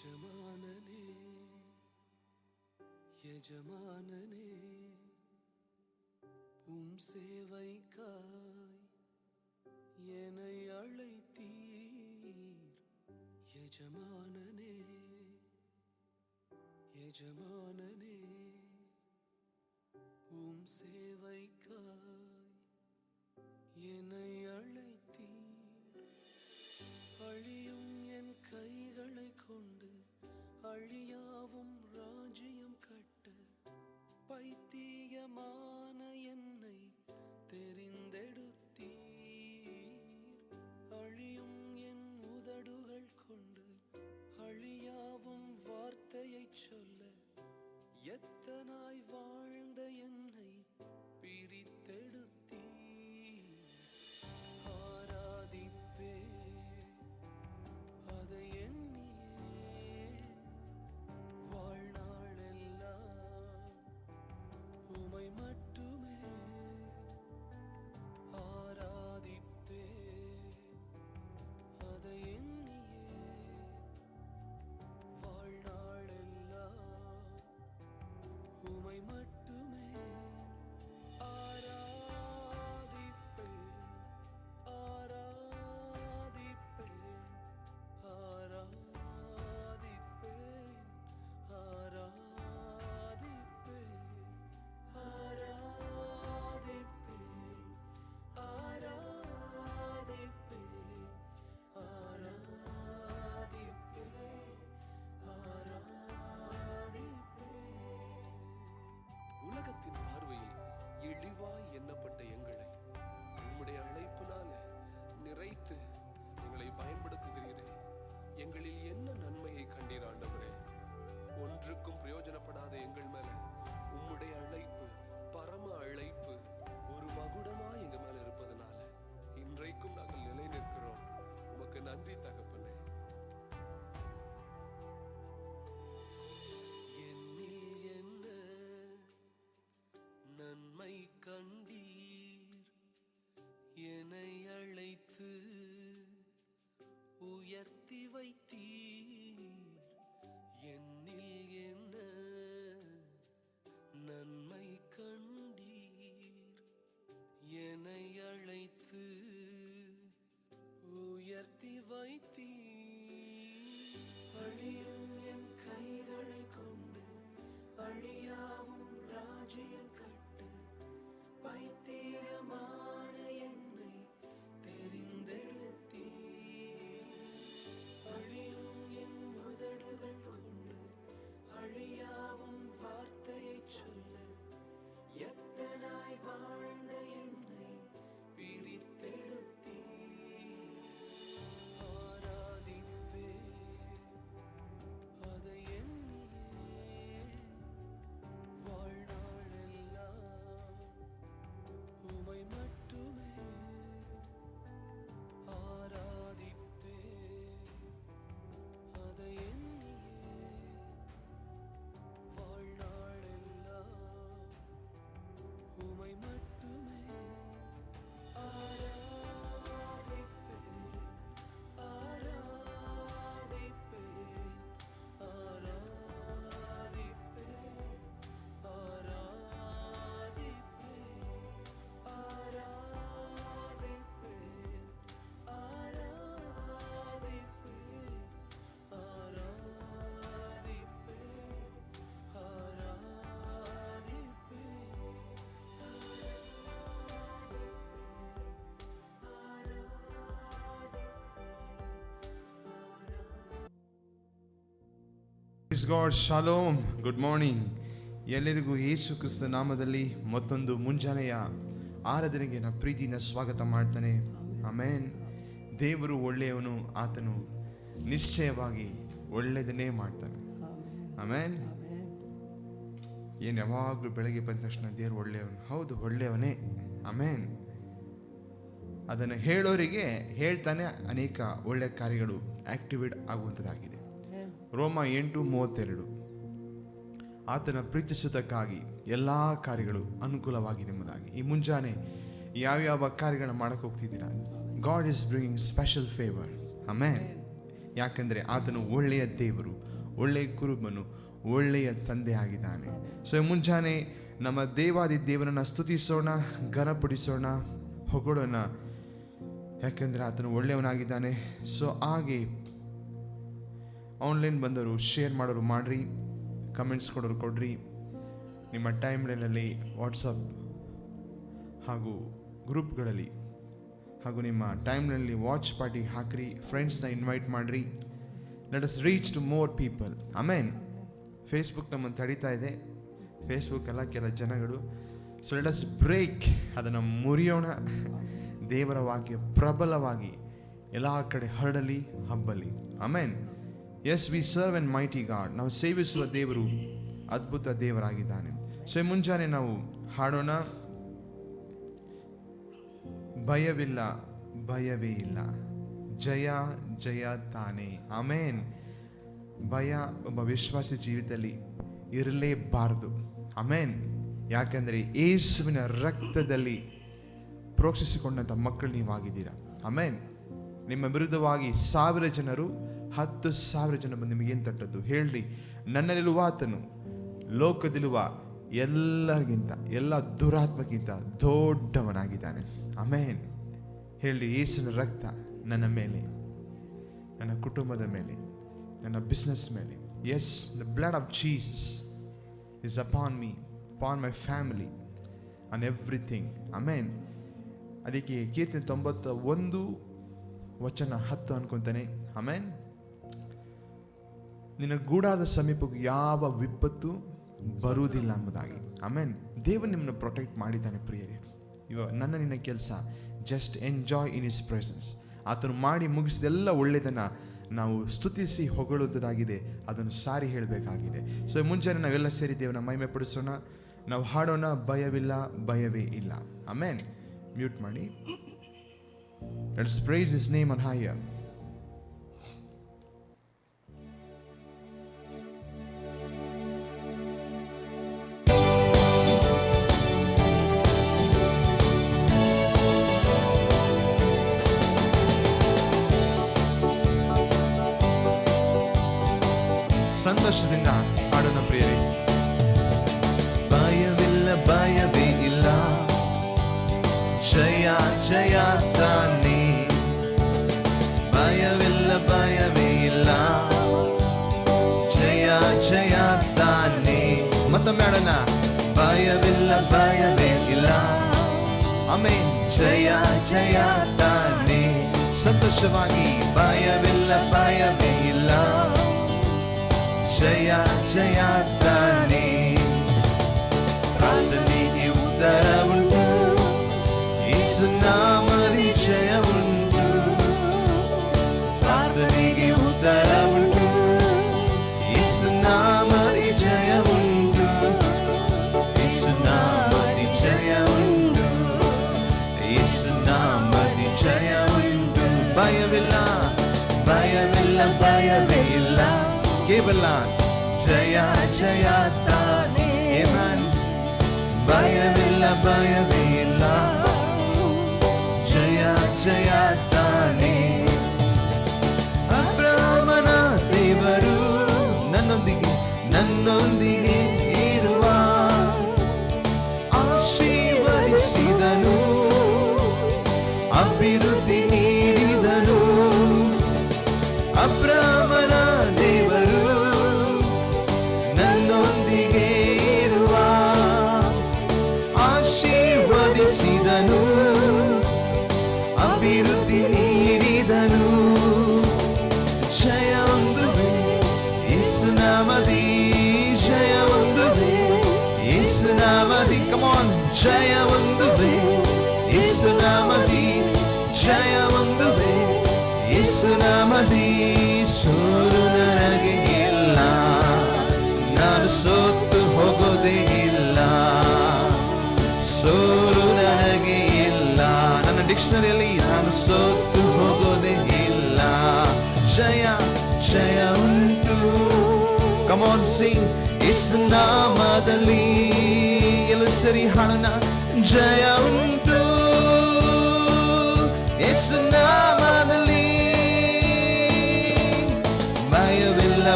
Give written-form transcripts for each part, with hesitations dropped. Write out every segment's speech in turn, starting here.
ಯಜಮಾನನೇ ಯಜಮಾನನೇ சேவைக்காய் என்னை அழைத்தீர் எஜமானனே எஜமானனே சேவைக்காய் என்னை அழைத்தீர் அழியும் என் கைகளை கொண்டு அழியாவும் ராஜ்யம் கட்ட பைத்தியமான என்னை தெரிந்தெடுத்தீர் அழியும் என் உதடுகள் கொண்டு அழியாவும் வார்த்தையை சொல்ல எத்தனாய் வாழ்ந்த என்னை பிரித்தெடுத்தீர் ஆராதிப்பே அதை எண்ணியே வாழ்நாளெல்லாம் உமை மட்டுமே ஆராதிப்பே அதை எண்ணியே வாழ்நாளெல்லாம் உமை மட்டுமே ஆராதிப்பேன் ஆராதிப்பேன் ஆராதிப்பேன் ஆராதிப்பேன் ஆராதிப்பேன் ஆராதிப்பேன் ஆராதிப்பேன் ஆராதிப்பேன். உலகத்தின் பார்வையில் இழிவாய் எண்ணப்பட்ட எங்களை உம்முடைய அழைப்பினால நிறைத்து எங்களை பயன்படுத்துகிறீரே. எங்களில் என்ன நன்மையை கண்டீர் ஆண்டவரே? ஒன்றுக்கும் பிரயோஜனப்படாத எங்கள் மேல உம்முடைய அழைப்பு, பரம அழைப்பு ஒரு மகுடமா எங்க மேல இருப்பதனால இன்றைக்கும் நாங்கள் நிலை நிற்கிறோம். உமக்கு நன்றி தகப்பனே. என்னில் என்ன நன்மை கண்டீர்? என்னை அழைத்து உயர்த்தி வைத்தீர். என்னில் என்ன நன்மை கண்டீர்? என்னை அழைத்து உயர்த்தி வைத்தீர். அழியும் என் கைகளை கொண்டு அழியாவும் ராஜ்யம் கட்டு பைத்தியமான என்னை தெரிந்தெடுத்தீர். அழியும் என் உதடுகள் கொண்டு அழியாவும் வார்த்தையை சொல்ல எத்தனாய் வாழ்ந்த என்னை பிரித்தெடுத்தீர். ஆராதிப்பேன் அதை எண்ணியே வாழ்நாளெல்லாம் உமை மட்டுமே ஆராதிப்பேன் அதை எண்ணியே வாழ்நாளெல்லாம் உமை மட்டுமே ஆராதிப்பேன் ஆராதிப்பேன் ஆராதிப்பேன் ஆராதிப்பேன் ஆராதிப்பேன் ஆராதிப்பேன் ஆராதிப்பேன் ஆராதிப்பேன். Praise God, Shalom, good morning. ಎಲ್ಲರಿಗೂ ಯೇಸು ಕ್ರಿಸ್ತ ನಾಮದಲ್ಲಿ ಮತ್ತೊಂದು ಮುಂಜಾನೆಯ ಆರಾಧನೆಗೆ ನಾನು ಪ್ರೀತಿಯಿಂದ ಸ್ವಾಗತ ಮಾಡ್ತಾನೆ. ಆಮೇನ್. ದೇವರು ಒಳ್ಳೆಯವನು, ಆತನು ನಿಶ್ಚಯವಾಗಿ ಒಳ್ಳೆಯದನ್ನೇ ಮಾಡ್ತಾನೆ. ಆಮೇನ್. ಏನು ಯಾವಾಗಲೂ ಬೆಳಗ್ಗೆ ಬಂದ ತಕ್ಷಣ ದೇವರು ಒಳ್ಳೆಯವನು, ಹೌದು ಒಳ್ಳೆಯವನೇ. ಆಮೇನ್. ಅದನ್ನು ಹೇಳೋರಿಗೆ ಹೇಳ್ತಾನೆ ಅನೇಕ ಒಳ್ಳೆಯ ಕಾರ್ಯಗಳು ಆಕ್ಟಿವೇಟ್ ಆಗುವಂಥದ್ದಾಗಿದೆ. ರೋಮ 8:32 ಆತನ ಪ್ರೀತಿಸುವುದಕ್ಕಾಗಿ ಎಲ್ಲ ಕಾರ್ಯಗಳು ಅನುಕೂಲವಾಗಿದೆ ಎಂಬುದಾಗಿ. ಈ ಮುಂಜಾನೆ ಯಾವ್ಯಾವ ಕಾರ್ಯಗಳನ್ನ ಮಾಡಕ್ಕೆ ಹೋಗ್ತಿದ್ದೀರಾ? God is bringing special favour. Amen. ಯಾಕಂದರೆ ಆತನು ಒಳ್ಳೆಯ ದೇವರು, ಒಳ್ಳೆಯ ಕುರುಬನು, ಒಳ್ಳೆಯ ತಂದೆ ಆಗಿದ್ದಾನೆ. ಸೊ ಮುಂಜಾನೆ ನಮ್ಮ ದೇವಾದಿ ದೇವರನ್ನು ಸ್ತುತಿಸೋಣ, ಘನಪಡಿಸೋಣ, ಹೊಗಳೋಣ, ಯಾಕಂದರೆ ಆತನು ಒಳ್ಳೆಯವನಾಗಿದ್ದಾನೆ. ಸೊ ಹಾಗೆ ಆನ್ಲೈನ್ ಬಂದವರು ಶೇರ್ ಮಾಡೋರು ಮಾಡಿರಿ, ಕಮೆಂಟ್ಸ್ ಕೊಡೋರು ಕೊಡ್ರಿ, ನಿಮ್ಮ ಟೈಮ್ ಲೈನಲ್ಲಿ ವಾಟ್ಸಪ್ ಹಾಗೂ ಗ್ರೂಪ್ಗಳಲ್ಲಿ ಹಾಗೂ ನಿಮ್ಮ ಟೈಮ್ನಲ್ಲಿ ವಾಚ್ ಪಾರ್ಟಿ ಹಾಕ್ರಿ, ಫ್ರೆಂಡ್ಸ್ನ ಇನ್ವೈಟ್ ಮಾಡಿರಿ. Let us reach to more people. Amen. Facebook ನಮ್ಮನ್ನು ತಡೀತಾ ಇದೆ, ಫೇಸ್ಬುಕ್ ಎಲ್ಲ ಕೆಲ ಜನಗಳು. ಸೊ ಲೆಟ್ ಅಸ್ ಬ್ರೇಕ್, ಅದನ್ನು ಮುರಿಯೋಣ. ದೇವರ ವಾಕ್ಯ ಪ್ರಬಲವಾಗಿ ಎಲ್ಲ ಕಡೆ ಹರಡಲಿ, ಹಬ್ಬಲಿ. Amen. Yes, we serve an mighty God. ನಾವು ಸೇವಿಸುವ ದೇವರು ಅದ್ಭುತ ದೇವರಾಗಿದ್ದಾನೆ. ಸೊ ಮುಂಜಾನೆ ನಾವು ಹಾಡೋಣ, ಭಯವಿಲ್ಲ, ಭಯವೇ ಇಲ್ಲ, ಜಯ ಜಯ ತಾನೇ. ಆಮೇನ್. ಭಯ ಒಬ್ಬ ವಿಶ್ವಾಸಿ ಜೀವಿತದಲ್ಲಿ ಇರಲೇಬಾರದು. ಆಮೇನ್. ಯಾಕೆಂದರೆ ಯೇಸುವಿನ ರಕ್ತದಲ್ಲಿ ಪ್ರೋಕ್ಷಿಸಿಕೊಂಡಂಥ ಮಕ್ಕಳು ನೀವಾಗಿದ್ದೀರಾ. ಆಮೇನ್. ನಿಮ್ಮ ವಿರುದ್ಧವಾಗಿ 1000 ಜನರು 10,000 ಜನ ಬಂದು ನಿಮಗೇನು ತಟ್ಟದ್ದು ಹೇಳ್ರಿ? ನನ್ನಲ್ಲಿರುವ ಆತನು ಲೋಕದಲ್ಲಿರುವ ಎಲ್ಲರಿಗಿಂತ, ಎಲ್ಲ ದುರಾತ್ಮಕ್ಕಿಂತ ದೊಡ್ಡವನಾಗಿದ್ದಾನೆ. ಆಮೇನ್. ಹೇಳಿ, ಯೇಸುವಿನ ರಕ್ತ ನನ್ನ ಮೇಲೆ, ನನ್ನ ಕುಟುಂಬದ ಮೇಲೆ, ನನ್ನ ಬಿಸ್ನೆಸ್ ಮೇಲೆ. Yes, the blood of Jesus is upon me, upon my family, on everything. Amen. ಅದಕ್ಕೆ ಕೀರ್ತನೆ 91 ವಚನ 10 ಅನ್ಕೊಂತಾನೆ. ಆಮೇನ್. ನಿನ್ನ ಗೂಡಾದ ಸಮೀಪಕ್ಕೆ ಯಾವ ವಿಪತ್ತು ಬರುವುದಿಲ್ಲ ಎಂಬುದಾಗಿ. ಆಮೇನ್. ದೇವರು ನಿಮ್ಮನ್ನು ಪ್ರೊಟೆಕ್ಟ್ ಮಾಡಿದ್ದಾನೆ ಪ್ರಿಯರೇ. ಇವಾಗ ನಿನ್ನ ಕೆಲಸ just enjoy in his presence. ಆತನು ಮಾಡಿ ಮುಗಿಸಿದೆಲ್ಲ ಒಳ್ಳೆಯದನ್ನು ನಾವು ಸ್ತುತಿಸಿ ಹೊಗಳುವುದಾಗಿದೆ, ಅದನ್ನು ಸಾರಿ ಹೇಳಬೇಕಾಗಿದೆ. ಸೊ ಮುಂಜಾನೆ ನಾವೆಲ್ಲ ಸೇರಿ ದೇವರನ್ನ ಮಹಿಮೆ ಪಡಿಸೋಣ. ನಾವು ಹಾಡೋಣ, ಭಯವಿಲ್ಲ, ಭಯವೇ ಇಲ್ಲ. ಆಮೇನ್. ಮ್ಯೂಟ್ ಮಾಡಿ. Let's praise his name on higher. ಸಂತೋಷದಿಂದ ಹಾಡೋಣ ಪ್ರಿಯರೇ. ಭಯವಿಲ್ಲ, ಭಯವೇ ಇಲ್ಲ, ಜಯ ಜಯ ತಾನೇ. ಭಯವಿಲ್ಲ, ಭಯವೇ ಇಲ್ಲ, ಜಯ ಜಯ ತಾನೇ. ಮತ್ತೊಮ್ಮೆ ಹಾಡೋಣ. ಭಯವಿಲ್ಲ, ಭಯವೇ ಇಲ್ಲ, ಆಮೇನ್, ಜಯ ಜಯ ತಾನೇ. ಸಂತೋಷವಾಗಿ ಭಯವಿಲ್ಲ, ಭಯವೇ ಇಲ್ಲ, ಜಯ ಜಯ ತಾನೇ. ಪ್ರಾರ್ಥನೆಗೆ ಉತ್ತರ ಉಂಟು, ಯೇಸು ನಾಮದಲ್ಲಿ ಜಯ ಉಂಟು. ಪ್ರಾರ್ಥನೆಗೆ ಉತ್ತರ ಉಂಟು, ಯೇಸು ನಾಮದಲ್ಲಿ ಜಯ ಉಂಟು. ಯೇಸು ನಾಮದಲ್ಲಿ ಜಯ ಉಂಟು, ಯೇಸು ನಾಮದಲ್ಲಿ ಜಯ ಉಂಟು. ಭಯವಿಲ್ಲ, ಭಯವಿಲ್ಲ, ಭಯವೇ ಇಲ್ಲ, ಕೇವಲ ಜಯ ಜಯ ತಾನೇ. ಭಯವಿಲ್ಲ, ಭಯವೇ ಇಲ್ಲ, ಜಯ ಜಯ ತಾನೇ. ಅಬ್ರಹಾಮನ ದೇವರು ನನ್ನೊಂದಿಗೆ, ನನ್ನೊಂದಿಗೆ ಇರುವ, ಆಶೀರ್ವದಿಸಿದನು, ಅಭಿವೃದ್ಧಿ ನೀಡಿದನು. ಅಬ್ರಹಾಮನ ದೇವರು ನನ್ನೊಂದಿಗೆ ಇರುವ, ಆಶೀರ್ವದಿಸಿದನು, ಅಭಿವೃದ್ಧಿ ನೀಡಿದನು. ಜಯ ಹೊಂದುವೆ ಯೇಸು ನಾಮದಿ, ಜಯ ಹೊಂದುವೆ ಯೇಸು ನಾಮದಿ. Come on. ಜಯ ಹೊಂದುವೆ ಯೇಸು ನಾಮದಿ, ಜಯ ಹೊಂದುವೆ ಯೇಸು ನಾಮದಿ. ಸೋಲು ನನಗೆ ಇಲ್ಲ, ನಾನು ಸೋತು ಹೋಗೋದೇ ಇಲ್ಲ. ಸೋಲು ನನಗೆ ಇಲ್ಲ, ನನ್ನ ಡಿಕ್ಷನರಿಯಲ್ಲಿ ನಾನು ಸೋತು ಹೋಗೋದೇ ಇಲ್ಲ. ಜಯ ಜಯ ಉಂಟು. Come on, Singh. ಯೇಸು ನಾಮದಲ್ಲಿ ಎಲ್ಲ ಸರಿ ಹಾಡೋಣ. ಜಯ ಉಂಟು ಯೇಸು ನಾಮದಲ್ಲಿ,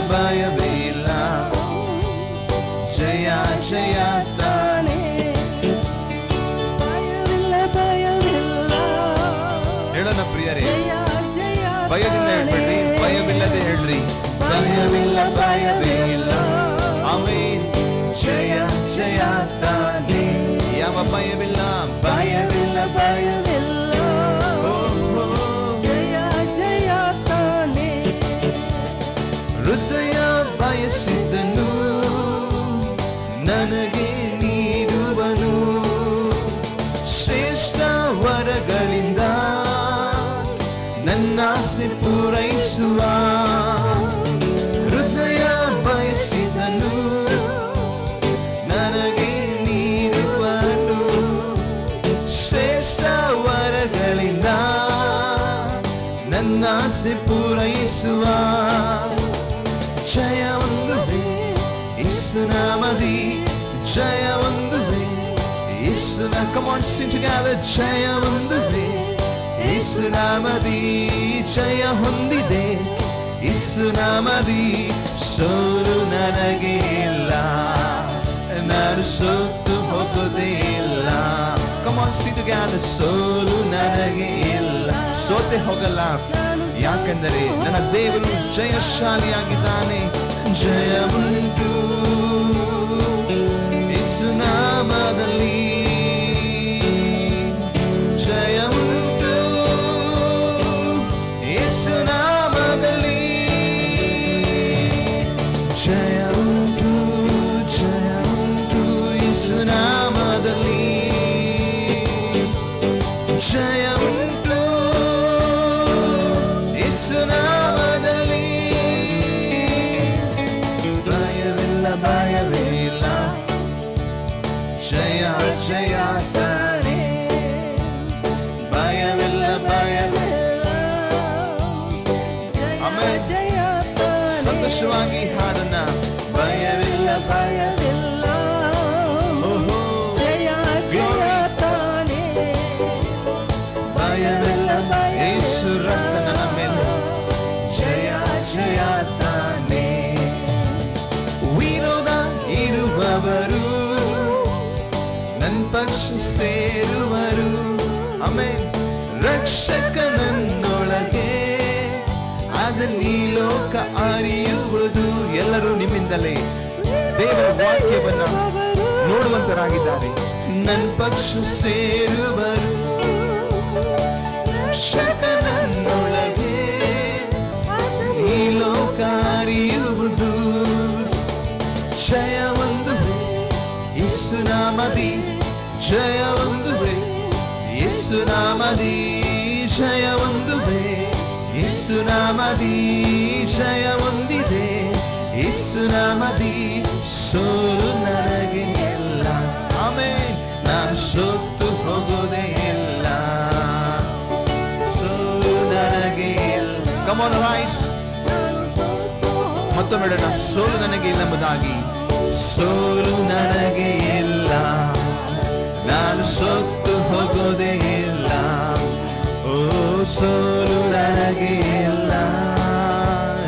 ಭಯವೇ ಇಲ್ಲ. ಜಯ ಜಯ ತಾನೆ. ಭಯವಿಲ್ಲ ಭಯವಿಲ್ಲ. ಹೇಳೋಣ ಪ್ರಿಯರೇ, ಜಯ ಜಯ ಭಯದಿಂದ ಹೇಳ್ಬೇಡ್ರಿ, ಭಯವಿಲ್ಲದೆ ಹೇಳ್ರಿ. ಭಯವಿಲ್ಲ ಭಯವೇ ಇಲ್ಲ. ಆಮೆನ್. ಜಯ ಜಯ ತಾನೆ. ಯಾವ ಭಯವಿಲ್ಲ? ಭಯವಿಲ್ಲ ಭಯವಿಲ್ಲ. ಜಯ ಜಯ ತಾನೆ. ಹೃದಯ ಬಯಸಿದ್ದನು ನನಗೆ ನೀಡುವನು. ಶ್ರೇಷ್ಠ ವರಗಳಿಂದ ನನ್ನಾಸೆ ಪೂರೈಸುವ. ಹೃದಯ ಬಯಸಿದನು ನನಗೆ ನೀಡುವನು. ಶ್ರೇಷ್ಠ ವರಗಳಿಂದ ನನ್ನಾಸೆ ಪೂರೈಸುವ. ಜಯ ಒಂದುವೆ ಯೇಸು ನಾಮದಿ. ಜಯ ಒಂದುವೆ ಯೇಸು ನಾಮ. Come on, sing together. ಜಯ ಒಂದುವೆ ಯೇಸು ನಾಮದಿ. ಜಯ ಹೊಂದಿದೆ ಯೇಸು ನಾಮದಿ. ಸೋಲು ನನಗೆ ಇಲ್ಲ, ನಾನು ಸೋತು ಹೋಗೋದೇ ಇಲ್ಲ. Come on, sing together. ಸೋಲು ನನಗೆ ಇಲ್ಲ, ಸೋತೆ ಹೋಗಲ್ಲ. ಯಾಕೆಂದರೆ ನನ್ನ ದೇವರು ಜಯಶಾಲಿಯಾಗಿದ್ದಾನೆ. ಜಯ ಉಂಟು ಯೇಸು ನಾಮದಲ್ಲಿ. ಜಯ ಉಂಟು ಯೇಸು ನಾಮದಲ್ಲಿ. ಜಯ ಉಂಟು ಯೇಸು ನಾಮದಲ್ಲಿ. ಜಯ ಉಂಟು ಯೇಸು ನಾಮದಲ್ಲಿ. ಭಯವಿಲ್ಲ ಭಯವೇ ಇಲ್ಲ. ಜಯ ಜಯ ತಾನೆ. ಭಯವಿಲ್ಲ ಭಯವಿಲ್ಲ. ಆಮೆನ್. ಜಯ ತಾನೆ. ಸಂತೋಷವಾಗಿ ಹಾಡೋಣ. ಭಯವಿಲ್ಲ ಭಯವಿಲ್ಲ. ಓಹೋ. ಜಯ ಜಯ ತಾನೆ. ಭಯವಿಲ್ಲ ಯೇಸು ರಕ್ತ ನನ್ನ ಮೇಲೆ. ಜಯ ಜಯ ತಾನೆ. ವಿರೋಧ ಇರುವವರು ನನ್ನ ಪಕ್ಷ ಸೇರುವರು. ಆಮೆನ್. ರಕ್ಷಕನನ್ನೊಳಗೆ ಅದನ್ನೀ ಲೋಕ ಅರಿಯುವುದು. ಎಲ್ಲರೂ ನಿಮ್ಮಿಂದಲೇ ದೇವರ ವಾಕ್ಯವನ್ನ ನೋಡುವಂತರಾಗಿದ್ದಾರೆ. ನನ್ನ ಪಕ್ಷ ಸೇರುವರು. ರಕ್ಷಕನನ್ನೊಳಗೆ ಈ ಲೋಕ ಅರಿಯುವುದು. ಜಯ ಒಂದುವೆ ಯೇಸು ನಾಮದಿ. ಜಯ ಒಂದುವೆ ಯೇಸು ನಾಮದಿ. ಜಯ ಒಂದುವೆ ಯೇಸು ನಾಮದಿ. ಜಯ ಒಂದಿದೆ ಯೇಸು ನಾಮದಿ. ಸೋಲು ನನಗೆ ಇಲ್ಲ. ಆಮೆನ್. ನಾನು ಸೋತು ಹೋಗೋದೇ ಇಲ್ಲ. ಸೋಲು ನನಗೆ ಇಲ್ಲ. Come on, right. ಮತ್ತೊಮ್ಮೆ ಹೇಳೋಣ. ಸೋಲು ನನಗೆ ಇಲ್ಲ ಎಂಬುದಾಗಿ. ಸೋಲು ನನಗೆ ಇಲ್ಲ, ನಾನು ಸೋತು ಹೋಗೋದೇ ಇಲ್ಲ. ಓ ಸೋಲು ನನಗೆ ಇಲ್ಲ,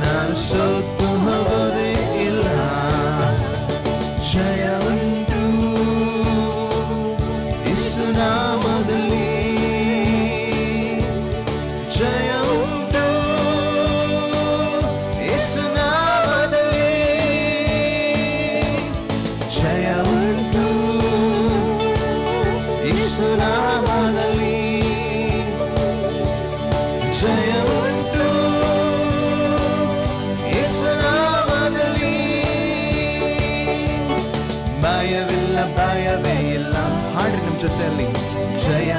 ನಾನು ಸೋತು ಹೋಗೋದೇ ಇಲ್ಲ. ಜಯ ಉಂಟು ಯೇಸು ನಾಮದಲ್ಲಿ. ಜಯ ಉಂಟು ಯೇಸು ನಾಮದಲ್ಲಿ. ಜಯ ಉಂಟು ಯೇಸು ನಾಮದಲ್ಲಿ. ಜಯ ಉಂಟು ಯೇಸು ನಾಮದಲ್ಲಿ. ಭಯವಿಲ್ಲ, ಭಯವೇ ಇಲ್ಲ. ಹಾಡ್ರಿ ನಮ್ಮ ಜೊತೆಯಲ್ಲಿ. ಜಯ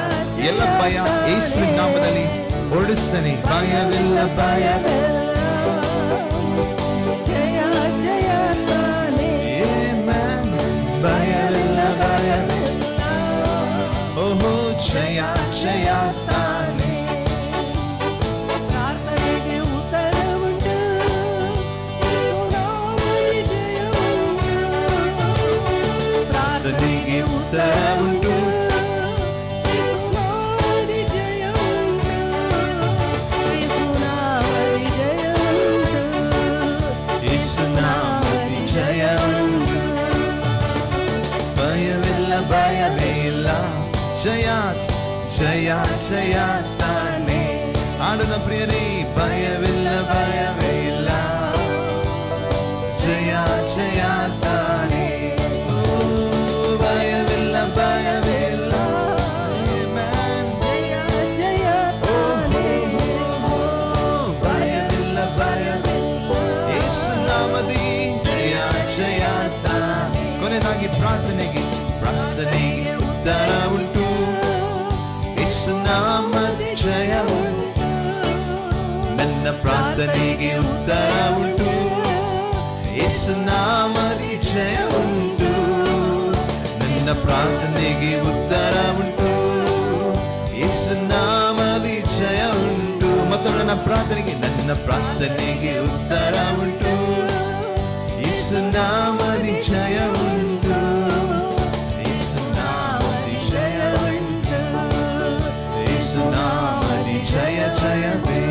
ಎಲ್ಲ ಭಯ ಯೇಸುವಿನ ನಾಮದಲ್ಲಿ ಓಡಿಸ್ತಾನೆ. ಭಯವಿಲ್ಲ, ಭಯವೇ ಜಯ ಜಯ ತಾನೇ. ಭಯವಿಲ್ಲ, ಭಯವೇ. ಓಹೋ ಜಯ ಜಯ ತಾನೆ. ಪ್ರಾರ್ಥನೆಗೆ ಉತ್ತರ ಉಂಟು, ಯೇಸುನಾಮದಲ್ಲಿ ಜಯ ಉಂಟು. ಪ್ರಾರ್ಥನೆಗೆ ಉತ್ತರ ಉಂಟು, ಯೇಸುನಾಮದಲ್ಲಿ ಜಯ ಉಂಟು. ಯೇಸುನಾಮದಲ್ಲಿ ಜಯ ಉಂಟು. ಜಯ ಜಯ ಜಯ ತಾನೇ. ಆಡೋಣ ಪ್ರಿಯರೇ, ಭಯವಿಲ್ಲ ಭಯವೇ ಇಲ್ಲ, ಜಯ ಜಯ ತಾನೇ. ಓ, ಭಯವಿಲ್ಲ ಭಯವಿಲ್ಲ. Amen. ಜಯ ಜಯ ತಾನೇ. ಭಯವಿಲ್ಲ ಭಯವಿಲ್ಲ, ಯೇಸು ನಾಮದಿ ಜಯ ಜಯ ತಾನೇ. ಕೊನೆಯದಾಗಿ ಪ್ರಾರ್ಥನೆಗೆ ಉತ್ತರ ಉಂಟು, ಯೇಸು ನಾಮದಿ ಜಯ ಉಂಟು. ನನ್ನ ಪ್ರಾರ್ಥನೆಗೆ ಉತ್ತರ ಉಂಟು, ಯೇಸು ನಾಮದಿ ಜಯ ಉಂಟು. ನನ್ನ ಪ್ರಾರ್ಥನೆಗೆ ಉತ್ತರ ಉಂಟು, ಯೇಸು ನಾಮದಿ ಜಯ ಉಂಟು. ಮತ್ತು ನನ್ನ ಪ್ರಾರ್ಥನೆಗೆ ಉತ್ತರ ಉಂಟು, ಯೇಸು ನಾಮದಿ ಜಯ ಉಂಟು. ಯೇಸು ನಾಮದಿ ಜಯ ಉಂಟು, ಯೇಸು ನಾಮದಿ ಜಯ ಜಯವೇ,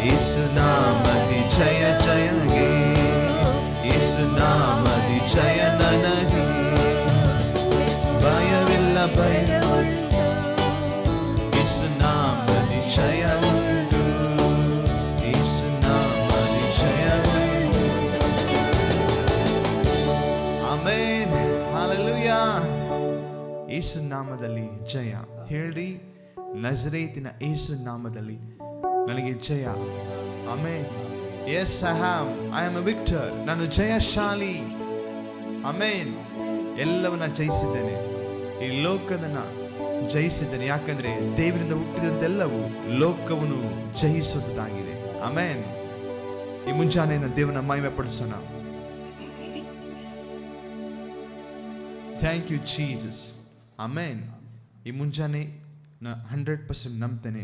ಯೇಸು ನಾಮದಿ ಜಯ ಜಯಗೆ, ಯೇಸು ನಾಮದಿ ಜಯ ನನಗೆ. ಭಯವಿಲ್ಲ ಭಯ, ಯೇಸು ನಾಮದಿ ಜಯ ಉಂಟು, ಯೇಸು ನಾಮದಿ ಜಯ ಉಂಟು. Amen, hallelujah. ಯೇಸು ನಾಮದಲ್ಲಿ ಜಯ ಹೇಳ್ರಿ. ನಜರೇತಿನ ಯೇಸು ನಾಮದಲ್ಲಿ ನನಗೆ ಜಯ. Amen. Yes, I am a victor. ನಾನು ಜಯಶಾಲಿ. ಆಮೆನ್. ಎಲ್ಲವನ್ನ ಜಯಿಸಿದ್ದೇನೆ, ಈ ಲೋಕದನ್ನ ಜಯಿಸಿದ್ದೇನೆ. ಯಾಕಂದ್ರೆ ದೇವರಿಂದ ಹುಟ್ಟಿದಂತೆಲ್ಲವೂ ಲೋಕವನ್ನು ಜಯಿಸುವುದಾಗಿದೆ. ಆಮೆನ್. ಈ ಮುಂಜಾನೆ ದೇವನ ಮಹಿಮೆ ಪಡಿಸೋಣ. Thank you Jesus. ಆಮೆನ್. ಈ ಮುಂಜಾನೆ 100% ನಂಬ್ತೇನೆ,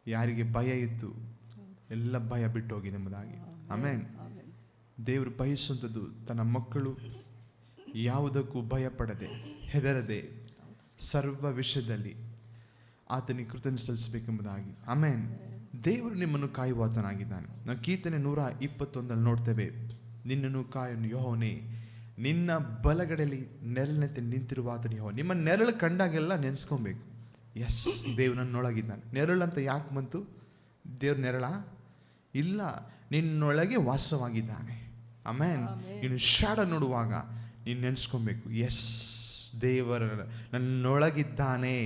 ಯಾರಿಗೆ ಭಯ ಇತ್ತು ಎಲ್ಲ ಭಯ ಬಿಟ್ಟು ಹೋಗಿದೆ ಎಂಬುದಾಗಿ. ಆಮೆನ್. ದೇವರು ಬಯಸುವಂಥದ್ದು ತನ್ನ ಮಕ್ಕಳು ಯಾವುದಕ್ಕೂ ಭಯಪಡದೆ ಹೆದರದೆ ಸರ್ವ ವಿಷಯದಲ್ಲಿ ಆತನಿಗೆ ಕೃತಜ್ಞತೆ ಸಲ್ಲಿಸಬೇಕೆಂಬುದಾಗಿ. ಆಮೆನ್. ದೇವರು ನಿಮ್ಮನ್ನು ಕಾಯುವಾತನಾಗಿದ್ದಾನೆ. ನಾವು ಕೀರ್ತನೆ 121 ನೋಡ್ತೇವೆ, ನಿನ್ನನ್ನು ಕಾಯನು ಯೆಹೋವನೇ, ನಿನ್ನ ಬಲಗಡೆಯಲ್ಲಿ ನೆರಳಿನಂತೆ ನಿಂತಿರುವ ಆತನು ಯೆಹೋವ. ನಿಮ್ಮ ನೆರಳು ಕಂಡಾಗೆಲ್ಲ ನೆನೆಸ್ಕೊಬೇಕು. ಎಸ್, ದೇವ್ರು ನನ್ನೊಳಗಿದ್ದಾನೆ. ನೆರಳಂತ ಯಾಕೆ ಬಂತು? ದೇವ್ರ ನೆರಳ ಇಲ್ಲ, ನಿನ್ನೊಳಗೆ ವಾಸವಾಗಿದ್ದಾನೆ. ಆಮೇನ್. ನೀನು ಶಾಡೋ ನೋಡುವಾಗ ನೀನು ನೆನೆಸ್ಕೊಬೇಕು, ಎಸ್ ದೇವರ ನನ್ನೊಳಗಿದ್ದಾನೆ,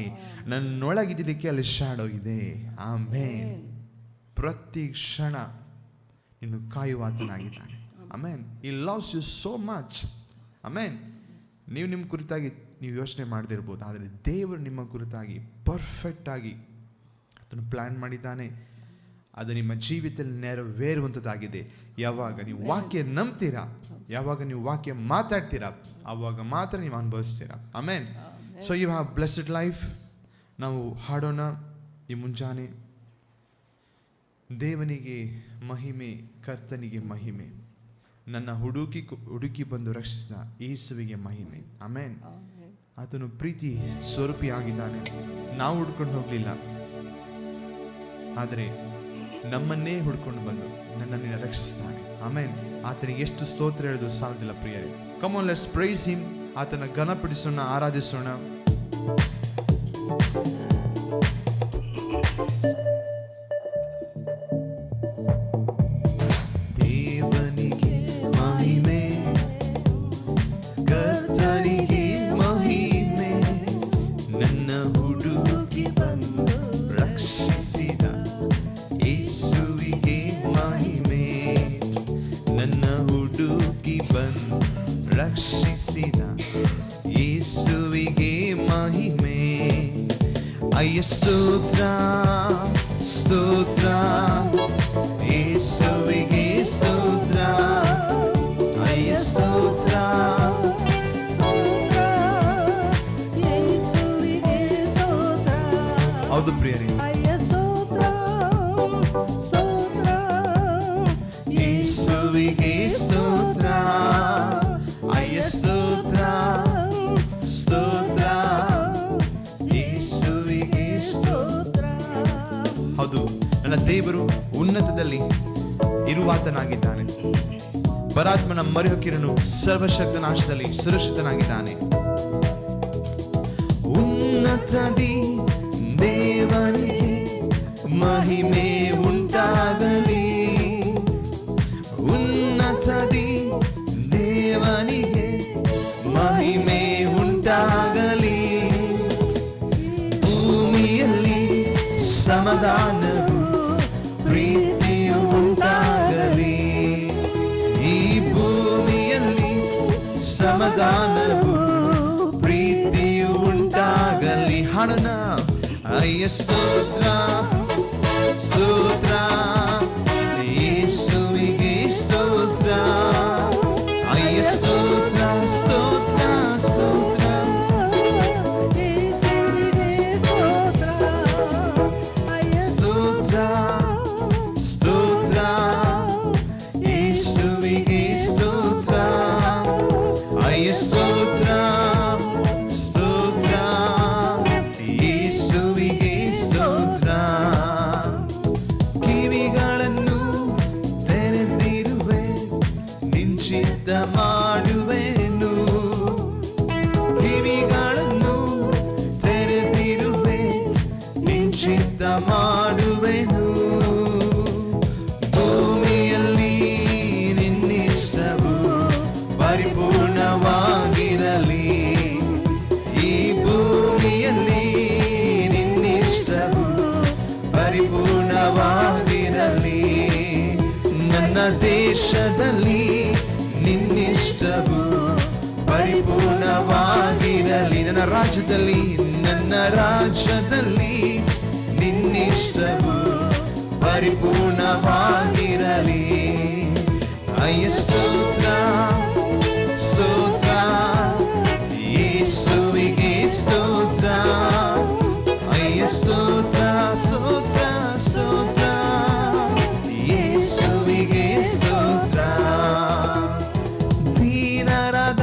ನನ್ನೊಳಗಿದ್ದಕ್ಕೆ ಅಲ್ಲಿ ಶಾಡೋ ಇದೆ. ಆಮೇನ್. ಪ್ರತಿ ಕ್ಷಣ ನೀನು ಕಾಯುವಾತನಾಗಿದ್ದಾನೆ. ಆಮೇನ್. ಈ ಲವ್ಸ್ ಯು ಸೋ ಮಚ್. ಆಮೇನ್. ನೀವು ನಿಮ್ಮ ಕುರಿತಾಗಿ ನೀವು ಯೋಚನೆ ಮಾಡದಿರ್ಬೋದು, ಆದರೆ ದೇವರು ನಿಮ್ಮ ಕುರಿತಾಗಿ ಪರ್ಫೆಕ್ಟಾಗಿ ಅದನ್ನು ಪ್ಲ್ಯಾನ್ ಮಾಡಿದ್ದಾನೆ. ಅದು ನಿಮ್ಮ ಜೀವಿತದಲ್ಲಿ ನೆರವೇರುವಂಥದ್ದಾಗಿದೆ. ಯಾವಾಗ ನೀವು ವಾಕ್ಯ ನಂಬ್ತೀರಾ, ಯಾವಾಗ ನೀವು ವಾಕ್ಯ ಮಾತಾಡ್ತೀರಾ, ಆವಾಗ ಮಾತ್ರ ನೀವು ಅನುಭವಿಸ್ತೀರಾ. Amen. So you have blessed life. ನಾವು ಹಾಡೋಣ ಈ ಮುಂಜಾನೆ. ದೇವನಿಗೆ ಮಹಿಮೆ, ಕರ್ತನಿಗೆ ಮಹಿಮೆ, ನನ್ನ ಹುಡುಕಿ ಬಂದು ರಕ್ಷಿಸಿದ ಯೇಸುವಿಗೆ ಮಹಿಮೆ. ಆಮೇನ್. ಆತನು ಪ್ರೀತಿ ಸ್ವರೂಪಿಯಾಗಿದ್ದಾನೆ. ನಾವು ಹುಡ್ಕೊಂಡು ಹೋಗಲಿಲ್ಲ, ಆದರೆ ನಮ್ಮನ್ನೇ ಹುಡ್ಕೊಂಡು ಬಂದು ನನ್ನನ್ನು ರಕ್ಷಿಸ್ತಾನೆ. ಆಮೇನ್. ಆತನಿಗೆ ಎಷ್ಟು ಸ್ತೋತ್ರ ಹೇಳೋದು ಸಾಲದಿಲ್ಲ ಪ್ರಿಯರೇ. Come on, let's praise him. ಆತನ ಘನಪಡಿಸೋಣ, ಆರಾಧಿಸೋಣ. ದೇವನಿಗೆ ಮಹಿಮೆ, ಕರ್ತನಿಗೆ ಮಹಿಮೆ, ನನ್ನ ಹುಡುಕಿ ಬಂದು ರಕ್ಷಿಸಿದ ಯೇಸುವಿಗೆ ಮಹಿಮೆ, ನನ್ನ ಹುಡುಕಿ ಬಂದು ರಕ್ಷಿಸಿದ ಯೇಸುವಿಗೆ ಮಹಿಮೆ. ಅಯ್ಯ ಸ್ತೋತ್ರ ಸ್ತೋತ್ರ ಯೇಸುವಿಗೆ ಸ್ತೋತ್ರ, ಅಯ್ಯ ಸ್ತೋತ್ರ. ಯೇಸುವಿಗೆ ಸ್ತೋತ್ರ. ಹೌದು ಪ್ರಿಯರೇ, ಅಯ್ಯ ಸ್ತೋತ್ರ ಸ್ತೋತ್ರ ಯೇಸುವಿಗೆ ಸ್ತೋತ್ರ, ಅಯ್ಯ ಸ್ತೋತ್ರ ಸ್ತೋತ್ರ ಯೇಸುವಿಗೆ ಸ್ತೋತ್ರ. ಹೌದು, ನನ್ನ ದೇವರು ಉನ್ನತದಲ್ಲಿ ಇರುವಾತನಾಗಿದ್ದಾನೆ. ಪರಾತ್ಮನ ಮರೆಹೊಕ್ಕಿರನು ಸರ್ವಶಕ್ತನಾಶದಲ್ಲಿ ಸುರಕ್ಷಿತನಾಗಿದ್ದಾನೆ. ಉನ್ನತದಿ ದೇವನಿಗೆ ಮಹಿಮೆ ಉಂಟಾಗಲಿ. ಉನ್ನತದಿ ದೇವನಿಗೆ ಮಹಿಮೆ ಉಂಟಾಗಲಿ. ಭೂಮಿಯಲ್ಲಿ ಸಮಾಧಾನವು ಪ್ರೀತಿಯು ಉಂಟಾಗಲಿ. ಈ ಭೂಮಿಯಲ್ಲಿ ಸಮಾಧಾನವು ಪ್ರೀತಿಯು ಉಂಟಾಗಲಿ. ಹಾಡೋಣ. ಅಯ್ಯ ಸ್ತೋತ್ರ ಸ್ತೋತ್ರ ಯೇಸುವಿಗೆ ಸ್ತೋತ್ರ. ಅಯ್ಯ ಸ್ತೋತ್ರ ಸ್ತೋತ್ರ ಸ್ತೋತ್ರ ಸ್ತೋತ್ರ ಸ್ತೋತ್ರ ಯೇಸುವಿಗೆ ಸ್ತೋತ್ರ. ಅಯ್ಯ ಸ್ತೋತ್ರ ಸ್ತೋತ್ರ ಯೇಸುವಿಗೆ ಸ್ತೋತ್ರ. ಕಿವಿಗಳನ್ನು ತೆರೆದಿರುವೆ ನಿಶ್ಚಿತ ಮಾಡುವೆನು. ಕಿವಿಗಳನ್ನು ತೆರೆದಿರುವೆ ನಿಶ್ಚಿತ ಮಾಡುವೆನು. ಭೂಮಿಯಲ್ಲಿ ನಿನ್ನಿಷ್ಟವು ಪರಿಪೂರ್ಣವಾಗಿರಲಿ. ಈ ಭೂಮಿಯಲ್ಲಿ ನಿನ್ನಿಷ್ಟವು ಪರಿಪೂರ್ಣವಾಗಿರಲಿ. ನನ್ನ ದೇಶದಲ್ಲಿ ನಿನ್ನಿಷ್ಟವು ಪರಿಪೂರ್ಣವಾಗಿರಲಿ. ನನ್ನ ರಾಜ್ಯದಲ್ಲಿ ನಿನ್ನಿಷ್ಟವು ಪರಿಪೂರ್ಣವಾಗಿರಲಿ. ಅಯ್ಯ ಸ್ತೋತ್ರ ಸ್ತೋತ್ರ ಯೇಸುವಿಗೆ ಸ್ತೋತ್ರ. ಅಯ್ಯ ಸ್ತೋತ್ರ ಸ್ತೋತ್ರ ಸ್ತೋತ್ರ ಯೇಸುವಿಗೆ ಸ್ತೋತ್ರ. ದೀನರಾದ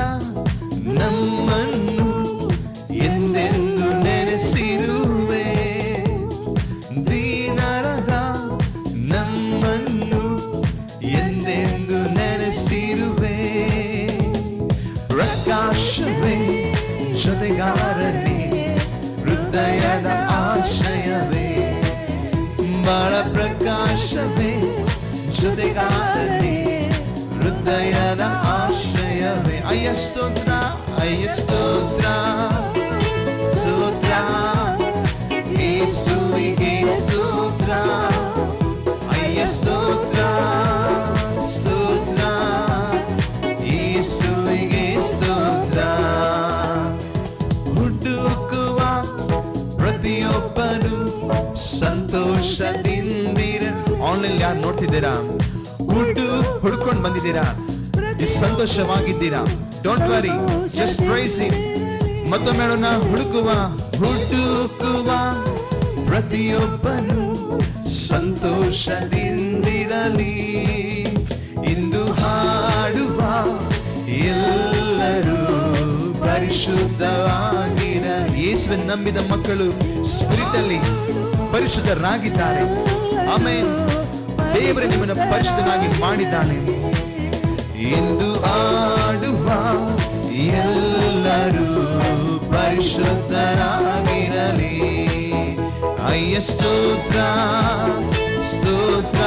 ನಮ್ಮನ್ನು ಎಂದೆಂದು ನೆನೆಸಿರುವೆ. ದೀನರಾದ ನಮ್ಮನ್ನು ಎಂದೆಂದು ನೆನೆಸಿರುವೆ. ಪ್ರಕಾಶವೇ ಜೊತೆಗಾರನೇ ಹೃದಯದ ಆಶ್ರಯವೇ. ಬಾಳ ಪ್ರಕಾಶವೇ ಜೊತೆಗಾರನೇ ಹೃದಯದ ಆಶ್ರಯವೇ. ಅಯ್ಯ ಸ್ತೋತ್ರ ಅಯ್ಯ ಸ್ತೋತ್ರ ಸ್ತೋತ್ರ ಯೇಸುವಿಗೆ ಸ್ತೋತ್ರ. ಅಯ್ಯ ಸ್ತೋತ್ರ ಸ್ತೋತ್ರ ಯೇಸುವಿಗೆ ಸ್ತೋತ್ರ. ಹುಡುಕುವ ಪ್ರತಿಯೊಬ್ಬರು ಸಂತೋಷದಿಂದಿರ. ಆನ್ಲೈನ್ ಯಾರು ನೋಡ್ತಿದ್ದೀರಾ? ಹುಡ್ಕೊಂಡು ಬಂದಿದ್ದೀರಾ? ಸಂತೋಷವಾಗಿದ್ದೀರಾ? Don't worry, just praise him. ಮತ್ತೊಮ್ಮೆ ಹೇಳೋಣ. ಹುಡುಕುವ ಪ್ರತಿಯೊಬ್ಬನು ಸಂತೋಷದಿಂದಿರಲಿ. ಇಂದು ಹಾಡುವ ಎಲ್ಲರೂ ಪರಿಶುದ್ಧವಾಗಿರಲಿ. ಯೇಸುವನ್ನು ನಂಬಿದ ಮಕ್ಕಳು ಸ್ಪಿರಿಟ್ ಅಲ್ಲಿ ಪರಿಶುದ್ಧರಾಗಿದ್ದಾರೆ. ಆಮೆನ್. ದೇವರೇ ನಿಮ್ಮನ್ನು ಪರಿಶುದ್ಧನಾಗಿ ಮಾಡಿದ್ದಾನೆ. ಇಂದು ಆಡುವ ಎಲ್ಲರೂ ಪರಿಶುದ್ಧರಾಗಿರಲಿ. ಅಯ್ಯ ಸ್ತೋತ್ರ ಸ್ತೋತ್ರ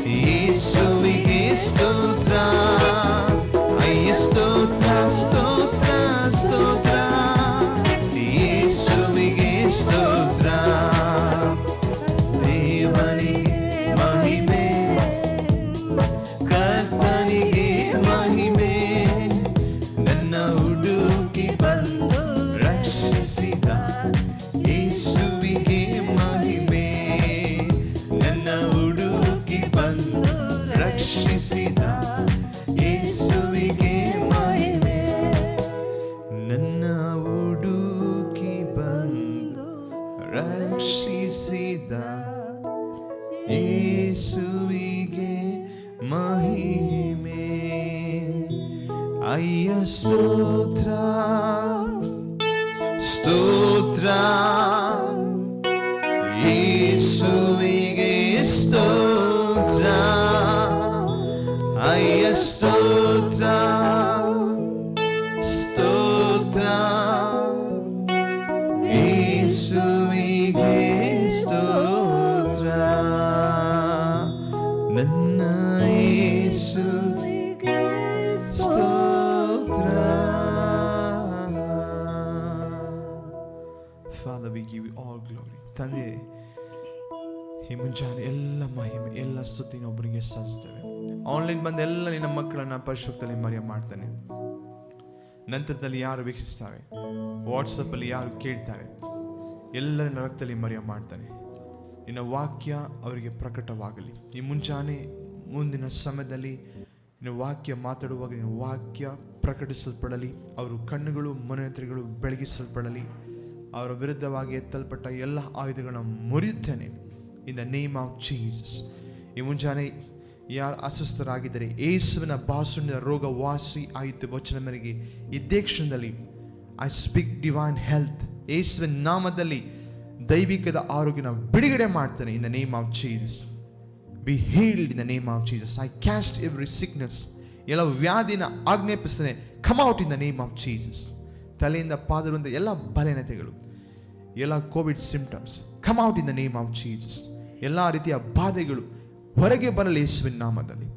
ಯೇಸುವಿಗೆ ಸ್ತೋತ್ರ. ಅಯ್ಯ ಸ್ತೋತ್ರ ಸ್ತೋತ್ರ ಸ್ತೋತ್ರ ಯೇಸುವಿಗೆ ಸ್ತೋತ್ರ. ದೇವನಿಗೆ ಮಹಿಮೆ, ಕರ್ತನಿಗೆ ಮಹಿಮೆ. ನನ್ನ ಹುಡುಕಿ ಬಂದು ರಕ್ಷಿಸಿದ ಯೇಸುವಿಗೆ ಮಹಿಮೆ. ನನ್ನ ಹುಡುಕಿ ಬಂದು ರಕ್ಷಿಸಿದ ಯೇಸುವಿಗೆ ಮಹಿಮೆ. ನನ್ನ ಹುಡುಕಿ ಬಂದು ರಕ್ಷಿಸಿದ ಯೇಸುವಿಗೆ ಮಹಿಮೆ. ಅಯ್ಯ ಸ್ತೋತ್ರ ಸ್ತೋತ್ರ ಯೇಸುವಿಗೆ ಸ್ತೋತ್ರ. ಅಯ್ಯ ಸ್ತೋತ್ರ ಸ್ತೋತ್ರ ನನ್ನ ಯೇಸು ಯೇಸುವಿಗೆ ಸ್ತೋತ್ರ. Father, we give you all glory. ತಂದೆ, ಈ ಮುಂಜಾನೆ ಎಲ್ಲ ಮಹಿಮೆ ಎಲ್ಲ ಸ್ತುತಿನ ಒಬ್ಬರಿಗೆ ಸಲ್ಲಿಸ್ತೇವೆ. ಆನ್ಲೈನ್ ಬಂದ ಎಲ್ಲ ನಿನ್ನ ಮಕ್ಕಳನ್ನ ಪರಿಶುದ್ಧದಲ್ಲಿ ಮರ್ಯ ಮಾಡ್ತಾನೆ. ನಂತರದಲ್ಲಿ ಯಾರು ವೀಕ್ಷಿಸ್ತಾರೆ, ವಾಟ್ಸಪ್ಪಲ್ಲಿ ಯಾರು ಕೇಳ್ತಾರೆ, ಎಲ್ಲರನ್ನ ರಕ್ತದಲ್ಲಿ ಮರ್ಯ ಮಾಡ್ತಾನೆ. ನಿನ್ನ ವಾಕ್ಯ ಅವರಿಗೆ ಪ್ರಕಟವಾಗಲಿ. ಈ ಮುಂಜಾನೆ ಮುಂದಿನ ಸಮಯದಲ್ಲಿ ನಿನ್ನ ವಾಕ್ಯ ಮಾತಾಡುವಾಗ ನಿನ್ನ ವಾಕ್ಯ ಪ್ರಕಟಿಸಲ್ಪಡಲಿ. ಅವರು ಕಣ್ಣುಗಳು ಮನೋನೇತ್ರಗಳು ಬೆಳಗಿಸಲ್ಪಡಲಿ. ಅವರ ವಿರುದ್ಧವಾಗಿ ಎತ್ತಲ್ಪಟ್ಟ ಎಲ್ಲ ಆಯುಧಗಳನ್ನ ಮುರಿಯುತ್ತೇನೆ in the name of Jesus. ಈ ಮುಂಜಾನೆ ಯಾರು ಅಸ್ವಸ್ಥರಾಗಿದ್ದರೆ ಯೇಸುವಿನ ಬಾಸುವಿನ ರೋಗ ವಾಸಿ ಆಯಿತು ವಚನ ಮೇರೆಗೆ ಇದೇ ಕ್ಷಣದಲ್ಲಿ ಐ ಸ್ಪೀಕ್ ಡಿವೈನ್ ಹೆಲ್ತ್. ಯೇಸುವಿನ ನಾಮದಲ್ಲಿ ದೈವಿಕದ ಆರೋಗ್ಯನ ಬಿಡುಗಡೆ ಮಾಡ್ತಾನೆ in the name of Jesus. Be healed in the name of Jesus. I cast every sickness. ಎಲ್ಲ ವ್ಯಾಧಿನ ಆಜ್ಞಾಪಿಸ್ತಾನೆ, come out in the name of Jesus. ತಲೆಯಿಂದ ಪಾದರಿಂದ ಎಲ್ಲ ಬಲಹೀನತೆಗಳು, ಎಲ್ಲ COVID symptoms come out in the name of Jesus. ಎಲ್ಲ ರೀತಿಯ ಬಾಧೆಗಳು ಹೊರಗೆ ಬರಲಿ ಯೇಸುವಿನ ನಾಮದಲ್ಲಿ.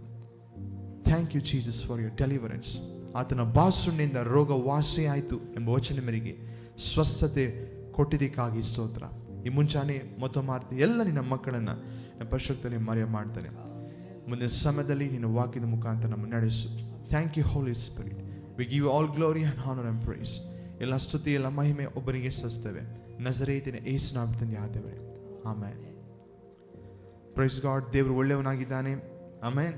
Thank you Jesus for your deliverance. ಆತನ ಬಾಸುಣ್ಣಿಂದ ರೋಗ ವಾಸಿ ಆಯಿತು ಎಂಬ ವಚನ ಮೇರೆಗೆ ಸ್ವಸ್ಥತೆ ಕೊಟ್ಟಿದ್ದಕ್ಕಾಗಿ ಸ್ತೋತ್ರ. ಈ ಮುಂಚಾನೆ ಮೊತ್ತ ಎಲ್ಲ ನಿನ್ನ ಮಕ್ಕಳನ್ನ ಪರಿಶುದ್ಧದಲ್ಲಿ ಮರೆಯ ಮಾಡ್ತಾನೆ. ಮುಂದಿನ ಸಮಯದಲ್ಲಿ ನಿನ್ನ ವಾಕ್ಯದ ಮುಖಾಂತರ ನಮ್ಮ ನಡೆಸು. Thank you holy spirit. We give all glory and honour and praise. ಎಲ್ಲ ಸ್ತುತಿ ಎಲ್ಲ ಮಹಿಮೆ ಒಬ್ಬರಿಗೆ ಸಲ್ಲಿಸ್ತೇವೆ. ನಜರೇತಿನ ಯೇಸು ನಾಮದಲ್ಲಿ ಆದವರೇ, ಆಮೇನ್. Price God. ದೇವರು ಒಳ್ಳೆಯವನಾಗಿದ್ದಾನೆ. ಆಮೇನ್.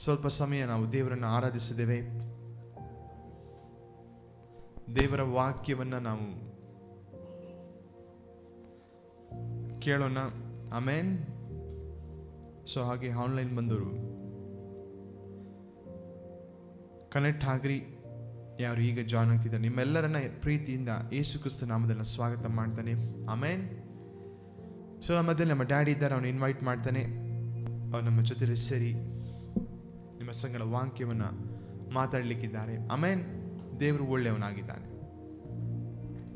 ಸ್ವಲ್ಪ ಸಮಯ ನಾವು ದೇವರನ್ನು ಆರಾಧಿಸಿದ್ದೇವೆ. ದೇವರ ವಾಕ್ಯವನ್ನ ನಾವು ಕೇಳೋಣ. ಆಮೇನ್. ಸೊ ಹಾಗೆ ಆನ್ಲೈನ್ ಬಂದವರು ಕನೆಕ್ಟ್ ಆಗ್ರಿ. ಯಾರು ಈಗ ಜಾಯ್ನ್ ಆಗ್ತಿದ್ದಾರೆ ನಿಮ್ಮೆಲ್ಲರನ್ನ ಪ್ರೀತಿಯಿಂದ ಯೇಸು ಕ್ರಿಸ್ತ ನಾಮದಲ್ಲಿ ಸ್ವಾಗತ ಮಾಡ್ತಾನೆ. ಆಮೇನ್. ಸೊ ನಮ್ಮ ಮಧ್ಯೆ ನಮ್ಮ ಡ್ಯಾಡಿ ಇದ್ದಾರೆ, ಅವನು ಇನ್ವೈಟ್ ಮಾಡ್ತಾನೆ. ಅವ್ರು ನಮ್ಮ ಜೊತೆಲಿ ಸೇರಿ ನಿಮ್ಮ ಸಂಗಡ ವಾಕ್ಯವನ್ನು ಮಾತಾಡಲಿಕ್ಕಿದ್ದಾರೆ. ಆಮೇನ್. ದೇವರು ಒಳ್ಳೆಯವನಾಗಿದ್ದಾನೆ.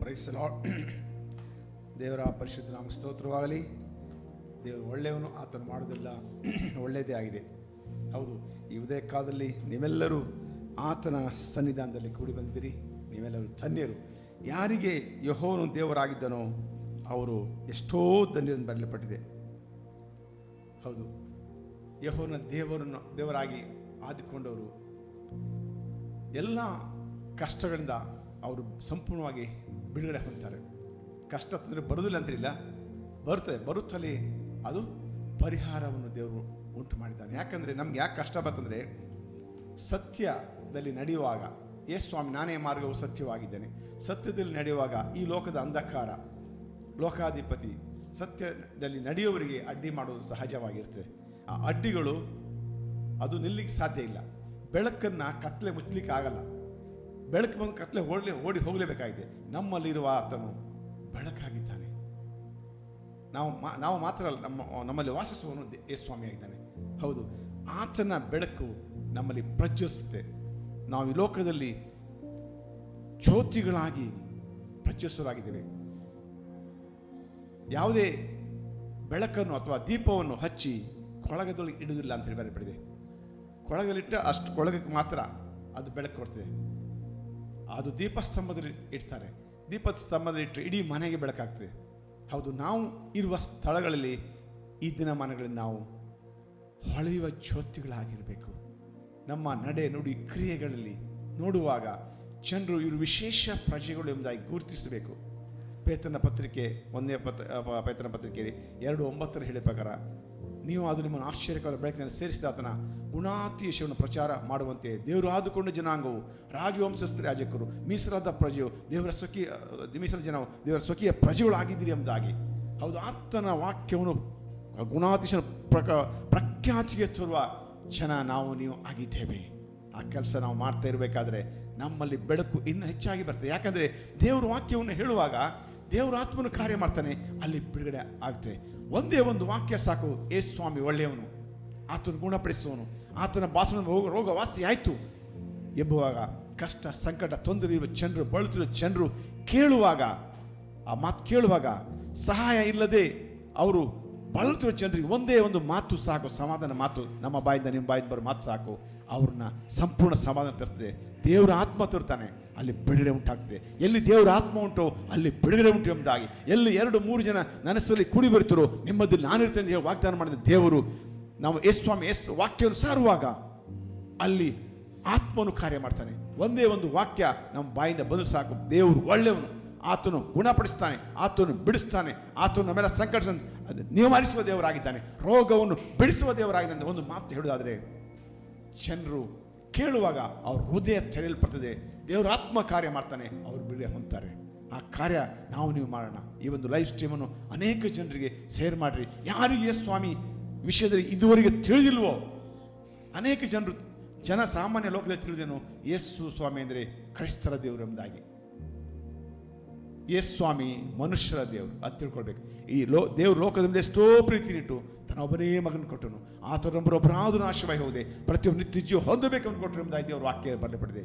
Price the Lord. ದೇವರ ಪರಿಶುದ್ಧ ನಾಮ ಸ್ತೋತ್ರವಾಗಲಿ. ದೇವರು ಒಳ್ಳೆಯವನು, ಆತನು ಮಾಡೋದಿಲ್ಲ ಒಳ್ಳೆಯದೇ ಆಗಿದೆ. ಹೌದು, ಈ ಉದಯ ಕಾಲದಲ್ಲಿ ನೀವೆಲ್ಲರೂ ಆತನ ಸನ್ನಿಧಾನದಲ್ಲಿ ಕೂಡಿ ಬಂದಿರಿ. ನೀವೆಲ್ಲರೂ ಧನ್ಯರು. ಯಾರಿಗೆ ಯೆಹೋವನು ದೇವರಾಗಿದ್ದನೋ ಅವರು ಎಷ್ಟೋ ಧನ್ಯರನ್ನು ಬರೆಯಲ್ಪಟ್ಟಿದೆ. ಹೌದು, ಯೆಹೋವನ ದೇವರಾಗಿ ಆದಿಕೊಂಡವರು ಎಲ್ಲ ಕಷ್ಟಗಳಿಂದ ಅವರು ಸಂಪೂರ್ಣವಾಗಿ ಬಿಡುಗಡೆ ಹೊಂದ್ತಾರೆ. ಕಷ್ಟ ತೊಂದರೆ ಬರುವುದಿಲ್ಲ ಅಂತೇಳಿಲ್ಲ, ಬರುತ್ತಲೇ ಅದು ಪರಿಹಾರವನ್ನು ದೇವರು ಉಂಟು ಮಾಡಿದ್ದಾನೆ. ಯಾಕಂದರೆ ನಮ್ಗೆ ಯಾಕೆ ಕಷ್ಟ ಬರ್ತಂದರೆ, ಸತ್ಯದಲ್ಲಿ ನಡೆಯುವಾಗ ಸ್ವಾಮಿ ನಾನೇ ಮಾರ್ಗವು ಸತ್ಯವಾಗಿದ್ದೇನೆ. ಸತ್ಯದಲ್ಲಿ ನಡೆಯುವಾಗ ಈ ಲೋಕದ ಅಂಧಕಾರ, ಲೋಕಾಧಿಪತಿ ಸತ್ಯದಲ್ಲಿ ನಡೆಯುವವರಿಗೆ ಅಡ್ಡಿ ಮಾಡೋದು ಸಹಜವಾಗಿರ್ತದೆ. ಆ ಅಡ್ಡಿಗಳು ಅದು ನಿಲ್ಲಿಕ್ಕೆ ಸಾಧ್ಯ ಇಲ್ಲ. ಬೆಳಕನ್ನು ಕತ್ತಲೆ ಮುಚ್ಚಲಿಕ್ಕೆ ಆಗಲ್ಲ. ಬೆಳಕು ಬಂದು ಕತ್ತಲೆ ಓಡಿ ಹೋಗಲೇಬೇಕಾಗಿದೆ. ನಮ್ಮಲ್ಲಿರುವ ಆತನು ಬೆಳಕಾಗಿದ್ದಾನೆ. ನಾವು ಮಾತ್ರ ಅಲ್ಲ, ನಮ್ಮಲ್ಲಿ ವಾಸಿಸುವವನು ಯೇಸುಸ್ವಾಮಿಯಾಗಿದ್ದಾನೆ. ಹೌದು, ಆತನ ಬೆಳಕು ನಮ್ಮಲ್ಲಿ ಪ್ರಜ್ವಲಿಸುತ್ತೆ. ನಾವು ಈ ಲೋಕದಲ್ಲಿ ಜ್ಯೋತಿಗಳಾಗಿ ಪ್ರಜ್ವಲಿಸರಾಗಿದ್ದೇವೆ. ಯಾವುದೇ ಬೆಳಕನ್ನು ಅಥವಾ ದೀಪವನ್ನು ಹಚ್ಚಿ ಕೊಳಗದೊಳಗೆ ಇಡುವುದಿಲ್ಲ ಅಂತ ಹೇಳಿ ಬರೆಯಲ್ಪಟ್ಟಿದೆ. ಕೊಳಗಲಿಟ್ಟ ಅಷ್ಟು ಕೊಳಗಕ್ಕೆ ಮಾತ್ರ ಅದು ಬೆಳಕು ಕೊಡ್ತದೆ. ಅದು ದೀಪಸ್ತಂಭದಲ್ಲಿ ಇಡ್ತಾರೆ. ದೀಪಸ್ತಂಭದಲ್ಲಿ ಇಟ್ಟರೆ ಇಡೀ ಮನೆಗೆ ಬೆಳಕಾಗ್ತದೆ. ಹೌದು, ನಾವು ಇರುವ ಸ್ಥಳಗಳಲ್ಲಿ ಈ ದಿನಮಾನಗಳಲ್ಲಿ ನಾವು ಹೊಳೆಯುವ ಜ್ಯೋತಿಗಳಾಗಿರಬೇಕು. ನಮ್ಮ ನಡೆ ನುಡಿ ಕ್ರಿಯೆಗಳಲ್ಲಿ ನೋಡುವಾಗ ಜನರು ಇವರು ವಿಶೇಷ ಪ್ರಜೆಗಳು ಎಂಬುದಾಗಿ ಗುರುತಿಸಬೇಕು. ಪೇತ್ರನ ಪತ್ರಿಕೆ 1ನೇ ಪೇತ್ರನ ಪತ್ರಿಕೆ 2:9 ಹೇಳಿದ ಪ್ರಕಾರ, ನೀವು ಅದು ನಿಮ್ಮನ್ನು ಆಶ್ಚರ್ಯಕರ ಬೆಳಕಿನಲ್ಲಿ ಸೇರಿಸಿದ ಆತನ ಗುಣಾತಿಶಯವನ್ನು ಪ್ರಚಾರ ಮಾಡುವಂತೆ ದೇವರು ಆದುಕೊಂಡ ಜನಾಂಗವು, ರಾಜವಂಶಸ್ಥ ಯಾಜಕರು, ಮೀಸಲಾದ ಪ್ರಜೆಯು, ಮೀಸಲ ಜನವು ದೇವರ ಸ್ವಕೀಯ ಪ್ರಜೆಗಳಾಗಿದ್ದೀರಿ ಎಂಬುದಾಗಿ. ಹೌದು, ಆತನ ವಾಕ್ಯವನ್ನು ಗುಣಾತಿಶಯ ಪ್ರಖ್ಯಾತಿಗೆ ತರುವ ಜನ ನೀವು ಆಗಿದ್ದೇವೆ. ಆ ಕೆಲಸ ನಾವು ಮಾಡ್ತಾ ಇರಬೇಕಾದ್ರೆ ನಮ್ಮಲ್ಲಿ ಬೆಳಕು ಇನ್ನೂ ಹೆಚ್ಚಾಗಿ ಬರ್ತದೆ. ಯಾಕಂದರೆ ದೇವರ ವಾಕ್ಯವನ್ನು ಹೇಳುವಾಗ ದೇವರ ಆತ್ಮನು ಕಾರ್ಯ ಮಾಡ್ತಾನೆ, ಅಲ್ಲಿ ಬಿಡುಗಡೆ ಆಗುತ್ತೆ. ಒಂದೇ ಒಂದು ವಾಕ್ಯ ಸಾಕು, ಯೇಸುಸ್ವಾಮಿ ಒಳ್ಳೆಯವನು, ಆತನ ಗುಣಪಡಿಸುವವನು, ಆತನ ಬಾಸನ ರೋಗ ವಾಸಿ ಆಯಿತು ಎಂಬುವಾಗ ಕಷ್ಟ ಸಂಕಟ ತೊಂದರೆ ಇರುವ ಜನರು, ಬಳಲುತ್ತಿರುವ ಜನರು ಕೇಳುವಾಗ, ಆ ಮಾತು ಕೇಳುವಾಗ ಸಹಾಯ ಇಲ್ಲದೆ ಅವರು ಬಳಲುತ್ತಿರುವ ಜನರಿಗೆ ಒಂದೇ ಒಂದು ಮಾತು ಸಾಕು, ಸಮಾಧಾನ ಮಾತು. ನಮ್ಮ ಬಾಯಿಂದ ನಿಮ್ಮ ಬಾಯಿಂದ ಬರೋ ಮಾತು ಸಾಕು, ಅವ್ರನ್ನ ಸಂಪೂರ್ಣ ಸಮಾಧಾನ ತರ್ತದೆ. ದೇವರ ಆತ್ಮ ತರ್ತಾನೆ, ಅಲ್ಲಿ ಬಿಡುಗಡೆ ಉಂಟಾಗ್ತದೆ. ಎಲ್ಲಿ ದೇವರ ಆತ್ಮ ಉಂಟು ಅಲ್ಲಿ ಬಿಡುಗಡೆ ಉಂಟು ಎಂಬುದಾಗಿ. ಎಲ್ಲಿ 2-3 ಜನ ನನ್ನ ಹೆಸರಲ್ಲಿ ಕೂಡಿ ಬರ್ತಿರೋ ನಿಮ್ಮಲ್ಲಿ ನಾನಿರ್ತೇನೆ ಅಂತ ಹೇಳಿ ವಾಗ್ದಾನ ಮಾಡಿದ ದೇವರು, ನಾವು ಸ್ವಾಮಿ ವಾಕ್ಯವನ್ನು ಸಾರುವಾಗ ಅಲ್ಲಿ ಆತ್ಮನು ಕಾರ್ಯ ಮಾಡ್ತಾನೆ. ಒಂದೇ ಒಂದು ವಾಕ್ಯ ನಮ್ಮ ಬಾಯಿಂದ ಬಂದು ಸಾಕು. ದೇವರು ಒಳ್ಳೆಯವನು, ಆತನು ಗುಣಪಡಿಸ್ತಾನೆ, ಆತನು ಬಿಡಿಸ್ತಾನೆ, ಆತನು ನಮ್ಮೆಲ್ಲ ಸಂಕಟ ನಿವಾರಿಸುವ ದೇವರಾಗಿದ್ದಾನೆ, ರೋಗವನ್ನು ಬಿಡಿಸುವ ದೇವರಾಗಿದ್ದಾನೆ. ಒಂದು ಮಾತು ಹೇಳೋದಾದರೆ ಜನರು ಕೇಳುವಾಗ ಅವ್ರ ಹೃದಯ ತೆರೆಯಲ್ಪಡ್ತದೆ, ದೇವರ ಆತ್ಮ ಕಾರ್ಯ ಮಾಡ್ತಾನೆ, ಅವ್ರು ಬಿಡುಗಡೆ ಹೊಂದ್ತಾರೆ. ಆ ಕಾರ್ಯ ನೀವು ಮಾಡೋಣ. ಈ ಒಂದು ಲೈವ್ ಸ್ಟ್ರೀಮನ್ನು ಅನೇಕ ಜನರಿಗೆ ಶೇರ್ ಮಾಡಿರಿ. ಯಾರಿಗೆ ಸ್ವಾಮಿ ವಿಷಯದಲ್ಲಿ ಇದುವರೆಗೆ ತಿಳಿದಿಲ್ವೋ ಅನೇಕ ಜನ ಸಾಮಾನ್ಯ ಲೋಕದಲ್ಲಿ ತಿಳಿದೇನು ಯೇಸು ಸ್ವಾಮಿ ಅಂದರೆ ಕ್ರೈಸ್ತರ ದೇವರು ಎಂಬುದಾಗಿ. ಯೇಸು ಸ್ವಾಮಿ ಮನುಷ್ಯರ ದೇವರು ಅದು ತಿಳ್ಕೊಳ್ಬೇಕು. ಈ ದೇವರು ಲೋಕದಲ್ಲಿ ಎಷ್ಟೋ ಪ್ರೀತಿನಿಟ್ಟು ತನ್ನ ಒಬ್ಬನೇ ಮಗನ ಕೊಟ್ಟನು, ಆತನೊಬ್ಬರೊಬ್ಬರಾದರೂ ನಾಶವಾಗಿ ಹೋದೆ, ಪ್ರತಿಯೊಬ್ಬರು ನಿತ್ಯ ಜೀವ ಹೊಂದಬೇಕೆಂದು ಕೊಟ್ಟರು ಎಂಬುದಾಗಿ ದೇವರು ವಾಕ್ಯ ಬರೆಯಪಡಿದೆ.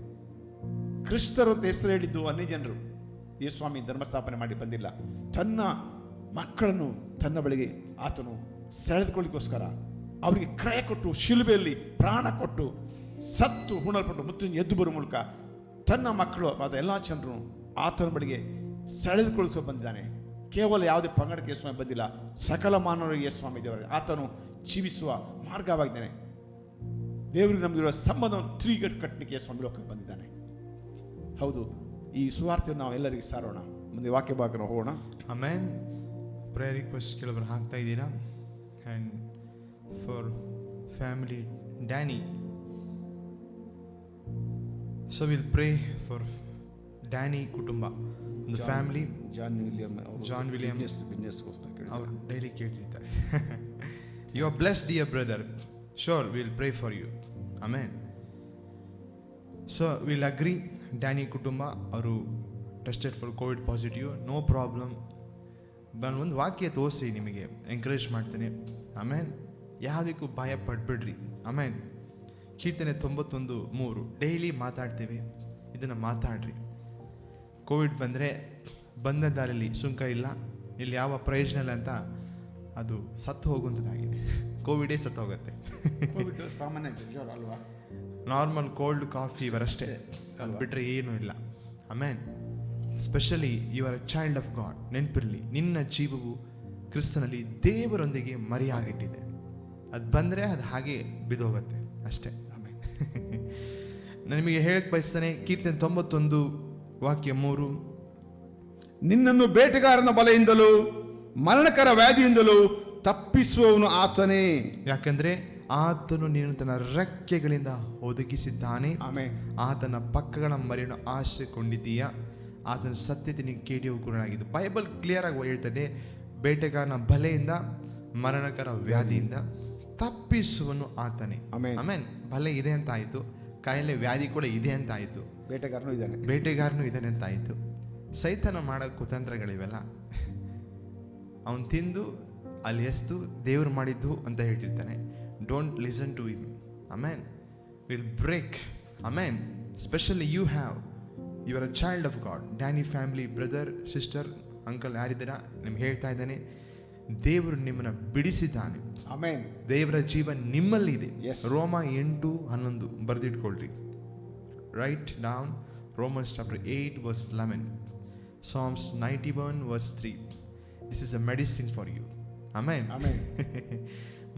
ಕ್ರಿಸ್ತರು ಅಂತ ಹೆಸರು ಹೇಳಿದ್ದು ಅನ್ಯ ಜನರು. ಯೇಸು ಸ್ವಾಮಿ ಧರ್ಮಸ್ಥಾಪನೆ ಮಾಡಿ ಬಂದಿಲ್ಲ, ತನ್ನ ಮಕ್ಕಳನ್ನು ತನ್ನ ಬಳಿಗೆ ಆತನು ಸೆಳೆದುಕೊಳ್ಳಿಕ್ಕೋಸ್ಕರ ಅವರಿಗೆ ಕ್ರಯ ಕೊಟ್ಟು ಶಿಲುಬೆಯಲ್ಲಿ ಪ್ರಾಣ ಕೊಟ್ಟು ಸತ್ತು ಹುಣಲ್ಪಟ್ಟು ಮುತ್ತು ಎದ್ದು ಬರುವ ಮೂಲಕ ತನ್ನ ಮಕ್ಕಳು ಆದ ಎಲ್ಲ ಜನರು ಆತನ ಬಳಿಗೆ ಸೆಳೆದುಕೊಳ್ಳಿಸುವ ಬಂದಿದ್ದಾನೆ. ಕೇವಲ ಯಾವುದೇ ಪಂಗಡಕ್ಕೆ ಯೇಸು ಸ್ವಾಮಿ ಬಂದಿಲ್ಲ, ಸಕಲ ಮಾನವರಿಗೆ ಯೇಸು ಸ್ವಾಮಿ ದೇವರಿಗೆ ಆತನು ಜೀವಿಸುವ ಮಾರ್ಗವಾಗಿದ್ದಾನೆ. ದೇವರಿಗೆ ನಮಗಿರುವ ಸಂಬಂಧವನ್ನು ಕಟ್ಟಲಿಕ್ಕೆ ಯೇಸು ಸ್ವಾಮಿ ಲೋಕಕ್ಕೆ ಬಂದಿದ್ದಾನೆ. ಹೌದು, ಈ ಸುವಾರ್ತೆಯನ್ನು ನಾವು ಎಲ್ಲರಿಗೂ ಸಾರೋಣ. ಮುಂದೆ ವಾಕ್ಯ ಭಾಗನ ಹೋಗೋಣ. ಆಮೇನ್. ಪ್ರೇಯರ್ ರಿಕ್ವೆಸ್ಟ್ ಕೆಲವರು ಹಾಕ್ತಾ ಇದ್ದೀರಾ. And for family Danny, so will pray for Danny ಕುಟುಂಬ, ಒಂದು ಫ್ಯಾಮಿಲಿ. ಜಾನ್ ವಿಲಿಯಮ್ ಅವರು ಡೈಲಿ ಕೇಳ್ತಿರ್ತಾರೆ. You are blessed dear brother, sure will pray for you. Amen. So will agree. Danny ಕುಟುಂಬ ಅವರು tested for COVID positive, no problem. ನಾನು ಒಂದು ವಾಕ್ಯ ತೋರಿಸಿ ನಿಮಗೆ ಎಂಕರೇಜ್ ಮಾಡ್ತೇನೆ. ಆಮೇನ್. ಯಾವುದಕ್ಕೂ ಭಯ ಪಡ್ಬಿಡ್ರಿ. ಆಮೇನ್. ಕೀರ್ತನೆ 91:3 ಡೈಲಿ ಮಾತಾಡ್ತೇವೆ, ಇದನ್ನು ಮಾತಾಡ್ರಿ. ಕೋವಿಡ್ ಬಂದರೆ ಬಂದ ದಾರಿಯಲ್ಲಿ ಸುಂಕ ಇಲ್ಲ, ಇಲ್ಲಿ ಯಾವ ಪ್ರಯೋಜನ ಇಲ್ಲ ಅಂತ ಅದು ಸತ್ತು ಹೋಗುವಂಥದ್ದಾಗಿದೆ. ಕೋವಿಡೇ ಸತ್ತು ಹೋಗುತ್ತೆ. ಕೋವಿಡ್ ಸಾಮಾನ್ಯ ಜ್ವರ ಅಲ್ವಾ, ನಾರ್ಮಲ್ ಕೋಲ್ಡ್ ಕಾಫಿ ಇವರಷ್ಟೇ, ಅದು ಬಿಟ್ಟರೆ ಏನೂ ಇಲ್ಲ. Amen. Specially you are a child of God. ನೆನಪಿರಲಿ, ನಿನ್ನ ಜೀವವು ಕ್ರಿಸ್ತನಲ್ಲಿ ದೇವರೊಂದಿಗೆ ಮರೆಯಾಗಿಟ್ಟಿದೆ. ಅದು ಬಂದರೆ ಅದು ಹಾಗೆ ಬಿದ್ದೋಗುತ್ತೆ ಅಷ್ಟೇ. ಆಮೇನ್. ನಾನು ನಿಮಗೆ ಹೇಳಕ್ಕೆ ಬಯಸ್ತೇನೆ, ಕೀರ್ತನೆ 91:3, ನಿನ್ನನ್ನು ಬೇಟೆಗಾರನ ಬಲೆಯಿಂದಲೂ ಮರಣಕರ ವ್ಯಾಧಿಯಿಂದಲೂ ತಪ್ಪಿಸುವವನು ಆತನೇ. ಯಾಕಂದ್ರೆ ಆತನು ನೀನು ತನ್ನ ರೆಕ್ಕೆಗಳಿಂದ ಒದಗಿಸಿದ್ದಾನೆ. ಆಮೇನ್. ಆತನ ಪಕ್ಕಗಳ ಮರೆಯನ್ನು ಆಶ್ರಯಿಸಿಕೊಂಡಿದ್ದೀಯಾ. ಆತನ ಸತ್ಯತೆ ನೀನು ಕೇಳಿಯೂ ಗುರುನಾಗಿದ್ದು. ಬೈಬಲ್ ಕ್ಲಿಯರ್ ಆಗಿ ಹೇಳ್ತದೆ, ಬೇಟೆಗಾರನ ಬಲೆಯಿಂದ ಮರಣಕರ ವ್ಯಾಧಿಯಿಂದ ತಪ್ಪಿಸುವನು ಆತನೇ. ಆಮೇನ್. ಬಲೆ ಇದೆ ಅಂತ ಆಯಿತು, ಕಾಯಿಲೆ ವ್ಯಾಧಿ ಕೂಡ ಇದೆ ಅಂತ ಆಯಿತು, ಬೇಟೆಗಾರನು ಇದ್ದಾನೆ ಅಂತ ಆಯಿತು. ಸೈತಾನ ಮಾಡೋ ಕುತಂತ್ರಗಳಿವೆಲ್ಲ ಅವನು ತಿಂದು ಅಲ್ಲಿ ಎಸ್ತು ದೇವ್ರು ಮಾಡಿದ್ದು ಅಂತ ಹೇಳ್ತಿರ್ತಾನೆ. Don't listen to him. Amen. Will break. Amen. Specially you are a child of God. Danny family, brother, sister, uncle ಯಾರಿದ್ದೀರಾ, ನಿಮ್ಗೆ ಹೇಳ್ತಾ ಇದ್ದಾನೆ, ದೇವರು ನಿಮ್ಮನ್ನು ಬಿಡಿಸಿದ್ದಾನೆ. ಆಮೇನ್. ದೇವರ ಜೀವ ನಿಮ್ಮಲ್ಲಿದೆ. ರೋಮ 8:11 ಬರೆದಿಟ್ಕೊಳ್ರಿ. Write down. Romans chapter 8:11. Psalms 91:3. This is a medicine for you. Amen. Amen.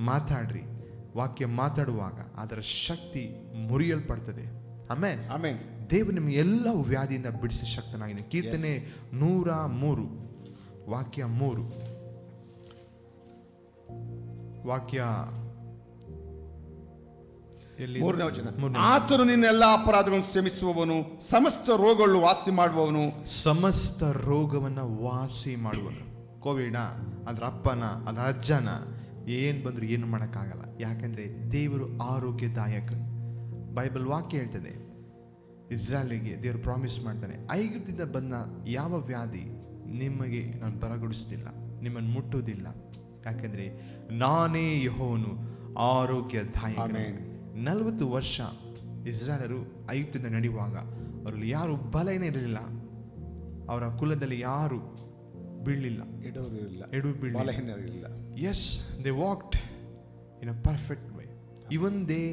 ಮಾತಾಡ್ರಿ. ವಾಕ್ಯ ಮಾತಾಡುವಾಗ ಅದರ ಶಕ್ತಿ ಮುರಿಯಲ್ಪಡ್ತದೆ. ಆಮೇನ್. ಆಮೇನ್. ದೇವರು ನಿಮಗೆ ಎಲ್ಲ ವ್ಯಾಧಿಯಿಂದ ಬಿಡಿಸಿ ಶಕ್ತನಾಗಿದೆ. ಕೀರ್ತನೆ 103 ವಾಕ್ಯ 3. ವಾಕ್ಯ ಎಲ್ಲಿ? 3ನೇ ವಚನ. ಆತನು ನಿನ್ನ ಎಲ್ಲ ಅಪರಾಧಗಳನ್ನು ಕ್ಷಮಿಸುವವನು, ಸಮಸ್ತ ರೋಗಗಳನ್ನು ವಾಸಿ ಮಾಡುವವನು. ಸಮಸ್ತ ರೋಗವನ್ನು ವಾಸಿ ಮಾಡುವನು. ಕೋವಿಡ ಅದ್ರ ಅಪ್ಪನ ಅದ್ರ ಅಜ್ಜನ ಏನು ಬಂದರೂ ಏನು ಮಾಡೋಕ್ಕಾಗಲ್ಲ. ಯಾಕಂದರೆ ದೇವರು ಆರೋಗ್ಯದಾಯಕನು. ಬೈಬಲ್ ವಾಕ್ಯ ಹೇಳ್ತದೆ, ಇಸ್ರಾಯೇಲಿಗೆ ದೇವರು ಪ್ರಾಮಿಸ್ ಮಾಡ್ತಾನೆ, ಐಗುಪ್ತದಿಂದ ಬಂದ ಯಾವ ವ್ಯಾಧಿ ನಿಮಗೆ ನಾನು ಬರಗೊಡಿಸ್ತಿಲ್ಲ, ನಿಮ್ಮನ್ನು ಮುಟ್ಟುವುದಿಲ್ಲ. ಯಾಕಂದರೆ ನಾನೇ ಯೆಹೋವನು ಆರೋಗ್ಯದಾಯಕನು. 40 ವರ್ಷ ಇಸ್ರಾಯೇಲರು ಐಗುಪ್ತದಿಂದ ನಡೆಯುವಾಗ ಅವರಲ್ಲಿ ಯಾರು ಬಲನೇ ಇರಲಿಲ್ಲ, ಅವರ ಕುಲದಲ್ಲಿ ಯಾರು ಬೀಳಲಿಲ್ಲ, ಎಡು ಬೀಳಲಿಲ್ಲ. Yes, they walked in a perfect way. Even they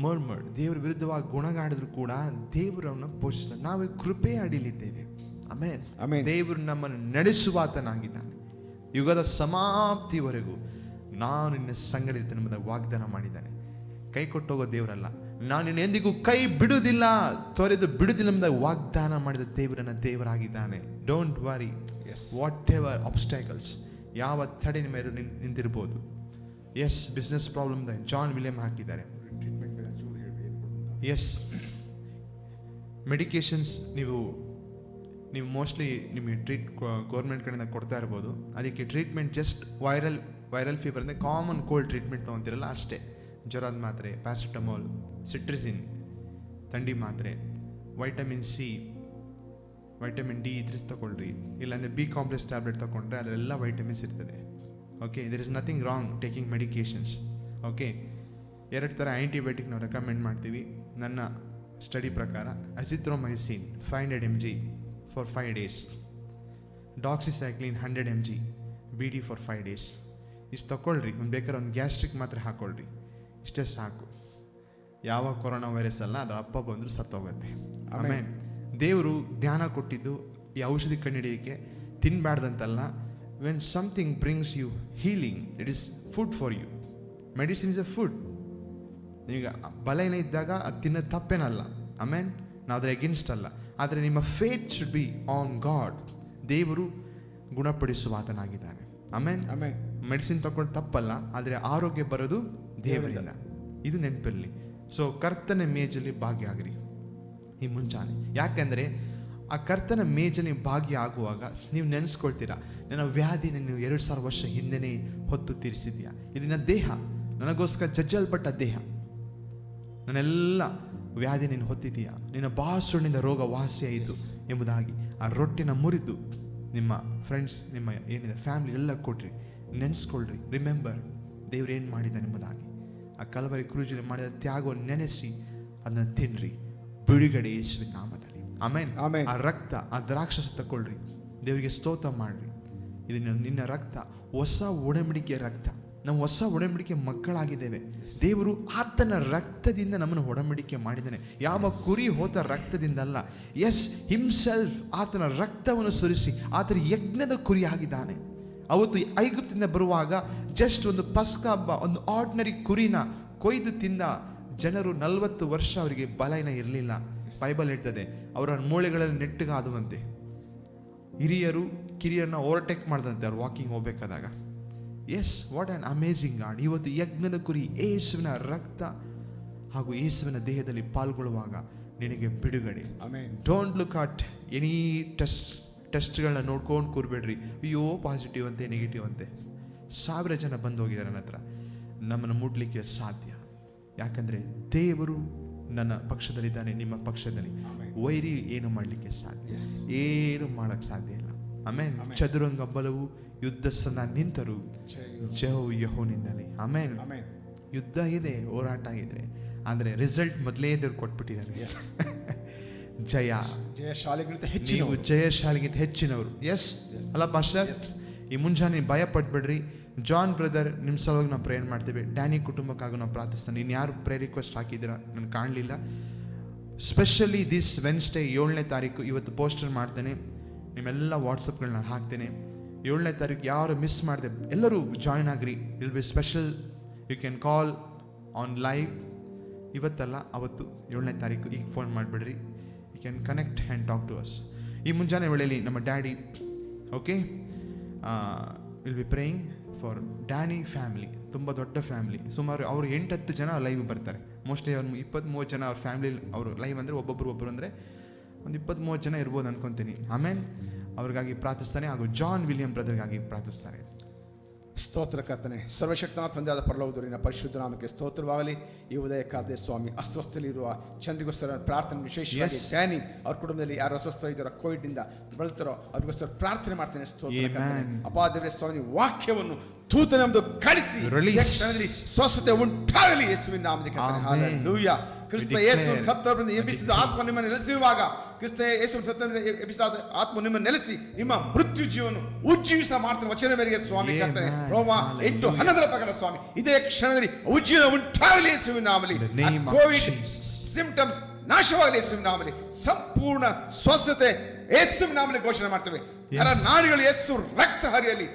murmured. ದೇವರ ವಿರುದ್ಧವಾಗಿ ಗುಣಗಾಡಿದ್ರು ಕೂಡ ದೇವರನ್ನು ಪೋಷಿಸ್ತಾರೆ. ನಾವು ಕೃಪೆ ಅಡಿಲಿದ್ದೇವೆ. ಆಮೆನ್. ಆಮೆನ್. ದೇವರು ನಮ್ಮನ್ನು ನಡೆಸುವಾತನಾಗಿದ್ದಾನೆ. ಯುಗದ ಸಮಾಪ್ತಿವರೆಗೂ ನಾನು ನಿನ್ನ ಸಂಗಡ ಇರ್ತೇನೆ ಎಂಬುದಾಗಿ ವಾಗ್ದಾನ ಮಾಡಿದ್ದಾನೆ. ಕೈ ಕೊಟ್ಟೋಗೋ ದೇವರಲ್ಲ. ನಾನು ನಿನ್ನ ಎಂದಿಗೂ ಕೈ ಬಿಡುವುದಿಲ್ಲ, ತೊರೆದು ಬಿಡುವುದಿಲ್ಲ ಎಂಬುದಾಗಿ ವಾಗ್ದಾನ ಮಾಡಿದ ದೇವರನ್ನ ದೇವರಾಗಿದ್ದಾನೆ. Don't worry. Whatever obstacles, ಯಾವ ತಡೆ ನಿಮ್ಮ ಎದುರು ನಿಂತಿರ್ಬೋದು. Yes, business problem John William ಹಾಕಿದ್ದಾರೆ. ಎಸ್, ಮೆಡಿಕೇಶನ್ಸ್ ನೀವು ಮೋಸ್ಟ್ಲಿ ನಿಮಗೆ ಗೌರ್ಮೆಂಟ್ ಕಡೆಯಿಂದ ಕೊಡ್ತಾ ಇರ್ಬೋದು. ಅದಕ್ಕೆ ಟ್ರೀಟ್ಮೆಂಟ್ ಜಸ್ಟ್ ವೈರಲ್ ಫೀವರ್ ಅಂದರೆ ಕಾಮನ್ ಕೋಲ್ಡ್ ಟ್ರೀಟ್ಮೆಂಟ್ ತೊಗೊತಿರಲ್ಲ ಅಷ್ಟೇ. ಜ್ವರದ ಮಾತ್ರೆ, ಪ್ಯಾರಾಸಿಟಮೋಲ್, ಸಿಟ್ರಿಸಿನ್, ಥಂಡಿ ಮಾತ್ರೆ, ವೈಟಮಿನ್ ಸಿ, ವೈಟಮಿನ್ ಡಿ ಇದ್ರಿಸ್ ತಗೊಳ್ರಿ. ಇಲ್ಲಾಂದರೆ ಬಿ ಕಾಂಪ್ಲೆಕ್ಸ್ ಟ್ಯಾಬ್ಲೆಟ್ ತೊಗೊಂಡ್ರೆ ಅದರೆಲ್ಲ ವೈಟಮಿನ್ಸ್ ಇರ್ತದೆ. Okay, there is nothing wrong taking medications. Okay, 2 ಥರ ಆ್ಯಂಟಿಬಯೋಟಿಕ್ ನಾವು ರೆಕಮೆಂಡ್ ಮಾಡ್ತೀವಿ. ನನ್ನ ಸ್ಟಡಿ ಪ್ರಕಾರ ಅಸಿಥ್ರೋಮೈಸಿನ್ 500 mg for 5 days, doxycycline 100 mg BD for 5 days. ಇಷ್ಟು ತಗೊಳ್ರಿ. ಬೇಕಾದ್ರೆ ಒಂದು ಗ್ಯಾಸ್ಟ್ರಿಕ್ ಮಾತ್ರೆ ಹಾಕ್ಕೊಳ್ರಿ, ಇಷ್ಟೇ ಸಾಕು. ಯಾವ ಕೊರೋನಾ ವೈರಸ್ ಅಲ್ಲ, ಅದರ ಅಪ್ಪ ಬಂದರೂ ಸತ್ತೋಗುತ್ತೆ. ಆಮೇಲೆ ದೇವರು ಜ್ಞಾನ ಕೊಟ್ಟಿದ್ದು ಈ ಔಷಧಿ ಕಂಡುಹಿಡಿಯೋಕ್ಕೆ ತಿನ್ನಬಾರ್ದಂತಲ್ಲ. When something brings you healing, it is food for you. Medicine is a food. ಈಗ ಬಲಹೀನ ಇದ್ದಾಗ ಅದು ತಿನ್ನೋದು ತಪ್ಪೇನಲ್ಲ. ಆಮೇನ್, ನಾವು ಅದರ ಎಗೇನ್ಸ್ಟ್ ಅಲ್ಲ. ಆದರೆ ನಿಮ್ಮ faith should be on god. ದೇವರು ಗುಣಪಡಿಸುವಾತನಾಗಿದ್ದಾನೆ. ಆಮೇನ್. ಆಮೇನ್. ಮೆಡಿಸಿನ್ ತಗೊಂಡು ತಪ್ಪಲ್ಲ, ಆದರೆ ಆರೋಗ್ಯ ಬರೋದು ದೇವರಿಂದ. ಇದು ನೆನಪಿರಲಿ. ಸೊ ಕರ್ತನ ಮೇಜಲ್ಲಿ ಭಾಗಿಯಾಗ್ರಿ ಈ ಮುಂಜಾನೆ. ಯಾಕೆಂದರೆ ಆ ಕರ್ತನ ಮೇಜಲ್ಲಿ ಭಾಗಿಯಾಗುವಾಗ ನೀವು ನೆನೆಸ್ಕೊಳ್ತೀರಾ, ನನ್ನ ವ್ಯಾಧಿ ನೀನು 2000 ವರ್ಷ ಹಿಂದೆನೇ ಹೊತ್ತು ತೀರಿಸಿದ್ಯಾ. ಇದು ನನ್ನ ದೇಹ, ನನಗೋಸ್ಕರ ಜಜ್ಜಲ್ಪಟ್ಟ ದೇಹ. ನನ್ನೆಲ್ಲ ವ್ಯಾಧಿ ನೀನು ಹೊತ್ತಿದೀಯಾ. ನಿನ್ನ ಬಾಸುಣಿಂದ ರೋಗ ವಾಸಿಯಾಯಿತು ಎಂಬುದಾಗಿ ಆ ರೊಟ್ಟಿನ ಮುರಿದು ನಿಮ್ಮ ಫ್ರೆಂಡ್ಸ್, ನಿಮ್ಮ ಏನಿದೆ ಫ್ಯಾಮಿಲಿ ಎಲ್ಲ ಕೊಟ್ರಿ. ನೆನೆಸ್ಕೊಳ್ರಿ. ರಿಮೆಂಬರ್ ದೇವ್ರು ಏನು ಮಾಡಿದ್ದಾನೆ ಎಂಬುದಾಗಿ. ಆ ಕಲ್ವರಿ ಕ್ರೂಜಲ್ಲಿ ಮಾಡಿದ ತ್ಯಾಗವನ್ನು ನೆನೆಸಿ ಅದನ್ನು ತಿನ್ನಿರಿ. ಬಿಡುಗಡೆ ಯೇಸುವಿನ ನಾಮದಲ್ಲಿ. ಆಮೇನ್. ಆ ರಕ್ತ, ಆ ದ್ರಾಕ್ಷಸ ತಗೊಳ್ರಿ, ದೇವರಿಗೆ ಸ್ತೋತ್ರ ಮಾಡ್ರಿ. ಇದು ನಿನ್ನ ರಕ್ತ, ಹೊಸ ಒಡಂಬಡಿಕೆಯ ರಕ್ತ. ನಾವು ಹೊಸ ಒಡಂಬಡಿಕೆ ಮಕ್ಕಳಾಗಿದ್ದೇವೆ. ದೇವರು ಆತನ ರಕ್ತದಿಂದ ನಮ್ಮನ್ನು ಒಡಂಬಡಿಕೆ ಮಾಡಿದ್ದಾನೆ. ಯಾವ ಕುರಿ ಹೋತ ರಕ್ತದಿಂದಲ್ಲ. ಎಸ್, ಹಿಮ್ಸೆಲ್ಫ್ ಆತನ ರಕ್ತವನ್ನು ಸುರಿಸಿ ಆತನ ಯಜ್ಞದ ಕುರಿಯಾಗಿದ್ದಾನೆ. ಅವತ್ತು ಐಗುಪ್ತದಿಂದ ಬರುವಾಗ ಜಸ್ಟ್ ಒಂದು ಪಸ್ಕ ಹಬ್ಬ, ಒಂದು ಆರ್ಡಿನರಿ ಕುರಿನ ಕೊಯ್ದು ತಿಂದ ಜನರು 40 ವರ್ಷ ಅವರಿಗೆ ಬಲಹೀನ ಇರಲಿಲ್ಲ. ಬೈಬಲ್ ಹೇಳ್ತದೆ ಅವರ ಮೂಳೆಗಳಲ್ಲಿ ನೆಟ್ಟಗಾದುವಂತೆ. ಹಿರಿಯರು ಕಿರಿಯರನ್ನ ಓವರ್ಟೇಕ್ ಮಾಡಿದಂತೆ ಅವ್ರು ವಾಕಿಂಗ್ ಹೋಗ್ಬೇಕಾದಾಗ. Yes, what an amazing God. ಇವತ್ತು ಯಜ್ಞದ ಕುರಿ ಯೇಸುವಿನ ರಕ್ತ ಹಾಗೂ ಯೇಸುವಿನ ದೇಹದಲ್ಲಿ ಪಾಲ್ಗೊಳ್ಳುವಾಗ ನಿನಗೆ ಬಿಡುಗಡೆ. ಡೋಂಟ್ ಲುಕ್ ಅಟ್ ಎನಿ ಟೆಸ್ಟ್ಗಳನ್ನ ನೋಡ್ಕೊಂಡು ಕೂರ್ಬೇಡ್ರಿ. ಅಯ್ಯೋ ಪಾಸಿಟಿವ್ ಅಂತೆ, ನೆಗೆಟಿವ್ ಅಂತೆ. 1000 ಜನ ಬಂದು ಹೋಗಿದ್ದಾರೆ ನನ್ನ ಹತ್ರ. ನಮ್ಮನ್ನು ಮುಟ್ಲಿಕ್ಕೆ ಸಾಧ್ಯ. ಯಾಕಂದರೆ ದೇವರು ನನ್ನ ಪಕ್ಷದಲ್ಲಿದ್ದಾನೆ, ನಿಮ್ಮ ಪಕ್ಷದಲ್ಲಿ. ವೈರಿ ಏನು ಮಾಡಲಿಕ್ಕೆ ಸಾಧ್ಯ? ಏನು ಮಾಡೋಕ್ಕೆ ಸಾಧ್ಯ ಇಲ್ಲ. ಆಮೇನ್. ಚದುರಂಗ ಬಲವು ಯುದ್ಧ ಸನ್ನ ನಿಂತರು ಜಯವು ಯೆಹೋವನಿಂದಲೇ. ಆಮೇನ್. ಯುದ್ಧ ಇದೆ, ಹೋರಾಟ ಇದೆ, ಆದರೆ ರಿಸಲ್ಟ್ ಮೊದಲೇ ದೇವ್ರು ಕೊಟ್ಬಿಟ್ಟಿದ್ದಾರೆ. ಜಯಶಾಲಿಗಿಂತ ಹೆಚ್ಚಿನವರು. ಎಸ್ ಅಲ್ಲ ಪಾಸ್ಟರ್? ಈ ಮುಂಜಾನೆ ಭಯ ಪಟ್ಬಿಡ್ರಿ. ಜಾನ್ ಬ್ರದರ್ ನಿಮ್ಮ ಸಲುವಾಗಿ ನಾವು ಪ್ರೇಯರ್ ಮಾಡ್ತೇವೆ. ಡ್ಯಾನಿ ಕುಟುಂಬಕ್ಕಾಗಿ ನಾವು ಪ್ರಾರ್ಥಿಸ್ತಾನೆ. ಇನ್ಯಾರು ಪ್ರೇಯರ್ ರಿಕ್ವೆಸ್ಟ್ ಹಾಕಿದ್ದೀರಾ ನನಗೆ ಕಾಣಲಿಲ್ಲ. ಸ್ಪೆಷಲಿ ದಿಸ್ ವೆನ್ಸ್ಡೇ 7ನೇ ತಾರೀಕು ಇವತ್ತು ಪೋಸ್ಟರ್ ಮಾಡ್ತೇನೆ. ನಿಮ್ಮೆಲ್ಲ ವಾಟ್ಸಪ್ಗಳನ್ನ ಹಾಕ್ತೇನೆ. 7ನೇ ತಾರೀಕು ಯಾರು ಮಿಸ್ ಮಾಡಿದೆ ಎಲ್ಲರೂ ಜಾಯ್ನ್ ಆಗ್ರಿ. Will be special. You can call on live. ಇವತ್ತಲ್ಲ, ಅವತ್ತು 7ನೇ ತಾರೀಕು. ಈಗ ಫೋನ್ ಮಾಡಿಬಿಡ್ರಿ. You can connect and talk to us. ಈ ಮುಂಜಾನೆ ವೇಳೆಯಲ್ಲಿ ನಮ್ಮ daddy, okay, will be praying for Danny family. ತುಂಬ ದೊಡ್ಡ ಫ್ಯಾಮಿಲಿ. ಸುಮಾರು ಅವರು 8-10 ಜನ ಲೈವ್ ಬರ್ತಾರೆ. ಮೋಸ್ಟ್ಲಿ ಅವ್ರು 20-30 ಜನ ಅವ್ರ ಫ್ಯಾಮಿಲಿ. ಅವರು ಲೈವ್ ಅಂದರೆ ಒಬ್ಬೊಬ್ಬರು ಅಂದರೆ ಒಂದು 20-30 ಜನ ಇರ್ಬೋದು ಅನ್ಕೊತೀನಿ. ಆಮೇಲೆ ಅವ್ರಿಗಾಗಿ ಪ್ರಾರ್ಥಿಸ್ತಾನೆ. ಹಾಗೂ ಜಾನ್ ವಿಲಿಯಂ ಬ್ರದರ್ಗಾಗಿ ಪ್ರಾರ್ಥಿಸ್ತಾರೆ. ಸ್ತೋತ್ರ ಕರ್ತನೆ. ಸರ್ವಶಕ್ತನಾದ ತಂದೆಯಾದ ಪರಲೋಕದವರಿನ ಪರಿಶುದ್ಧ ನಾಮಕ್ಕೆ ಸ್ತೋತ್ರವಾಗಲಿ. ಈ ಉದಯಕ್ಕಾದ ಸ್ವಾಮಿ, ಅಸ್ವಸ್ಥದಲ್ಲಿರುವ ಜನರಿಗೋಸ್ಕರ ಪ್ರಾರ್ಥನೆ, ವಿಶೇಷವಾಗಿ ಡ್ಯಾನಿ ಅವ್ರ ಕುಟುಂಬದಲ್ಲಿ ಯಾರು ಅಸ್ವಸ್ಥ ಇದ್ದಾರೋ, ಕೋವಿಡ್ನಿಂದ ಬಳಲ್ತಾರೋ ಅವ್ರಿಗೋಸ್ಕರ ಪ್ರಾರ್ಥನೆ ಮಾಡ್ತೇನೆ. ಸ್ತೋತ್ರ ಅಪಾದೇವರೇ ಸ್ವಾಮಿ, ವಾಕ್ಯವನ್ನು ತೂತ ನಮ್ದು ಕಳಿಸಿ ಸ್ವಸ್ಥತೆ ಉಂಟಾಗಲಿ ಯೇಸುವಿನ ನಾಮದಲ್ಲಿ. ಹಲ್ಲೆಲೂಯಾ. ಕ್ರಿಸ್ತ ಯೇಸು ಸತ್ತವರಿಂದ ಎಬ್ಬಿಸಿದ ಆತ್ಮ ನಿಮ್ಮನ್ನು ನೆಲೆಸಿರುವಾಗ, ಕ್ರಿಸ್ತ ಯೇಸು ಸತ್ತವರಿಂದ ಎಬ್ಬಿಸಿದ ಆತ್ಮ ನಿಮ್ಮನ್ನು ನೆಲೆಸಿ ನಿಮ್ಮ ಮೃತ್ಯು ಜೀವನ ಉಜ್ಜೀವಿಸ ಮಾಡ್ತಾನೆ. ವಚನ ಮೇರೆಗೆ ಸ್ವಾಮಿ ಕರ್ತನೆ. ರೋಮ 8:11 ಪ್ರಕಾರ ಸ್ವಾಮಿ ಇದೇ ಕ್ಷಣದಲ್ಲಿ ಉಜ್ಜೀವನ ಉಂಟಾಗಲಿ ಯೇಸುವಿನ ನಾಮದಲ್ಲಿ. ಕೋವಿಡ್ ಸಿಂಪ್ಟಮ್ಸ್ ನಾಶವಾಗಲಿ ಯೇಸುವಿನ ನಾಮದಲ್ಲಿ. ಸಂಪೂರ್ಣ ಸ್ವಸ್ಥತೆ ಯೇಸುವಿನ ನಾಮದಲ್ಲಿ ಘೋಷಣೆ ಮಾಡ್ತೇವೆ. ಎಲ್ಲ ನಾಡಿಗಳು ಯೇಸು ರಕ್ತ ಹರಿಯಲಿ,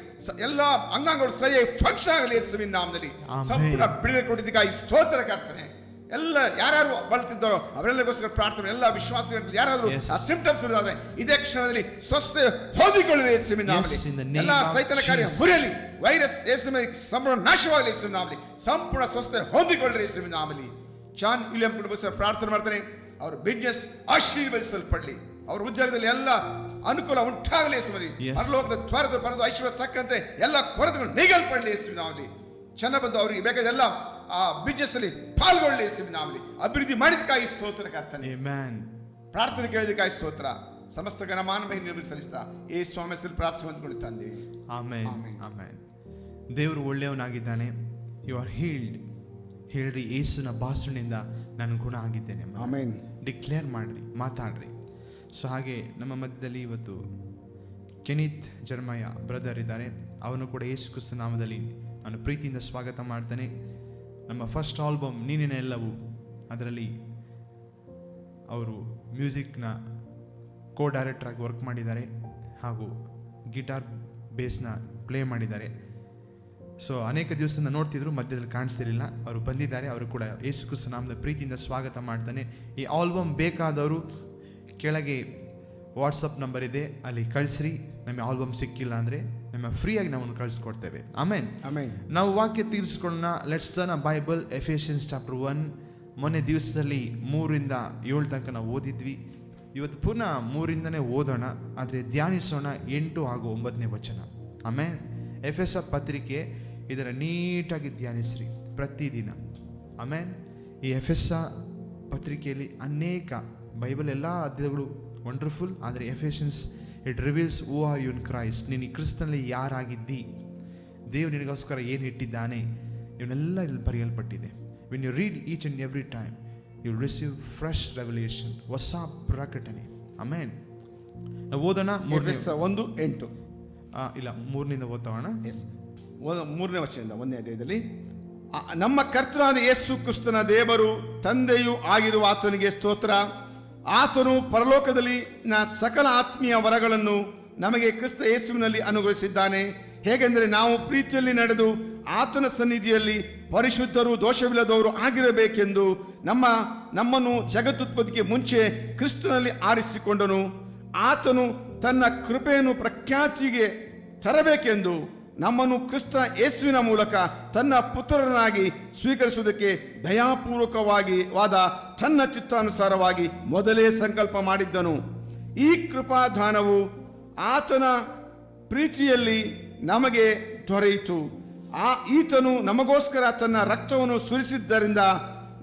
ಎಲ್ಲ ಅಂಗಾಂಗಗಳು ಸರಿಯಾಗಿ ಫಂಕ್ಷನ್ ಆಗಲಿ ಯೇಸುವಿನ ನಾಮದಲ್ಲಿ. ಸಂಪೂರ್ಣ ಬಿಡುಗಡೆ ಕೊಟ್ಟಿದ್ದಕ್ಕಾಗಿ ಸ್ತೋತ್ರ ಕರ್ತನೆ. ಎಲ್ಲ ಯಾರ್ಯಾರು ಬಳಲ್ತಿದ್ದಾರೋ ಅವರೆಲ್ಲರಿಗೋಸ್ಕರ ಪ್ರಾರ್ಥನೆ. ಎಲ್ಲ ವಿಶ್ವಾಸಿಗಳು ಯಾರಾದ್ರೂ ಆ ಸಿಂಪ್ಟಮ್ಸ್ ಇರೋದಾದ್ರೆ ಇದೇ ಕ್ಷಣದಲ್ಲಿ ಸ್ವಸ್ಥ ಹೊಂದಿಕೊಳ್ಳಲಿ ಯೇಸುವಿನ ನಾಮದಲ್ಲಿ. ಎಲ್ಲ ಸೈತನ ಕಾರ್ಯ ಮುರಿಯಲಿ, ವೈರಸ್ ಯೇಸುವಿನ ಸಂಪೂರ್ಣ ನಾಶವಾಗಲಿ ಯೇಸುವಿನ ನಾಮದಲ್ಲಿ. ಸಂಪೂರ್ಣ ಸ್ವಸ್ಥ ಹೊಂದಿಕೊಳ್ಳಲಿ ಯೇಸುವಿನ ನಾಮದಲ್ಲಿ. ಜಾನ್ ವಿಲಿಯಂ ಕುಟುಂಬಸ್ಥರ ಪ್ರಾರ್ಥನೆ ಮಾಡ್ತಾನೆ. ಅವ್ರ ಬಿಸ್ನೆಸ್ ಆಶೀರ್ವದಿಸಲ್ಪಡಲಿ, ಅವ್ರ ಉದ್ಯೋಗದಲ್ಲಿ ಎಲ್ಲ ಅನುಕೂಲ ಉಂಟಾಗಲಿ ಯೇಸುವಿನಲ್ಲಿ. ಪರಲೋಕದ ತ್ವರದ ಪರದು ಐಶ್ವರ್ಯ ತಕ್ಕಂತೆ ಎಲ್ಲ ಕೊರತೆಗಳು ನೀಗಲ್ಪಡಲಿ ಯೇಸುವಿನ ನಾಮದಲ್ಲಿ. ಚೆನ್ನಾಗಿ ಬಂದು ಅವರಿಗೆ ಬೇಕಾದೆಲ್ಲ ಆ ಬಿಸ್ನೆಸ್ ಅಲ್ಲಿ ಪಾಲ್ಗೊಳ್ಳಿ ಯೇಸುವಿನ ನಾಮದಲ್ಲಿ. ಅಭಿವೃದ್ಧಿ ಮಾಡಿದಕ್ಕಾಗಿ ಸ್ತೋತ್ರ ಕರ್ತನೆ. ಪ್ರಾರ್ಥನೆ ಕೇಳಿದಕ್ಕಾಗಿ ಸ್ತೋತ್ರ. ಸಮಸ್ತ ಘನಮಾನ ಮಹಿಮೆಯನ್ನು ಸಲ್ಲಿಸ್ತಾ ಈ ಸ್ವಾಮಿ ಹೆಸರಲ್ಲಿ ಪ್ರಾರ್ಥನೆ ಹೊಂದಿಕೊಂಡು ತಂದೆ. Amen, amen. ದೇವರು ಒಳ್ಳೆಯವನಾಗಿದ್ದಾನೆ. You R healed. ಹೇಳ್ರಿ, ಯೇಸುನ ಭಾಷಣದಿಂದ ನಾನು ಗುಣ ಆಗಿದ್ದೇನೆ. ಆಮೆನ್. ಡಿಕ್ಲೇರ್ ಮಾಡ್ರಿ, ಮಾತಾಡ್ರಿ. ಸೊ ಹಾಗೆ ನಮ್ಮ ಮಧ್ಯದಲ್ಲಿ ಇವತ್ತು ಕೆನಿತ್ ಜರ್ಮಯ ಬ್ರದರ್ ಇದ್ದಾರೆ. ಅವನು ಕೂಡ ಯೇಸು ಕ್ರಿಸ್ತ ನಾಮದಲ್ಲಿ ನಾನು ಪ್ರೀತಿಯಿಂದ ಸ್ವಾಗತ ಮಾಡ್ತೇನೆ. ನಮ್ಮ ಫಸ್ಟ್ ಆಲ್ಬಮ್ ನೀನಿನ ಎಲ್ಲವೂ, ಅದರಲ್ಲಿ ಅವರು ಮ್ಯೂಸಿಕ್ನ ಕೋ ಡೈರೆಕ್ಟರ್ ಆಗಿ ವರ್ಕ್ ಮಾಡಿದ್ದಾರೆ ಹಾಗೂ ಗಿಟಾರ್ ಬೇಸ್ನ ಪ್ಲೇ ಮಾಡಿದ್ದಾರೆ. ಸೊ ಅನೇಕ ದಿವಸದಿಂದ ನೋಡ್ತಿದ್ರು, ಮಧ್ಯದಲ್ಲಿ ಕಾಣಿಸ್ತಿರಲಿಲ್ಲ. ಅವರು ಬಂದಿದ್ದಾರೆ. ಅವರು ಕೂಡ ಯೇಸು ಕ್ರಿಸ್ತ ನಾಮದ ಪ್ರೀತಿಯಿಂದ ಸ್ವಾಗತ ಮಾಡ್ತಾನೆ. ಈ ಆಲ್ಬಮ್ ಬೇಕಾದವರು ಕೆಳಗೆ ವಾಟ್ಸಪ್ ನಂಬರ್ ಇದೆ, ಅಲ್ಲಿ ಕಳಿಸ್ರಿ. ನಮಗೆ ಆಲ್ಬಮ್ ಸಿಕ್ಕಿಲ್ಲ ಅಂದರೆ ನಮ್ಮ ಫ್ರೀಯಾಗಿ ನಾವು ಕಳಿಸ್ಕೊಡ್ತೇವೆ. ಆಮೇನ್, ಆಮೇನ್. ನಾವು ವಾಕ್ಯ ತೀರಿಸ್ಕೊಳ್ಳೋಣ. Let's turn a Bible, Ephesians chapter 1. ಮೊನ್ನೆ ದಿವಸದಲ್ಲಿ 3ರಿಂದ 7 ತನಕ ನಾವು ಓದಿದ್ವಿ. ಇವತ್ತು ಪುನಃ 3ರಿಂದನೇ ಓದೋಣ, ಆದರೆ ಧ್ಯಾನಿಸೋಣ 8 ಹಾಗೂ 9ನೇ ವಚನ. ಆಮೇನ್. ಎಫೆಸ ಪತ್ರಿಕೆ ಇದರ ನೀಟಾಗಿ ಧ್ಯಾನಿಸ್ರಿ ಪ್ರತಿದಿನ. ಆಮೇನ್. ಈ ಎಫೆಸ ಪತ್ರಿಕೆಯಲ್ಲಿ ಅನೇಕ ಬೈಬಲ್ ಎಲ್ಲ ಅಧ್ಯಾಯಗಳು ವಂಡರ್ಫುಲ್, ಆದರೆ Ephesians it reveals who are you in Christ. ನೀನು ಈ ಕ್ರಿಸ್ತನಲ್ಲಿ ಯಾರಾಗಿದ್ದಿ, ದೇವರು ನಿನಗೋಸ್ಕರ ಏನು ಇಟ್ಟಿದ್ದಾನೆ, ಇವನ್ನೆಲ್ಲ ಇಲ್ಲಿ ಬರೆಯಲ್ಪಟ್ಟಿದೆ. When you read each and every time you will receive fresh revelation, ಹೊಸ ಪ್ರಕಟಣೆ. ಆಮೇನ್. ನಾವು ಓದೋಣ 1:8. ಇಲ್ಲ, 3ನಿಂದ ಓದ್ತೋಣ. 3ನೇ ವಚನದಿಂದ 1ನೇ ಅಧ್ಯಾಯದಲ್ಲಿ, ನಮ್ಮ ಕರ್ತನಾದ ಯೇಸು ಕ್ರಿಸ್ತನ ದೇವರು ತಂದೆಯೂ ಆಗಿರುವ ಆತನಿಗೆ ಸ್ತೋತ್ರ. ಆತನು ಪರಲೋಕದಲ್ಲಿ ಸಕಲ ಆತ್ಮೀಯ ವರಗಳನ್ನು ನಮಗೆ ಕ್ರಿಸ್ತ ಯೇಸುವಿನಲ್ಲಿ ಅನುಗ್ರಹಿಸಿದ್ದಾನೆ. ಹೇಗೆಂದರೆ ನಾವು ಪ್ರೀತಿಯಲ್ಲಿ ನಡೆದು ಆತನ ಸನ್ನಿಧಿಯಲ್ಲಿ ಪರಿಶುದ್ಧರು ದೋಷವಿಲ್ಲದವರು ಆಗಿರಬೇಕೆಂದು ನಮ್ಮನ್ನು ಜಗದುತ್ಪತ್ತಿಗೆ ಮುಂಚೆ ಕ್ರಿಸ್ತನಲ್ಲಿ ಆರಿಸಿಕೊಂಡನು. ಆತನು ತನ್ನ ಕೃಪೆಯನ್ನು ಪ್ರಖ್ಯಾತಿಗೆ ತರಬೇಕೆಂದು ನಮ್ಮನ್ನು ಕ್ರಿಸ್ತ ಯೇಸುವಿನ ಮೂಲಕ ತನ್ನ ಪುತ್ರರನ್ನಾಗಿ ಸ್ವೀಕರಿಸುವುದಕ್ಕೆ ದಯಾಪೂರ್ವಕವಾಗಿ ತನ್ನ ಚಿತ್ತಾನುಸಾರವಾಗಿ ಮೊದಲೇ ಸಂಕಲ್ಪ ಮಾಡಿದ್ದನು. ಈ ಕೃಪಾದಾನವು ಆತನ ಪ್ರೀತಿಯಲ್ಲಿ ನಮಗೆ ದೊರೆಯಿತು. ಈತನು ನಮಗೋಸ್ಕರ ತನ್ನ ರಕ್ತವನ್ನು ಸುರಿಸಿದ್ದರಿಂದ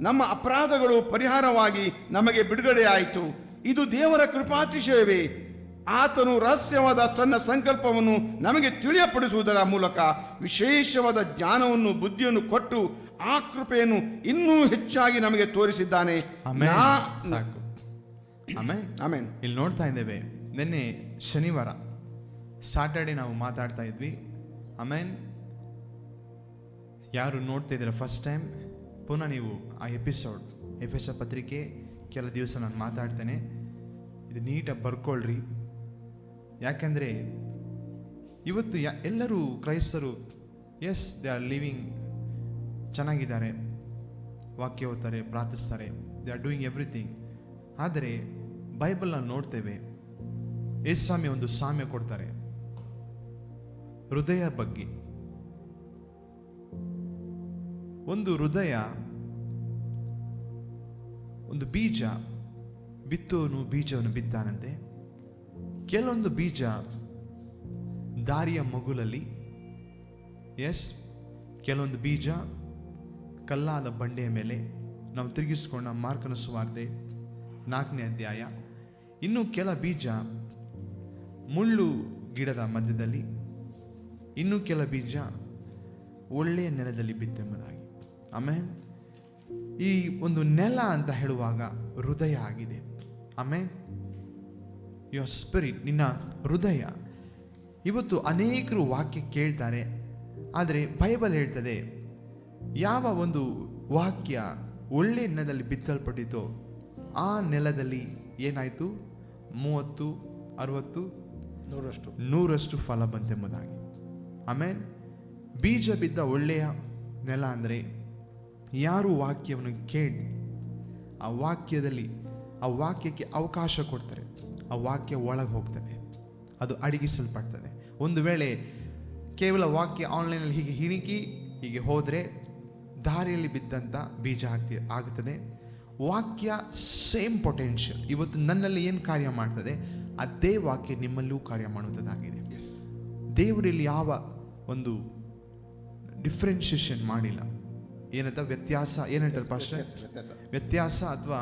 ನಮ್ಮ ಅಪರಾಧಗಳು ಪರಿಹಾರವಾಗಿ ನಮಗೆ ಬಿಡುಗಡೆಯಾಯಿತು. ಇದು ದೇವರ ಕೃಪಾತಿಶಯವೇ. ಆತನು ರಹಸ್ಯವಾದ ತನ್ನ ಸಂಕಲ್ಪವನ್ನು ನಮಗೆ ತಿಳಿಯಪಡಿಸುವುದರ ಮೂಲಕ ವಿಶೇಷವಾದ ಜ್ಞಾನವನ್ನು ಬುದ್ಧಿಯನ್ನು ಕೊಟ್ಟು ಆ ಕೃಪೆಯನ್ನು ಇನ್ನೂ ಹೆಚ್ಚಾಗಿ ನಮಗೆ ತೋರಿಸಿದ್ದಾನೆ. ಸಾಕು. ಆಮೇನ್, ಆಮೇನ್. ಇಲ್ಲಿ ನೋಡ್ತಾ ಇದ್ದೇವೆ, ನಿನ್ನೆ ಶನಿವಾರ ಸಾಟರ್ಡೆ ನಾವು ಮಾತಾಡ್ತಾ ಇದ್ವಿ. ಆಮೇನ್. ಯಾರು ನೋಡ್ತಾ ಇದ್ದೀರಾ ಫಸ್ಟ್ ಟೈಮ್, ಪುನಃ ನೀವು ಆ ಎಪಿಸೋಡ್ ಎಫೆಸ ಪತ್ರಿಕೆ ಕೆಲ ದಿವಸ ನಾನು ಮಾತಾಡ್ತೇನೆ, ಇದು ನೀಟಾಗಿ ಬರ್ಕೊಳ್ರಿ. ಯಾಕೆಂದರೆ ಇವತ್ತು ಎಲ್ಲರೂ ಕ್ರೈಸ್ತರು ಎಸ್ ದೇ ಆರ್ ಲಿವಿಂಗ್ ಚೆನ್ನಾಗಿದ್ದಾರೆ, ವಾಕ್ಯ ಓದ್ತಾರೆ, ಪ್ರಾರ್ಥಿಸ್ತಾರೆ, ದೇ ಆರ್ ಡೂಯಿಂಗ್ ಎವ್ರಿಥಿಂಗ್. ಆದರೆ ಬೈಬಲ್ನ ನೋಡ್ತೇವೆ, ಯೇಸುಸ್ವಾಮಿ ಒಂದು ಸಾಮ್ಯ ಕೊಡ್ತಾರೆ ಹೃದಯ ಬಗ್ಗೆ. ಒಂದು ಹೃದಯ, ಒಂದು ಬೀಜ, ಬಿತ್ತುವನು ಬೀಜವನ್ನು ಬಿತ್ತಾನಂತೆ. ಕೆಲವೊಂದು ಬೀಜ ದಾರಿಯ ಮಗುಲಲ್ಲಿ, ಕೆಲವೊಂದು ಬೀಜ ಕಲ್ಲಾದ ಬಂಡೆಯ ಮೇಲೆ. ನಾವು ತಿರುಗಿಸ್ಕೊಂಡ ಮಾರ್ಕನ ಸುವಾರ್ತೆ 4ನೇ ಅಧ್ಯಾಯ. ಇನ್ನು ಕೆಲ ಬೀಜ ಮುಳ್ಳು ಗಿಡದ ಮಧ್ಯದಲ್ಲಿ, ಇನ್ನು ಕೆಲ ಬೀಜ ಒಳ್ಳೆಯ ನೆಲದಲ್ಲಿ ಬಿತ್ತೆಂಬುದಾಗಿ. ಆಮೇಲೆ ಈ ಒಂದು ನೆಲ ಅಂತ ಹೇಳುವಾಗ ಹೃದಯ ಆಗಿದೆ. ಆಮೇಲೆ ಯುವರ್ ಸ್ಪಿರಿಟ್, ನಿನ್ನ ಹೃದಯ. ಇವತ್ತು ಅನೇಕರು ವಾಕ್ಯ ಕೇಳ್ತಾರೆ, ಆದರೆ ಬೈಬಲ್ ಹೇಳ್ತದೆ ಯಾವ ಒಂದು ವಾಕ್ಯ ಒಳ್ಳೆ ನೆಲದಲ್ಲಿ ಬಿತ್ತಲ್ಪಟ್ಟಿತೋ ಆ ನೆಲದಲ್ಲಿ ಏನಾಯಿತು? 30, 60, 100ರಷ್ಟು ಫಲ ಬಂತೆಂಬುದಾಗಿ. ಆಮೇಲೆ ಬೀಜ ಬಿದ್ದ ಒಳ್ಳೆಯ ನೆಲ ಅಂದರೆ ಯಾರು ವಾಕ್ಯವನ್ನು ಕೇಳಿ ಆ ವಾಕ್ಯಕ್ಕೆ ಅವಕಾಶ ಕೊಡ್ತಾರೆ, ಆ ವಾಕ್ಯ ಒಳಗೆ ಹೋಗ್ತದೆ, ಅದು ಅಡಗಿಸಲ್ಪಡ್ತದೆ. ಒಂದು ವೇಳೆ ಕೇವಲ ವಾಕ್ಯ ಆನ್ಲೈನಲ್ಲಿ ಹೀಗೆ ಹಿಣಿಕಿ ಹೀಗೆ ಹೋದರೆ ದಾರಿಯಲ್ಲಿ ಬಿದ್ದಂಥ ಬೀಜ ಆಗುತ್ತದೆ. ವಾಕ್ಯ ಸೇಮ್ ಪೊಟೆನ್ಷಿಯಲ್ ಇವತ್ತು ನನ್ನಲ್ಲಿ ಏನು ಕಾರ್ಯ ಮಾಡ್ತದೆ ಅದೇ ವಾಕ್ಯ ನಿಮ್ಮಲ್ಲೂ ಕಾರ್ಯ ಮಾಡುವಂಥದ್ದಾಗಿದೆ. ದೇವರಲ್ಲಿ ಯಾವ ಒಂದು ಡಿಫ್ರೆನ್ಷಿಯೇಷನ್ ಮಾಡಿಲ್ಲ. ಏನಂತ ವ್ಯತ್ಯಾಸ ಏನಂತಾರೆ ಪಾಸ್ಟರ್? ವ್ಯತ್ಯಾಸ ಅಥವಾ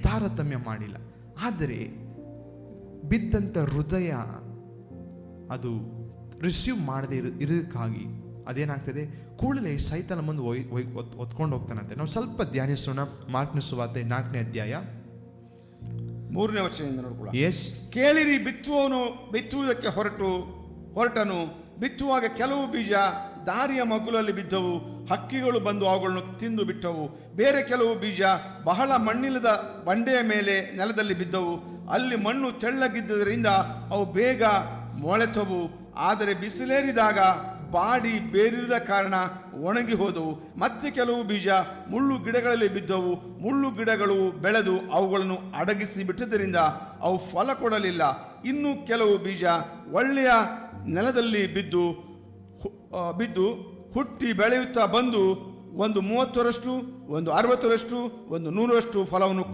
ತಾರತಮ್ಯ ಮಾಡಿಲ್ಲ. ಆದರೆ ಬಿದ್ದಂಥ ಹೃದಯ ಅದು ರಿಸೀವ್ ಮಾಡದೇ ಇರೋದಕ್ಕಾಗಿ ಅದೇನಾಗ್ತದೆ, ಕೂಡಲೇ ಸೈತಾನ ಮುಂದೆ ಒತ್ಕೊಂಡು ಹೋಗ್ತಾನಂತೆ. ನಾವು ಸ್ವಲ್ಪ ಧ್ಯಾನಿಸೋಣ. ಮಾರ್ಕನ ಸುವಾರ್ತೆ 4ನೇ ಅಧ್ಯಾಯ 3ನೇ ವಚನದಿಂದ ನೋಡ್ಕೊಳ್ಳೋಣ. ಎಸ್, ಕೇಳಿರಿ, ಬಿತ್ತುವುದಕ್ಕೆ ಹೊರಟನು. ಬಿತ್ತುವಾಗ ಕೆಲವು ಬೀಜ ದಾರಿಯ ಮಗ್ಗುಲಲ್ಲಿ ಬಿದ್ದವು, ಹಕ್ಕಿಗಳು ಬಂದು ಅವುಗಳನ್ನು ತಿಂದು ಬಿಟ್ಟವು. ಬೇರೆ ಕೆಲವು ಬೀಜ ಬಹಳ ಮಣ್ಣಿಲ್ಲದ ಬಂಡೆಯ ಮೇಲೆ ನೆಲದಲ್ಲಿ ಬಿದ್ದವು. ಅಲ್ಲಿ ಮಣ್ಣು ತೆಳ್ಳಗಿದ್ದರಿಂದ ಅವು ಬೇಗ ಮೊಳೆತವು. ಆದರೆ ಬಿಸಿಲೇರಿದಾಗ ಬಾಡಿ ಬೇರಿರದ ಕಾರಣ ಒಣಗಿ ಹೋದವು. ಮತ್ತೆ ಕೆಲವು ಬೀಜ ಮುಳ್ಳು ಗಿಡಗಳಲ್ಲಿ ಬಿದ್ದವು. ಮುಳ್ಳು ಗಿಡಗಳು ಬೆಳೆದು ಅವುಗಳನ್ನು ಅಡಗಿಸಿ ಬಿಟ್ಟದ್ದರಿಂದ ಅವು ಫಲ ಕೊಡಲಿಲ್ಲ. ಇನ್ನು ಕೆಲವು ಬೀಜ ಒಳ್ಳೆಯ ನೆಲದಲ್ಲಿ ಬಿದ್ದು ಹುಟ್ಟಿ ಬೆಳೆಯುತ್ತಾ ಬಂದು ಒಂದು 30ರಷ್ಟು, ಒಂದು 60ರಷ್ಟು, ಒಂದು 100ರಷ್ಟು ಫಲವನ್ನು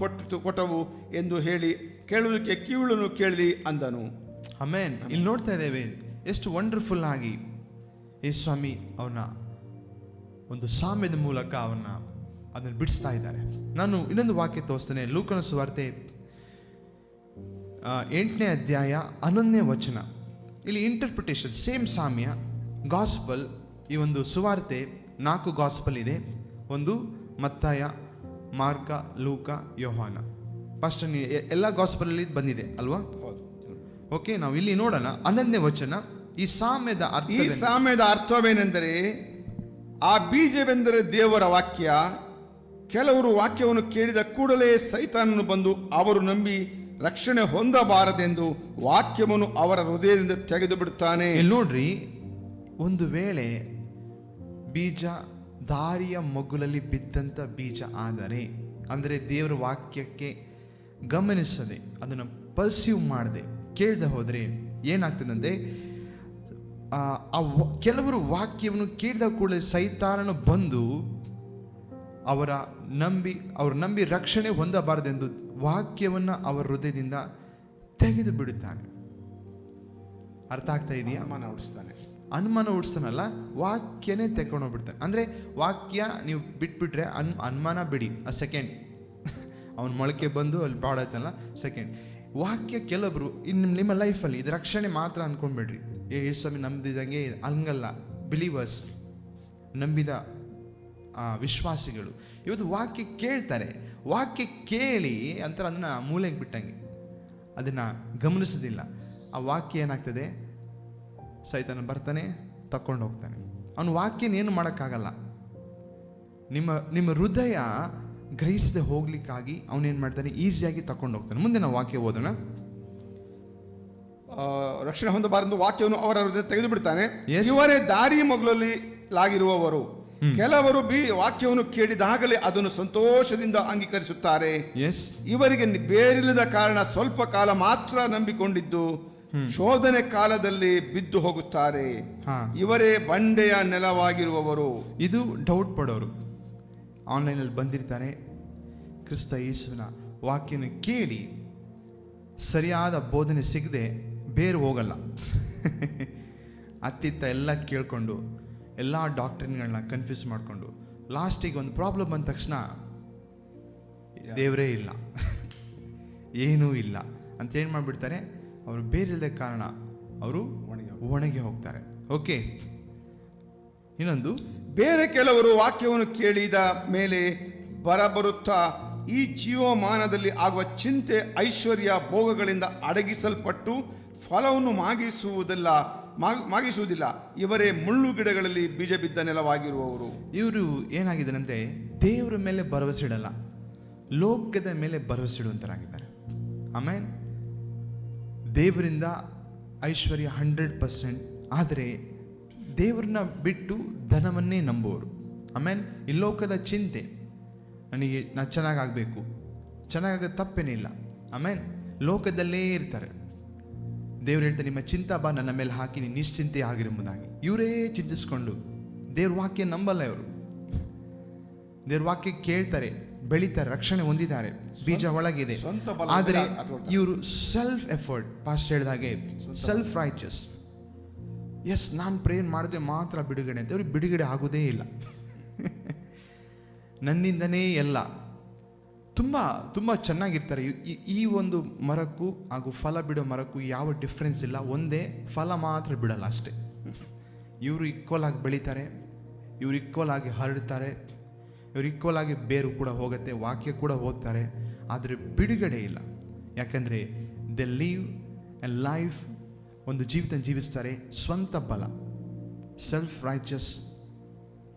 ಕೊಟ್ಟವು ಎಂದು ಹೇಳಿ ಕೇಳುವುದಕ್ಕೆ ಕಿವಿಗಳನ್ನು ಕೇಳಿ ಅಂದನು. ಆಮೆನ್. ಇಲ್ಲಿ ನೋಡ್ತಾ ಇದ್ದೇವೆ ಎಷ್ಟು ವಂಡರ್ಫುಲ್ ಆಗಿ ಯೇಸು ಸ್ವಾಮಿ ಅವನ ಒಂದು ಸಾಮ್ಯದ ಮೂಲಕ ಅದನ್ನು ಬಿಡಿಸ್ತಾ ಇದ್ದಾರೆ. ನಾನು ಇನ್ನೊಂದು ವಾಕ್ಯ ತೋರಿಸ್ತೇನೆ. ಲೂಕನ ಸುವಾರ್ತೆ 8ನೇ ಅಧ್ಯಾಯ 11ನೇ ವಚನ. ಇಲ್ಲಿ ಇಂಟರ್ಪ್ರಿಟೇಷನ್ ಸೇಮ್ ಸಾಮ್ಯ, ಗಾಸ್ಪಲ್. ಈ ಒಂದು ಸುವಾರ್ತೆ 4 ಗಾಸ್ಪಲ್ ಇದೆ. ಒಂದು ಮತ್ತಾಯ, ಮಾರ್ಕ, ಲೂಕ, ಯೋಹಾನ. ಫಸ್ಟ್ ಎಲ್ಲ ಗಾಸ್ಪಲಲ್ಲಿ ಬಂದಿದೆ ಅಲ್ವಾ? ಓಕೆ, ನಾವು ಇಲ್ಲಿ ನೋಡೋಣ 11ನೇ ವಚನ. ಈ ಸಾಮ್ಯದ ಅರ್ಥವೇನೆಂದರೆ, ಆ ಬೀಜವೆಂದರೆ ದೇವರ ವಾಕ್ಯ. ಕೆಲವರು ವಾಕ್ಯವನ್ನು ಕೇಳಿದ ಕೂಡಲೇ ಸೈತಾನನು ಬಂದು ಅವರು ನಂಬಿ ರಕ್ಷಣೆ ಹೊಂದಬಾರದೆಂದು ವಾಕ್ಯವನ್ನು ಅವರ ಹೃದಯದಿಂದ ತೆಗೆದು ಬಿಡುತ್ತಾನೆ. ಇಲ್ಲಿ ನೋಡ್ರಿ, ಒಂದು ವೇಳೆ ಬೀಜ ದಾರಿಯ ಮಗ್ಗುಲಲ್ಲಿ ಬಿದ್ದಂಥ ಬೀಜ ಆದರೆ, ಅಂದರೆ ದೇವರ ವಾಕ್ಯಕ್ಕೆ ಗಮನಿಸದೆ ಅದನ್ನು ಪರ್ಸೀವ್ ಮಾಡದೆ ಕೇಳದೆ ಹೋದರೆ ಏನಾಗ್ತದಂತೆ, ಕೆಲವರು ವಾಕ್ಯವನ್ನು ಕೇಳಿದ ಕೂಡಲೇ ಸೈತಾನನು ಬಂದು ಅವರು ನಂಬಿ ರಕ್ಷಣೆ ಹೊಂದಬಾರದೆಂದು ವಾಕ್ಯವನ್ನು ಅವರ ಹೃದಯದಿಂದ ತೆಗೆದು ಬಿಡುತ್ತಾನೆ. ಅರ್ಥ ಆಗ್ತಾ ಇದೆಯಾ? ಅನುಮಾನ ಹುಟ್ಟಿಸ್ತಾನಲ್ಲ, ವಾಕ್ಯನೇ ತೆಕ್ಕೊಂಡೋಗ್ಬಿಡ್ತಾನೆ. ಅಂದರೆ ವಾಕ್ಯ ನೀವು ಬಿಟ್ಬಿಟ್ರೆ ಅನುಮಾನ ಬಿಡಿ, ಸೆಕೆಂಡ್ ಅವನ ಮೊಳಕೆ ಬಂದು ಅಲ್ಲಿ ಬಾಡತ್ತಲ್ಲ, ಸೆಕೆಂಡ್ ವಾಕ್ಯ. ಕೆಲವೊಬ್ರು ನಿಮ್ಮ ಲೈಫಲ್ಲಿ ಇದು ರಕ್ಷಣೆ ಮಾತ್ರ ಅನ್ಕೊಂಡ್ಬಿಡ್ರಿ. ಯೇಸು ಸ್ವಾಮಿ ನಂಬಿದಂಗೆ ಹಂಗಲ್ಲ. ಬಿಲೀವರ್ಸ್, ನಂಬಿದ ವಿಶ್ವಾಸಿಗಳು ಇವತ್ತು ವಾಕ್ಯ ಕೇಳ್ತಾರೆ. ವಾಕ್ಯ ಕೇಳಿ ಅಂತರ ಅದನ್ನು ಮೂಲೆಗೆ ಬಿಟ್ಟಂಗೆ ಅದನ್ನು ಗಮನಿಸೋದಿಲ್ಲ. ಆ ವಾಕ್ಯ ಏನಾಗ್ತದೆ, ಸೈತಾನ ಬರ್ತಾನೆ, ತಕೊಂಡು ಹೋಗ್ತಾನೆ. ಅವನು ವಾಕ್ಯನ ಏನು ಮಾಡೋಕ್ಕಾಗಲ್ಲ. ನಿಮ್ಮ ಹೃದಯ ಗ್ರಹಿಸದೆ ಹೋಗ್ಲಿಕ್ಕಾಗಿ ಅವನೇನು ಮಾಡ್ತಾನೆ, ಈಸಿಯಾಗಿ ತಕೊಂಡು ಹೋಗ್ತಾನೆ. ಮುಂದೆ ನಾವು ವಾಕ್ಯ ಓದೋಣ. ರಕ್ಷಣೆ ಹೊಂದಬಾರದು ವಾಕ್ಯವನ್ನು ಅವರ ಹೃದಯ ತೆಗೆದು ಬಿಡ್ತಾನೆ. ಇವರೇ ದಾರಿ ಮಗ್ಗುಲಲ್ಲಿ ಲಾಗಿರುವವರು. ಕೆಲವರು ವಾಕ್ಯವನ್ನು ಕೇಳಿದಾಗಲೇ ಅದನ್ನು ಸಂತೋಷದಿಂದ ಅಂಗೀಕರಿಸುತ್ತಾರೆ. ಇವರಿಗೆ ಬೇರಿಲ್ಲದ ಕಾರಣ ಸ್ವಲ್ಪ ಕಾಲ ಮಾತ್ರ ನಂಬಿಕೊಂಡಿದ್ದು ಶೋಧನೆ ಕಾಲದಲ್ಲಿ ಬಿದ್ದು ಹೋಗುತ್ತಾರೆ. ಇವರೇ ಬಂಡೆಯ ನೆಲವಾಗಿರುವವರು. ಇದು ಡೌಟ್ ಪಡೋರು. ಆನ್ಲೈನಲ್ಲಿ ಬಂದಿರ್ತಾರೆ, ಕ್ರಿಸ್ತ ಯೇಸುವಿನ ವಾಕ್ಯನ ಕೇಳಿ ಸರಿಯಾದ ಬೋಧನೆ ಸಿಗದೆ ಬೇರೆ ಹೋಗಲ್ಲ. ಅತ್ತಿತ್ತ ಎಲ್ಲ ಕೇಳ್ಕೊಂಡು ಎಲ್ಲ ಡಾಕ್ಟ್ರಿನ್ಗಳನ್ನ ಕನ್ಫ್ಯೂಸ್ ಮಾಡಿಕೊಂಡು ಲಾಸ್ಟಿಗೆ ಒಂದು ಪ್ರಾಬ್ಲಮ್ ಬಂದ ತಕ್ಷಣ ದೇವರೇ ಇಲ್ಲ, ಏನೂ ಇಲ್ಲ ಅಂತ ಏನು ಮಾಡಿಬಿಡ್ತಾರೆ. ಅವರು ಬೇರಿಲ್ಲದ ಕಾರಣ ಅವರು ಒಣಗಿ ಹೋಗ್ತಾರೆ. ಓಕೆ, ಇನ್ನೊಂದು, ಬೇರೆ ಕೆಲವರು ವಾಕ್ಯವನ್ನು ಕೇಳಿದ ಮೇಲೆ ಬರಬರುತ್ತಾ ಈ ಜೀವಮಾನದಲ್ಲಿ ಆಗುವ ಚಿಂತೆ ಐಶ್ವರ್ಯ ಭೋಗಗಳಿಂದ ಅಡಗಿಸಲ್ಪಟ್ಟು ಫಲವನ್ನು ಮಾಗಿಸುವುದಿಲ್ಲ. ಇವರೇ ಮುಳ್ಳು ಗಿಡಗಳಲ್ಲಿ ಬೀಜ ಬಿದ್ದ ನೆಲವಾಗಿರುವವರು. ಇವರು ಏನಾಗಿದ್ದಾರೆ ಅಂದರೆ ದೇವರ ಮೇಲೆ ಭರವಸೆ ಇಡಲ್ಲ, ಲೋಕದ ಮೇಲೆ ಭರವಸೆ ಇಡುವಂತರಾಗಿದ್ದಾರೆ. ಆಮೇಲೆ ದೇವರಿಂದ ಐಶ್ವರ್ಯ 100%, ಆದರೆ ದೇವ್ರನ್ನ ಬಿಟ್ಟು ಧನವನ್ನೇ ನಂಬುವರು. ಆಮೇಲೆ ಈ ಲೋಕದ ಚಿಂತೆ, ನಾನು ಚೆನ್ನಾಗಾಗಬೇಕು, ಚೆನ್ನಾಗಾಗ ತಪ್ಪೇನಿಲ್ಲ. ಆಮೇಲೆ ಲೋಕದಲ್ಲೇ ಇರ್ತಾರೆ. ದೇವ್ರು ಹೇಳ್ತಾರೆ, ನಿಮ್ಮ ಚಿಂತಾ ಬಾ ನನ್ನ ಮೇಲೆ ಹಾಕಿ ನೀನು ನಿಶ್ಚಿಂತೆ ಆಗಿರುವುದಾಗಿ. ಇವರೇ ಚಿಂತಿಸ್ಕೊಂಡು ದೇವ್ರ ವಾಕ್ಯ ನಂಬಲ್ಲ. ಇವರು ದೇವ್ರ ವಾಕ್ಯ ಕೇಳ್ತಾರೆ, ಬೆಳೀತಾರೆ, ರಕ್ಷಣೆ ಹೊಂದಿದ್ದಾರೆ, ಬೀಜ ಒಳಗಿದೆ. ಆದರೆ ಇವರು ಸೆಲ್ಫ್ ಎಫರ್ಟ್, ಪಾಸ್ಟ್ ಹೇಳಿದಾಗೆ ಸೆಲ್ಫ್ ರೈಚಸ್. ಎಸ್, ನಾನು ಪ್ರೇಯರ್ ಮಾಡಿದ್ರೆ ಮಾತ್ರ ಬಿಡುಗಡೆ ಅಂತ. ಅವ್ರಿಗೆ ಬಿಡುಗಡೆ ಆಗೋದೇ ಇಲ್ಲ. ನನ್ನಿಂದನೇ ಎಲ್ಲ. ತುಂಬ ತುಂಬ ಚೆನ್ನಾಗಿರ್ತಾರೆ. ಈ ಒಂದು ಮರಕ್ಕೂ ಹಾಗೂ ಫಲ ಬಿಡೋ ಮರಕ್ಕೂ ಯಾವ ಡಿಫ್ರೆನ್ಸ್ ಇಲ್ಲ, ಒಂದೇ ಫಲ ಮಾತ್ರ ಬಿಡಲ್ಲ ಅಷ್ಟೇ. ಇವರು ಈಕ್ವಲ್ ಆಗಿ ಬೆಳೀತಾರೆ, ಇವರು ಈಕ್ವಲ್ ಆಗಿ ಹರಡ್ತಾರೆ, ಇವರು ಈಕ್ವಲ್ ಆಗಿ ಬೇರು ಕೂಡ ಹೋಗುತ್ತೆ, ವಾಕ್ಯ ಕೂಡ ಓದ್ತಾರೆ, ಆದರೆ ಬಿಡುಗಡೆ ಇಲ್ಲ. ಯಾಕಂದರೆ ದೆ ಲೀವ್ ಎ ಲೈಫ್, ಒಂದು ಜೀವಿತ ಜೀವಿಸ್ತಾರೆ ಸ್ವಂತ ಬಲ, ಸೆಲ್ಫ್ ರೈಚಸ್.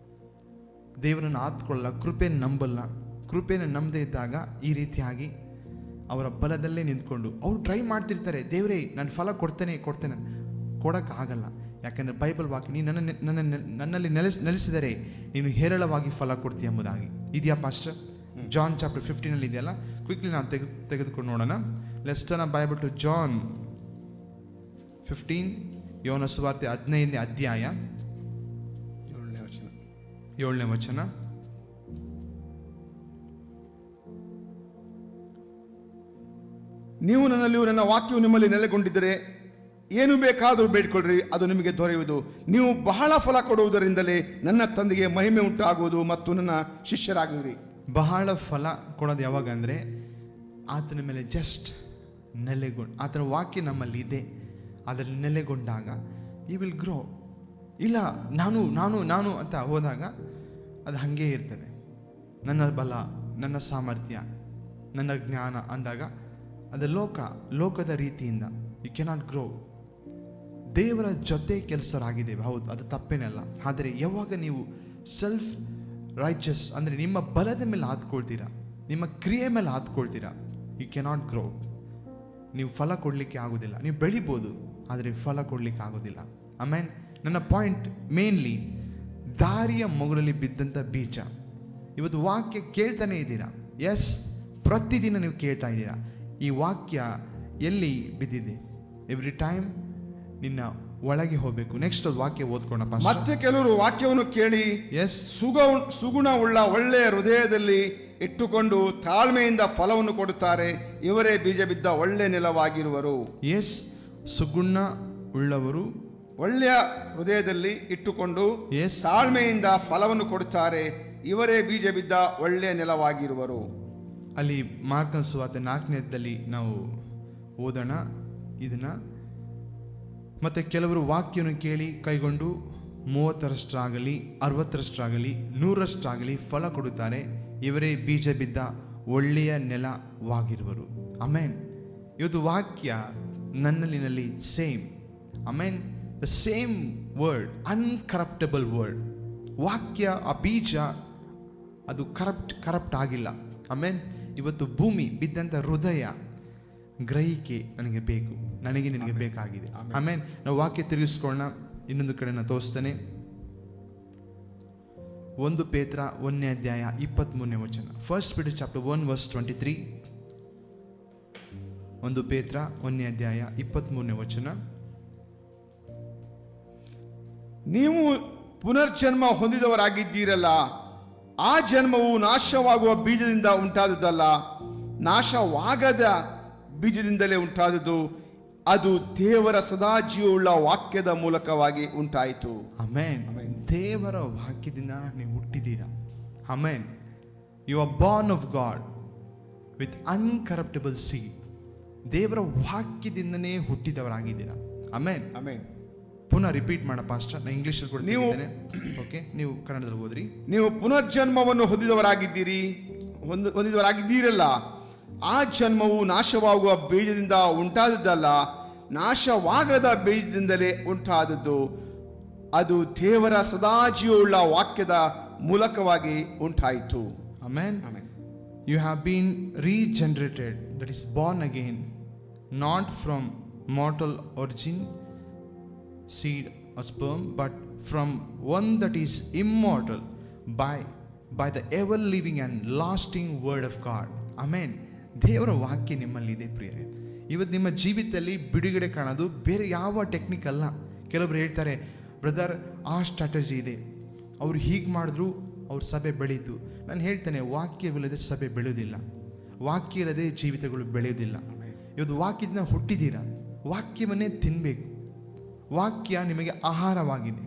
ದೇವರನ್ನು ಆತ್ಕೊಳ್ಳಲ್ಲ, ಕೃಪೆಯನ್ನು ನಂಬಲ್ಲ. ಕೃಪೆಯನ್ನು ನಂಬದೇ ಇದ್ದಾಗ ಈ ರೀತಿಯಾಗಿ ಅವರ ಬಲದಲ್ಲೇ ನಿಂತ್ಕೊಂಡು ಅವ್ರು ಟ್ರೈ ಮಾಡ್ತಿರ್ತಾರೆ, ದೇವರೇ ನಾನು ಫಲ ಕೊಡ್ತೇನೆ ಕೊಡೋಕ್ಕಾಗಲ್ಲ. ಯಾಕೆಂದರೆ ಬೈಬಲ್ ವಾಕ್ಯ, ನೀನು ನನ್ನಲ್ಲಿ ನೆಲೆಸಿದರೆ ನೀನು ಹೇರಳವಾಗಿ ಫಲ ಕೊಡ್ತೀಯ ಎಂಬುದಾಗಿ ಇದೆಯಾ ಪಾಸ್ಟರ್? ಜಾನ್ ಚಾಪ್ಟರ್ 15 ಇದೆಯಲ್ಲ, ಕ್ವಿಕ್ಲಿ ನಾವು ತೆಗೆದುಕೊಂಡು ನೋಡೋಣ. Let's turn Bible to John 15, ಯೋನ ಸುವಾರ್ತೆ 15ನೇ ಅಧ್ಯಾಯ 7ನೇ ವಚನ. ನೀವು ನನ್ನಲ್ಲಿಯೂ ನನ್ನ ವಾಕ್ಯವು ನಿಮ್ಮಲ್ಲಿ ನೆಲೆಗೊಂಡಿದ್ದರೆ ಏನು ಬೇಕಾದರೂ ಬೇಡಿಕೊಳ್ಳ್ರಿ, ಅದು ನಿಮಗೆ ದೊರೆಯುವುದು. ನೀವು ಬಹಳ ಫಲ ಕೊಡುವುದರಿಂದಲೇ ನನ್ನ ತಂದೆಗೆ ಮಹಿಮೆ ಉಂಟಾಗುವುದು ಮತ್ತು ನನ್ನ ಶಿಷ್ಯರಾಗುವಿರಿ. ಬಹಳ ಫಲ ಕೊಡೋದು ಯಾವಾಗ ಅಂದರೆ ಆತನ ಮೇಲೆ ಜಸ್ಟ್ ನೆಲೆಗೊಂಡು, ಆತನ ವಾಕ್ಯ ನಮ್ಮಲ್ಲಿ ಇದೆ, ಅದರಲ್ಲಿ ನೆಲೆಗೊಂಡಾಗ ಈ ವಿಲ್ ಗ್ರೋ. ಇಲ್ಲ ನಾನು ನಾನು ನಾನು ಅಂತ ಹೋದಾಗ ಅದು ಹಾಗೇ ಇರ್ತದೆ. ನನ್ನ ಬಲ, ನನ್ನ ಸಾಮರ್ಥ್ಯ, ನನ್ನ ಜ್ಞಾನ ಅಂದಾಗ ಅದು ಲೋಕದ ರೀತಿಯಿಂದ ಯು ಕೆನಾಟ್ ಗ್ರೋ. ದೇವರ ಜೊತೆ ಕೆಲಸರಾಗಿದ್ದೇವೆ, ಹೌದು, ಅದು ತಪ್ಪೇನಲ್ಲ. ಆದರೆ ಯಾವಾಗ ನೀವು ಸೆಲ್ಫ್ ರೈಚಸ್ ಅಂದರೆ ನಿಮ್ಮ ಬಲದ ಮೇಲೆ ಹಾತ್ಕೊಳ್ತೀರಾ, ನಿಮ್ಮ ಕ್ರಿಯೆ ಮೇಲೆ ಹಾತ್ಕೊಳ್ತೀರಾ, ಯು ಕೆನಾಟ್ ಗ್ರೋ. ನೀವು ಫಲ ಕೊಡಲಿಕ್ಕೆ ಆಗೋದಿಲ್ಲ. ನೀವು ಬೆಳಿಬೋದು, ಆದರೆ ಫಲ ಕೊಡಲಿಕ್ಕೆ ಆಗೋದಿಲ್ಲ. ಆಮೇಲೆ ನನ್ನ ಪಾಯಿಂಟ್ ಮೇನ್ಲಿ ದಾರಿಯ ಮಗುಲಲ್ಲಿ ಬಿದ್ದಂಥ ಬೀಜ. ಇವತ್ತು ವಾಕ್ಯ ಕೇಳ್ತಾನೆ ಇದ್ದೀರಾ, ಎಸ್, ಪ್ರತಿದಿನ ನೀವು ಕೇಳ್ತಾ ಇದ್ದೀರಾ. ಈ ವಾಕ್ಯ ಎಲ್ಲಿ ಬಿದ್ದಿದೆ? ಎವ್ರಿ ಟೈಮ್ ನಿನ್ನ ಒಳಗೆ ಹೋಗಬೇಕು. ನೆಕ್ಸ್ಟ್ ಅದು ವಾಕ್ಯ ಓದ್ಕೋಣ. ಮತ್ತೆ ಕೆಲವರು ವಾಕ್ಯವನ್ನು ಕೇಳಿ ಎಸ್ ಸುಗುಣವುಳ್ಳ ಒಳ್ಳೆಯ ಹೃದಯದಲ್ಲಿ ಇಟ್ಟುಕೊಂಡು ತಾಳ್ಮೆಯಿಂದ ಫಲವನ್ನು ಕೊಡುತ್ತಾರೆ. ಇವರೇ ಬೀಜ ಬಿದ್ದ ಒಳ್ಳೆ ನೆಲವಾಗಿರುವರು. ಎಸ್, ಸುಗುಣ ಉಳ್ಳವರು ಒಳ್ಳೆಯ ಹೃದಯದಲ್ಲಿ ಇಟ್ಟುಕೊಂಡು ಎಸ್ ತಾಳ್ಮೆಯಿಂದ ಫಲವನ್ನು ಕೊಡುತ್ತಾರೆ. ಇವರೇ ಬೀಜ ಬಿದ್ದ ಒಳ್ಳೆಯ ನೆಲವಾಗಿರುವರು. ಅಲ್ಲಿ ಮಾರ್ಕನ ಸುವಾರ್ತೆ 4ನೇದಲ್ಲಿ ನಾವು ಓದೋಣ ಇದನ್ನ. ಮತ್ತೆ ಕೆಲವರು ವಾಕ್ಯವನ್ನು ಕೇಳಿ ಕೈಗೊಂಡು 30ರಷ್ಟಾಗಲಿ 60ರಷ್ಟಾಗಲಿ 100ರಷ್ಟಾಗಲಿ ಫಲ ಕೊಡುತ್ತಾರೆ. ಇವರೇ ಬೀಜ ಬಿದ್ದ ಒಳ್ಳೆಯ ನೆಲವಾಗಿರುವರು. ಆಮೇನ್. ಇವತ್ತು ವಾಕ್ಯ ನನ್ನಲ್ಲಿ same. Amen. The same word, uncorruptible word. ವಾಕ್ಯ, ಆ ಬೀಜ ಅದು ಕರಪ್ಟ್ ಆಗಿಲ್ಲ. ಆಮೇನ್. ಇವತ್ತು ಭೂಮಿ ಬಿದ್ದಂಥ ಹೃದಯ ಗ್ರಹಿಕೆ ನನಗೆ ಬೇಕು, ನನಗೆ ನಿನಗೆ ಬೇಕಾಗಿದೆ. ಆಮೇನ್. ನಾವು ವಾಕ್ಯ ತಿರುಗಿಸ್ಕೊಳ್ಳೋಣ. ಇನ್ನೊಂದು ಕಡೆ ನಾನು ತೋರಿಸ್ತೇನೆ. 1 ಪೇತ್ರ 1ನೇ ಅಧ್ಯಾಯ 23ನೇ ವಚನ. First Peter chapter 1 verse 23. 1 ಪೇತ್ರ 1ನೇ ಅಧ್ಯಾಯ 23ನೇ ವಚನ. ನೀವು ಪುನರ್ಜನ್ಮ ಹೊಂದಿದವರಾಗಿದ್ದೀರಲ್ಲ, ಆ ಜನ್ಮವು ನಾಶವಾಗುವ ಬೀಜದಿಂದ ಉಂಟಾದುದಲ್ಲ, ನಾಶವಾಗದ ಬೀಜದಿಂದಲೇ ಉಂಟಾದುದು. ಅದು ದೇವರ ಸದಾ ಜೀವವುಳ್ಳ ವಾಕ್ಯದ ಮೂಲಕವಾಗಿ ಉಂಟಾಯಿತು. ಆಮೇನ್. ದೇವರ ವಾಕ್ಯದಿಂದ ನೀವು ಹುಟ್ಟಿದ್ದೀರಾ. Amen. You are born of God with uncorruptible seed. ದೇವರ ವಾಕ್ಯದಿಂದನೇ ಹುಟ್ಟಿದವರಾಗಿದ್ದೀರಾ. ಆಮೇನ್. ಆಮೇನ್. ಪುನಃ ರಿಪೀಟ್ ಮಾಡ ಪಾಸ್ಟರ್, ನಾನು ಇಂಗ್ಲೀಷಲ್ಲಿ ಕೊಡ್ತೀನಿ. ಓಕೆ, ನೀವು ಕನ್ನಡದಲ್ಲಿ ಓದ್ರಿ. ನೀವು ಪುನರ್ಜನ್ಮವನ್ನು ಹೊಂದಿದವರಾಗಿದ್ದೀರಿ. ಹೊಂದಿದವರಾಗಿದ್ದೀರಲ್ಲ. ಆ ಜನ್ಮವು ನಾಶವಾಗುವ ಬೀಜದಿಂದ ಉಂಟಾದದ್ದಲ್ಲ, ನಾಶವಾಗದ ಬೀಜದಿಂದಲೇ ಉಂಟಾದದ್ದು. ಅದು ದೇವರ ಸದಾಜೀವವುಳ್ಳ ವಾಕ್ಯದ ಮೂಲಕವಾಗಿ ಉಂಟಾಯಿತು. Amen. Amen. You have been regenerated, that is born again, not from mortal origin, seed or sperm, but from one that is immortal, by the ever living and lasting word of God. Amen. ದೇವರ ವಾಕ್ಯ ನಿಮ್ಮಲ್ಲಿದೆ ಪ್ರಿಯರೇ. ಇವತ್ತು ನಿಮ್ಮ ಜೀವಿತದಲ್ಲಿ ಬಿಡುಗಡೆ ಕಾಣೋದು ಬೇರೆ ಯಾವ ಟೆಕ್ನಿಕ್ ಅಲ್ಲ. ಕೆಲವೊಬ್ರು ಹೇಳ್ತಾರೆ, ಬ್ರದರ್ ಆ ಸ್ಟ್ರಾಟಜಿ ಇದೆ, ಅವ್ರು ಹೀಗೆ ಮಾಡಿದ್ರು ಅವ್ರ ಸಭೆ ಬೆಳೀತು. ನಾನು ಹೇಳ್ತೇನೆ, ವಾಕ್ಯವಿಲ್ಲದೆ ಸಭೆ ಬೆಳೆಯೋದಿಲ್ಲ, ವಾಕ್ಯ ಇಲ್ಲದೆ ಜೀವಿತಗಳು ಬೆಳೆಯೋದಿಲ್ಲ. ಇವತ್ತು ವಾಕ್ಯದಿಂದ ಹುಟ್ಟಿದ್ದೀರಾ, ವಾಕ್ಯವನ್ನೇ ತಿನ್ನಬೇಕು. ವಾಕ್ಯ ನಿಮಗೆ ಆಹಾರವಾಗಿದೆ.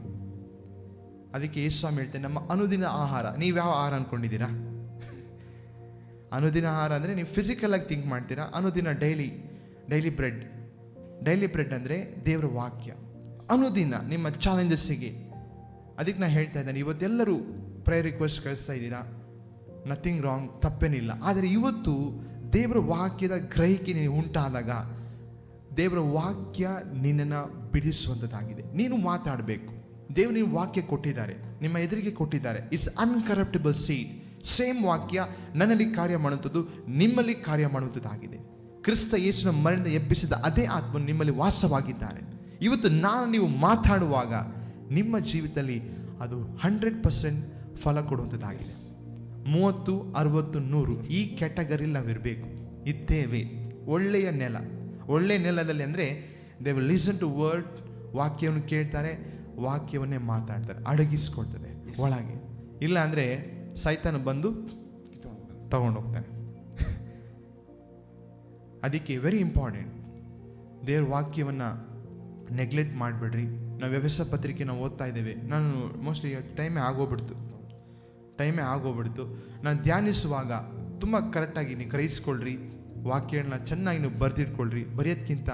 ಅದಕ್ಕೆ ಯೇಸುಸ್ವಾಮಿ ಹೇಳ್ತೇನೆ, ನಮ್ಮ ಅನುದಿನ ಆಹಾರ. ನೀವು ಯಾವ ಆಹಾರ ಅಂದ್ಕೊಂಡಿದ್ದೀರಾ? ಅನುದಿನ ಆಹಾರ ಅಂದರೆ ನೀವು ಫಿಸಿಕಲ್ ಆಗಿ ಥಿಂಕ್ ಮಾಡ್ತೀರಾ. ಅನುದಿನ ಡೈಲಿ ಬ್ರೆಡ್ ಅಂದರೆ ದೇವರ ವಾಕ್ಯ. ಅನುದಿನ ನಿಮ್ಮ ಚಾಲೆಂಜಸ್ಸಿಗೆ. ಅದಕ್ಕೆ ನಾನು ಹೇಳ್ತಾ ಇದ್ದೇನೆ, ಇವತ್ತೆಲ್ಲರೂ ಪ್ರೇಯರ್ ರಿಕ್ವೆಸ್ಟ್ ಕಳಿಸ್ತಾ ಇದ್ದೀರಾ, ನಥಿಂಗ್ ರಾಂಗ್, ತಪ್ಪೇನಿಲ್ಲ. ಆದರೆ ಇವತ್ತು ದೇವರ ವಾಕ್ಯದ ಗ್ರಹಿಕೆ ನೀವು ಉಂಟಾದಾಗ ದೇವರ ವಾಕ್ಯ ನಿನ್ನನ್ನು ಬಿಡಿಸುವಂಥದ್ದಾಗಿದೆ. ನೀನು ಮಾತಾಡಬೇಕು. ದೇವರು ನೀವು ವಾಕ್ಯ ಕೊಟ್ಟಿದ್ದಾರೆ, ನಿಮ್ಮ ಎದುರಿಗೆ ಕೊಟ್ಟಿದ್ದಾರೆ. It's ಅನ್ಕರಪ್ಟಬಲ್ seed. ಸೇಮ್ ವಾಕ್ಯ ನನ್ನಲ್ಲಿ ಕಾರ್ಯ ಮಾಡುವಂಥದ್ದು, ನಿಮ್ಮಲ್ಲಿ ಕಾರ್ಯ ಮಾಡುವಂಥದ್ದಾಗಿದೆ. ಕ್ರಿಸ್ತ ಯೇಸುವಿನ ಮರಣದಿಂದ ಎಬ್ಬಿಸಿದ ಅದೇ ಆತ್ಮ ನಿಮ್ಮಲ್ಲಿ ವಾಸವಾಗಿದ್ದಾರೆ. ಇವತ್ತು ನೀವು ಮಾತಾಡುವಾಗ ನಿಮ್ಮ ಜೀವಿತದಲ್ಲಿ ಅದು 100% ಫಲ ಕೊಡುವಂಥದ್ದಾಗಿದೆ. 30, 60, 100 ಈ ಕ್ಯಾಟಗರಿಲಿ ನಾವಿರಬೇಕು. ಇದ್ದೇವೆ. ಒಳ್ಳೆಯ ನೆಲದಲ್ಲಿ ಅಂದರೆ they will listen to word. ವಾಕ್ಯವನ್ನು ಕೇಳ್ತಾರೆ, ವಾಕ್ಯವನ್ನೇ ಮಾತಾಡ್ತಾರೆ, ಅಡಗಿಸ್ಕೊಳ್ತದೆ ಒಳಗೆ. ಇಲ್ಲ ಅಂದರೆ ಸೈತಾನ ಬಂದು ತಗೊಂಡೋಗ್ತಾನೆ. ಅದಕ್ಕೆ ವೆರಿ ಇಂಪಾರ್ಟೆಂಟ್, ದೇವ್ರ ವಾಕ್ಯವನ್ನು ನೆಗ್ಲೆಕ್ಟ್ ಮಾಡಿಬಿಡ್ರಿ. ನಾವು ವ್ಯವಸಾಯ ಪತ್ರಿಕೆ ನಾವು ಓದ್ತಾ ಇದ್ದೇವೆ. ನಾನು ಮೋಸ್ಟ್ಲಿ ಟೈಮೇ ಆಗೋಗ್ಬಿಡ್ತು. ನಾನು ಧ್ಯಾನಿಸುವಾಗ ತುಂಬ ಕರೆಕ್ಟಾಗಿ ನೀವು ಗ್ರಹಿಸ್ಕೊಳ್ರಿ. ವಾಕ್ಯಗಳನ್ನ ಚೆನ್ನಾಗಿ ನೀವು ಬರೆದಿಟ್ಕೊಳ್ರಿ. ಬರೆಯೋದಕ್ಕಿಂತ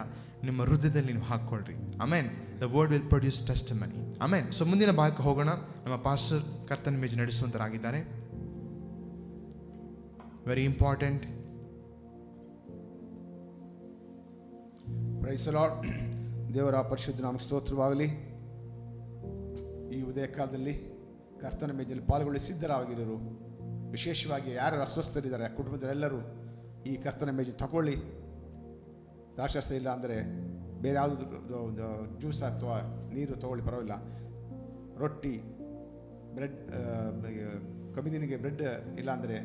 ನಿಮ್ಮ ಹೃದಯದಲ್ಲಿ ನೀವು ಹಾಕ್ಕೊಳ್ರಿ. Amen. The word will produce testimony. Amen. So ಮುಂದಿನ ಭಾಗಕ್ಕೆ ಹೋಗೋಣ. ನಮ್ಮ ಪಾಸ್ಟರ್ ಕರ್ತನ ಮೇಜ್ ನಡೆಸುವಂತರಾಗಿದ್ದಾರೆ. Very important. Praise the Lord. ದೇವರ ಪರಿಶುದ್ಧ ನಾಮಕ್ಕೆ ಸ್ತೋತ್ರವಾಗಲಿ. ಈ ಉದಯ ಕಾಲದಲ್ಲಿ ಕರ್ತನ ಮೇಜಲ್ಲಿ ಪಾಲ್ಗೊಳ್ಳಿ ಸಿದ್ಧರಾಗಿರೋರು, ವಿಶೇಷವಾಗಿ ಯಾರು ಅಸ್ವಸ್ಥರಿದ್ದಾರೆ ಕುಟುಂಬದವರೆಲ್ಲರೂ ಈ ಕರ್ತನ ಮೇಜು ತಗೊಳ್ಳಿ. ದ್ರಾಕ್ಷಾರಸ ಇಲ್ಲ ಅಂದರೆ ಬೇರೆ ಯಾವುದು ಜ್ಯೂಸ್ ಅಥವಾ ನೀರು ತಗೊಳ್ಳಿ, ಪರವಾಗಿಲ್ಲ. ರೊಟ್ಟಿ, ಬ್ರೆಡ್, ಕಮ್ಯುನಿಗೆ ಬ್ರೆಡ್ ಇಲ್ಲ ಅಂದರೆ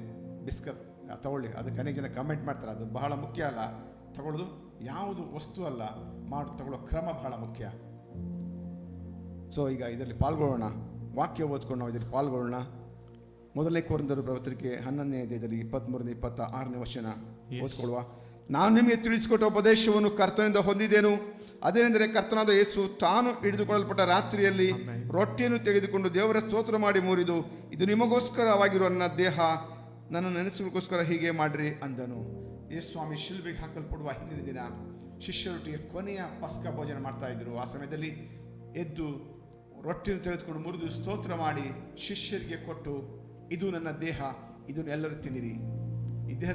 ಬಿಸ್ಕತ್ ತಗೊಳ್ಳಿ. ಅದಕ್ಕೆ ಅನೇಕ ಜನ ಕಮೆಂಟ್ ಮಾಡ್ತಾರೆ, ಅದು ಬಹಳ ಮುಖ್ಯ ಅಲ್ಲ. ತಗೊಳ್ಳೋದು ಯಾವುದು ವಸ್ತು ಅಲ್ಲ, ತಗೊಳ್ಳೋ ಕ್ರಮ ಬಹಳ ಮುಖ್ಯ. ಸೊ ಈಗ ಇದರಲ್ಲಿ ಪಾಲ್ಗೊಳ್ಳೋಣ. ವಾಕ್ಯ ಓದ್ಕೊಂಡು ನಾವು ಇದರಲ್ಲಿ ಪಾಲ್ಗೊಳ್ಳೋಣ. ಮೊದಲನೇ ಕೊರಿಂಥರು ಪತ್ರಿಕೆ 11ನೇ ಅಧ್ಯಾಯದಲ್ಲಿ 23-26 ವಚನ ಓದ್ಕೊಳ್ಳುವ. ನಾನು ನಿಮಗೆ ತಿಳಿಸಿಕೊಟ್ಟ ಉಪದೇಶವನ್ನು ಕರ್ತನಿಂದ ಹೊಂದಿದ್ದೇನು. ಅದೇನೆಂದರೆ, ಕರ್ತನಾದ ಯೇಸು ತಾನು ಹಿಡಿದುಕೊಳ್ಳಲ್ಪಟ್ಟ ರಾತ್ರಿಯಲ್ಲಿ ರೊಟ್ಟಿಯನ್ನು ತೆಗೆದುಕೊಂಡು ದೇವರ ಸ್ತೋತ್ರ ಮಾಡಿ ಮುರಿದು, ಇದು ನಿಮಗೋಸ್ಕರವಾಗಿರುವ ನನ್ನ ದೇಹ, ನನ್ನ ನೆನೆಸುಗೋಸ್ಕರ ಹೀಗೆ ಮಾಡಿರಿ ಅಂದನು. ಯೇಸು ಸ್ವಾಮಿ ಶಿಲ್ಬೆಗೆ ಹಾಕಲ್ಪಡುವ ಹಿಂದಿನ ದಿನ ಶಿಷ್ಯರೊಟ್ಟಿಗೆ ಕೊನೆಯ ಪಸ್ಕ ಭೋಜನ ಮಾಡ್ತಾ ಇದ್ರು. ಆ ಸಮಯದಲ್ಲಿ ಎದ್ದು ರೊಟ್ಟಿಯನ್ನು ತೆಗೆದುಕೊಂಡು ಮುರಿದು ಸ್ತೋತ್ರ ಮಾಡಿ ಶಿಷ್ಯರಿಗೆ ಕೊಟ್ಟು, ಇದು ನನ್ನ ದೇಹ, ಇದನ್ನು ಎಲ್ಲರೂ ತಿನ್ನಿರಿ. ಈ ದೇಹ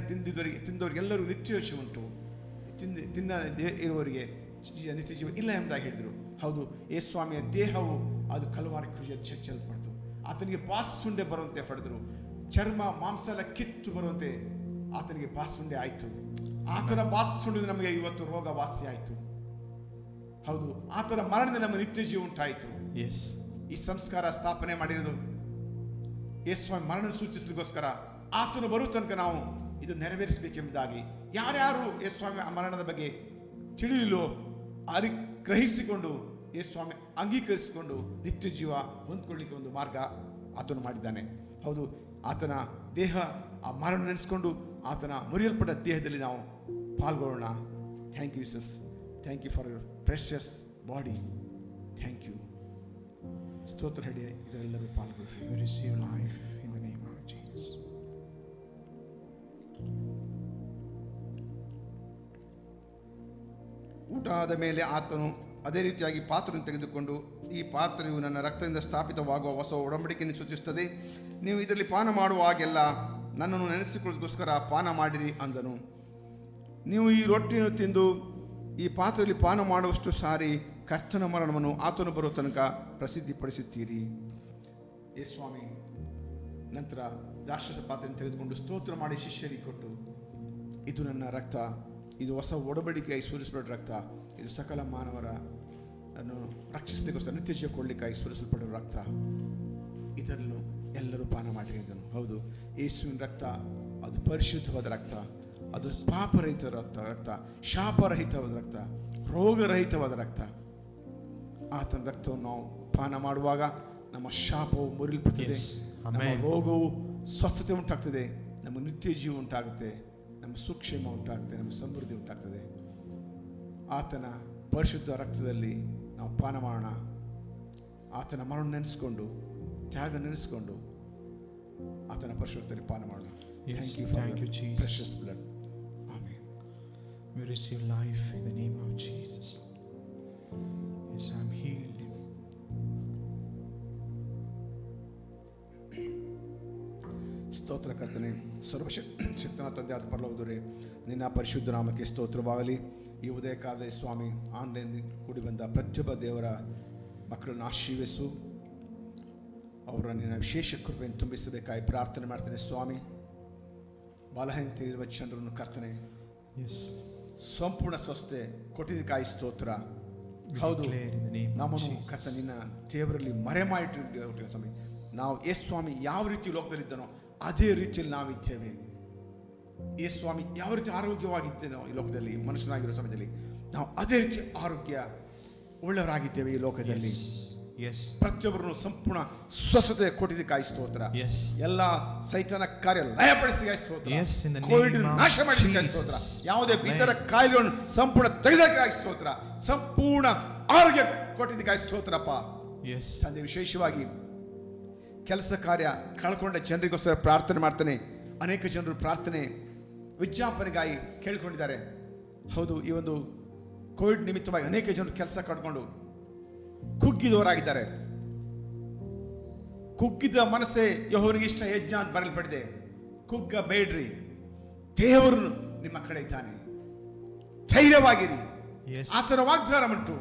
ತಿಂದವರಿಗೆಲ್ಲರೂ ನಿತ್ಯ ಜೀವ ಉಂಟು, ಇರುವವರಿಗೆ ನಿತ್ಯ ಜೀವ ಇಲ್ಲ ಎಂಬುದಾಗಿ ಹೇಳಿದರು. ಹೌದು, ಯೇಸು ಸ್ವಾಮಿಯ ದೇಹವು ಅದು ಕಲ್ವಾರಿ ಕ್ರೂಜಲ್ಲಿ ಚಚ್ಚಲ್ಪಡ್ತು. ಆತನಿಗೆ ಪಾಸುಂಡೆ ಬರುವಂತೆ ಹೊಡೆದರು. ಚರ್ಮ ಮಾಂಸ ಎಲ್ಲ ಕಿತ್ತು ಬರುವಂತೆ ಆತನಿಗೆ ಪಾಸುಂಡೆ ಆಯಿತು. ಆತನ ಪಾಸುಂಡೆ ನಮಗೆ ಇವತ್ತು ರೋಗ ವಾಸಿ ಆಯಿತು. ಹೌದು, ಆತನ ಮರಣದಿಂದ ನಮ್ಮ ನಿತ್ಯ ಜೀವ ಉಂಟಾಯಿತು. ಈ ಸಂಸ್ಕಾರ ಸ್ಥಾಪನೆ ಮಾಡಿರೋದು ಯೇಸು ಸ್ವಾಮಿ ಮರಣ ಸೂಚಿಸಲಿಕ್ಕೋಸ್ಕರ. ಆತನು ಬರುವ ತನಕ ನಾವು ಇದು ನೆರವೇರಿಸಬೇಕೆಂಬುದಾಗಿ ಯಾರ್ಯಾರು ಯೇಸು ಸ್ವಾಮಿ ಆ ಮರಣದ ಬಗ್ಗೆ ತಿಳಿಯಲು ಗ್ರಹಿಸಿಕೊಂಡು ಯೇಸು ಸ್ವಾಮಿ ಅಂಗೀಕರಿಸಿಕೊಂಡು ನಿತ್ಯ ಜೀವ ಹೊಂದ್ಕೊಳ್ಳಿಕ್ಕೆ ಒಂದು ಮಾರ್ಗ ಆತನು ಮಾಡಿದ್ದಾನೆ. ಹೌದು, ಆತನ ದೇಹ ಆ ಮರಣ ನೆನೆಸ್ಕೊಂಡು ಆತನ ಮುರಿಯಲ್ಪಟ್ಟ ದೇಹದಲ್ಲಿ ನಾವು ಪಾಲ್ಗೊಳ್ಳೋಣ. Thank you Jesus. Thank you for your precious body. Thank you. ಸ್ತೋತ್ರ ಹೇಳಿ ಇದರೆಲ್ಲರೂ ಪಾಲ್ಗೊಳ್ಳಿ. Receive life in the name of Jesus. ಊಟ ಆದ ಮೇಲೆ ಆತನು ಅದೇ ರೀತಿಯಾಗಿ ಪಾತ್ರೆಯನ್ನು ತೆಗೆದುಕೊಂಡು, ಈ ಪಾತ್ರೆಯು ನನ್ನ ರಕ್ತದಿಂದ ಸ್ಥಾಪಿತವಾಗುವ ಹೊಸ ಒಡಂಬಡಿಕೆಯನ್ನು ಸೂಚಿಸುತ್ತದೆ. ನೀವು ಇದರಲ್ಲಿ ಪಾನ ಮಾಡುವಾಗೆಲ್ಲ ನನ್ನನ್ನು ನೆನೆಸಿಕೊಳ್ಳೋದಕ್ಕೋಸ್ಕರ ಪಾನ ಮಾಡಿರಿ ಅಂದನು. ನೀವು ಈ ರೊಟ್ಟಿಯನ್ನು ತಿಂದು ಈ ಪಾತ್ರೆಯಲ್ಲಿ ಪಾನ ಮಾಡುವಷ್ಟು ಸಾರಿ ಕರ್ತನ ಮರಣವನ್ನು ಆತನು ಬರೋ ತನಕ ಪ್ರಸಿದ್ಧಿಪಡಿಸುತ್ತೀರಿ. ಏ ಸ್ವಾಮಿ ನಂತರ ದ್ರಾಕ್ಷಸ ಪಾತ್ರೆಯನ್ನು ತೆಗೆದುಕೊಂಡು ಸ್ತೋತ್ರ ಮಾಡಿ ಶಿಷ್ಯರಿಗೆ ಕೊಟ್ಟು, ಇದು ನನ್ನ ರಕ್ತ, ಇದು ಹೊಸ ಒಡಂಬಡಿಕೆಯಾಗಿ ಸುರಿಸಲ್ಪಟ್ಟ ರಕ್ತ, ಇದು ಸಕಲ ಮಾನವರ ಅನ್ನು ರಕ್ಷಿಸಲಿಕ್ಕೋಸ್ಕರ ನಿತ್ಯ ಜೀವ ಕೊಡಲಿಕ್ಕಾಗಿ ಸುರಿಸಲ್ಪಡುವ ರಕ್ತ, ಇದನ್ನು ಎಲ್ಲರೂ ಪಾನ ಮಾಡಿರಿ ಎಂದನು. ಹೌದು, ಯೇಸುವಿನ ರಕ್ತ ಅದು ಪರಿಶುದ್ಧವಾದ ರಕ್ತ, ಅದು ಪಾಪರಹಿತ ರಕ್ತ, ಶಾಪರಹಿತವಾದ ರಕ್ತ, ರೋಗರಹಿತವಾದ ರಕ್ತ. ಆತನ ರಕ್ತವನ್ನು ನಾವು ಪಾನ ಮಾಡುವಾಗ ನಮ್ಮ ಶಾಪವು ಮುರಿಲ್ಪಡ್ತದೆ, ನಮ್ಮ ರೋಗವು ಸ್ವಸ್ಥತೆ ಉಂಟಾಗ್ತದೆ, ನಮ್ಮ ನಿತ್ಯ ಜೀವ ಉಂಟಾಗುತ್ತೆ, ನಮ್ಮ ಸುಕ್ಷೇಮ ಉಂಟಾಗುತ್ತೆ, ನಮ್ಮ ಸಮೃದ್ಧಿ ಉಂಟಾಗ್ತದೆ. ಆತನ ಪರಿಶುದ್ಧ ರಕ್ತದಲ್ಲಿ ನಾವು ಪಾನ ಮಾಡೋಣ. ಆತನ ಮರಣ ನೆನೆಸ್ಕೊಂಡು, ತ್ಯಾಗ ನೆನೆಸ್ಕೊಂಡು ಆತನ ಪರಿಶುದ್ಧದಲ್ಲಿ ಪಾನ ಮಾಡೋಣ. Thank you, Jesus. Precious blood. Amen. We receive life in the name of Jesus. Yes, I'm healed. ಸ್ತೋತ್ರ ಕರ್ತನೆ, ಸರ್ವಶಕ್ತನ ತಂದೆ ಆದ ಪರಲೋಕದವರೇ, ನಿನ್ನ ಪರಿಶುದ್ಧ ನಾಮಕ್ಕೆ ಸ್ತೋತ್ರವಾಗಲಿ. ಈ ಉದಯ ಕಾಲದಲ್ಲಿ ಸ್ವಾಮಿ ಆನ್ಲೈನ್ ಕೂಡಿ ಬಂದ ಪ್ರತಿಯೊಬ್ಬ ದೇವರ ಮಕ್ಕಳನ್ನು ಆಶೀರ್ವದಿಸು, ಅವರ ನಿನ್ನ ವಿಶೇಷ ಕೃಪೆಯನ್ನು ತುಂಬಿಸಬೇಕಾಗಿ ಪ್ರಾರ್ಥನೆ ಮಾಡ್ತೇನೆ ಸ್ವಾಮಿ. ಬಲಹೀನತೆಯಿರುವ ಜನರನ್ನು ಕರ್ತನೆ ಸಂಪೂರ್ಣ ಸ್ವಸ್ಥತೆ ಕೊಟ್ಟಿದ್ದಕ್ಕಾಗಿ ಸ್ತೋತ್ರ. ಹೌದು, ನಮ್ಮನ್ನು ಕರ್ತ ನಿನ್ನ ದೇವರಲ್ಲಿ ಮರೆ ಮಾಡಿಟ್ಟಿದ್ದೇವೆ ಸ್ವಾಮಿ. ನಾವು ಯೇಸು ಸ್ವಾಮಿ ಯಾವ ರೀತಿ ಲೋಕದಲ್ಲಿದ್ದನೋ ಅದೇ ರೀತಿಯಲ್ಲಿ ನಾವಿದ್ದೇವೆ. ಯೇಸು ಸ್ವಾಮಿ ಯಾವ ರೀತಿ ಆರೋಗ್ಯವಾಗಿದ್ದೇನೋ ಈ ಲೋಕದಲ್ಲಿ ಮನುಷ್ಯನಾಗಿರೋ ಸಮಯದಲ್ಲಿ ನಾವು ಅದೇ ರೀತಿ ಆರೋಗ್ಯ ಉಳ್ಳವರಾಗಿದ್ದೇವೆ ಈ ಲೋಕದಲ್ಲಿ. ಪ್ರತಿಯೊಬ್ಬರನ್ನು ಸಂಪೂರ್ಣ ಸ್ವಸ್ಥತೆ ಕೊಟ್ಟಿದ್ದಕ್ಕಾಗಿ ಸ್ತೋತ್ರ. ಎಲ್ಲ ಸೈತಾನ ಕಾರ್ಯ ಲಯಪಡಿಸಿದಕ್ಕಾಗಿ ಸ್ತೋತ್ರ. ಕೋವಿಡ್ ನಾಶ ಮಾಡಿದ್ದಕ್ಕಾಗಿ ಸ್ತೋತ್ರ. ಯಾವುದೇ ಇತರ ಕಾಯಿಲೆಗಳನ್ನು ಸಂಪೂರ್ಣ ತೆಗೆದಕ್ಕಾಗಿ ಸ್ತೋತ್ರ. ಸಂಪೂರ್ಣ ಆರೋಗ್ಯ ಕೊಟ್ಟಿದ್ದಕ್ಕಾಗಿ ಸ್ತೋತ್ರಪ್ಪ ತಂದೆ. ವಿಶೇಷವಾಗಿ ಕೆಲಸ ಕಾರ್ಯ ಕಳ್ಕೊಂಡ ಜನರಿಗೋಸ್ಕರ ಪ್ರಾರ್ಥನೆ ಮಾಡ್ತಾನೆ. ಅನೇಕ ಜನರು ಪ್ರಾರ್ಥನೆ ವಿಜ್ಞಾಪನೆಗಾಗಿ ಕೇಳಿಕೊಂಡಿದ್ದಾರೆ. ಹೌದು, ಈ ಒಂದು ಕೋವಿಡ್ ನಿಮಿತ್ತವಾಗಿ ಅನೇಕ ಜನರು ಕೆಲಸ ಕಳ್ಕೊಂಡು ಕುಗ್ಗಿದವರಾಗಿದ್ದಾರೆ. ಕುಗ್ಗಿದ ಮನಸ್ಸೇ ಯೆಹೋವನಿಗೆ ಇಷ್ಟ ಯಜ್ಞ ಅಂತ ಬರೆಯಲ್ಪಟ್ಟಿದೆ. ಕುಗ್ಗಬೇಡ್ರಿ, ದೇವರು ನಿಮ್ಮ ಕಡೆ ಇದ್ದಾನೆ, ಧೈರ್ಯವಾಗಿರಿ. ಆತನ ವಾಗ್ದಾನ ಉಂಟು,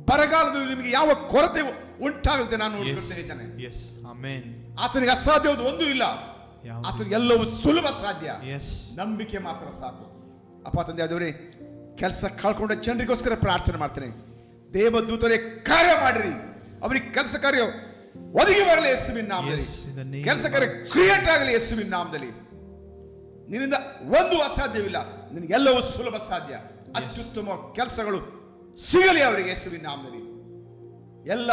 ಬರಗಾಲದಲ್ಲಿ ನಿಮಗೆ ಯಾವ ಕೊರತೆ ಉಂಟಾಗುತ್ತೆ ನಾನು ನೋಡಿದ್ದೇನೆ. ಆತನಿಗೆ ಅಸಾಧ್ಯವಾದ ಒಂದೂ ಇಲ್ಲ, ಆತನಿಗೆ ಎಲ್ಲವೂ ಸುಲಭ ಸಾಧ್ಯ. ನಂಬಿಕೆ ಮಾತ್ರ ಸಾಕು. ಅಪ್ಪ ತಂದೆ ಆದವರೇ, ಕೆಲಸ ಕಳ್ಕೊಂಡ ಜನರಿಗೋಸ್ಕರ ಪ್ರಾರ್ಥನೆ ಮಾಡ್ತೇನೆ. ದೇವದೂತರೇ ಕಾರ್ಯ ಮಾಡಿರಿ, ಅವರಿಗೆ ಕೆಲಸ ಕಾರ್ಯ ಒದಗಿ ಬರಲಿ ಯೇಸುವಿನ ನಾಮದಲ್ಲಿ. ಕೆಲಸ ಕಾರ್ಯ ಕ್ರಿಯೇಟ್ ಆಗಲಿ ಯೇಸುವಿನ ನಾಮದಲ್ಲಿ. ನಿನ್ನಿಂದ ಒಂದು ಅಸಾಧ್ಯವಿಲ್ಲ, ನಿನಗೆಲ್ಲವೂ ಸುಲಭ ಸಾಧ್ಯ. ಅತ್ಯುತ್ತಮ ಕೆಲಸಗಳು ಸಿಗಲಿ ಅವರಿಗೆ ಯೇಸುವಿನ ನಾಮದಲ್ಲಿ. ಎಲ್ಲ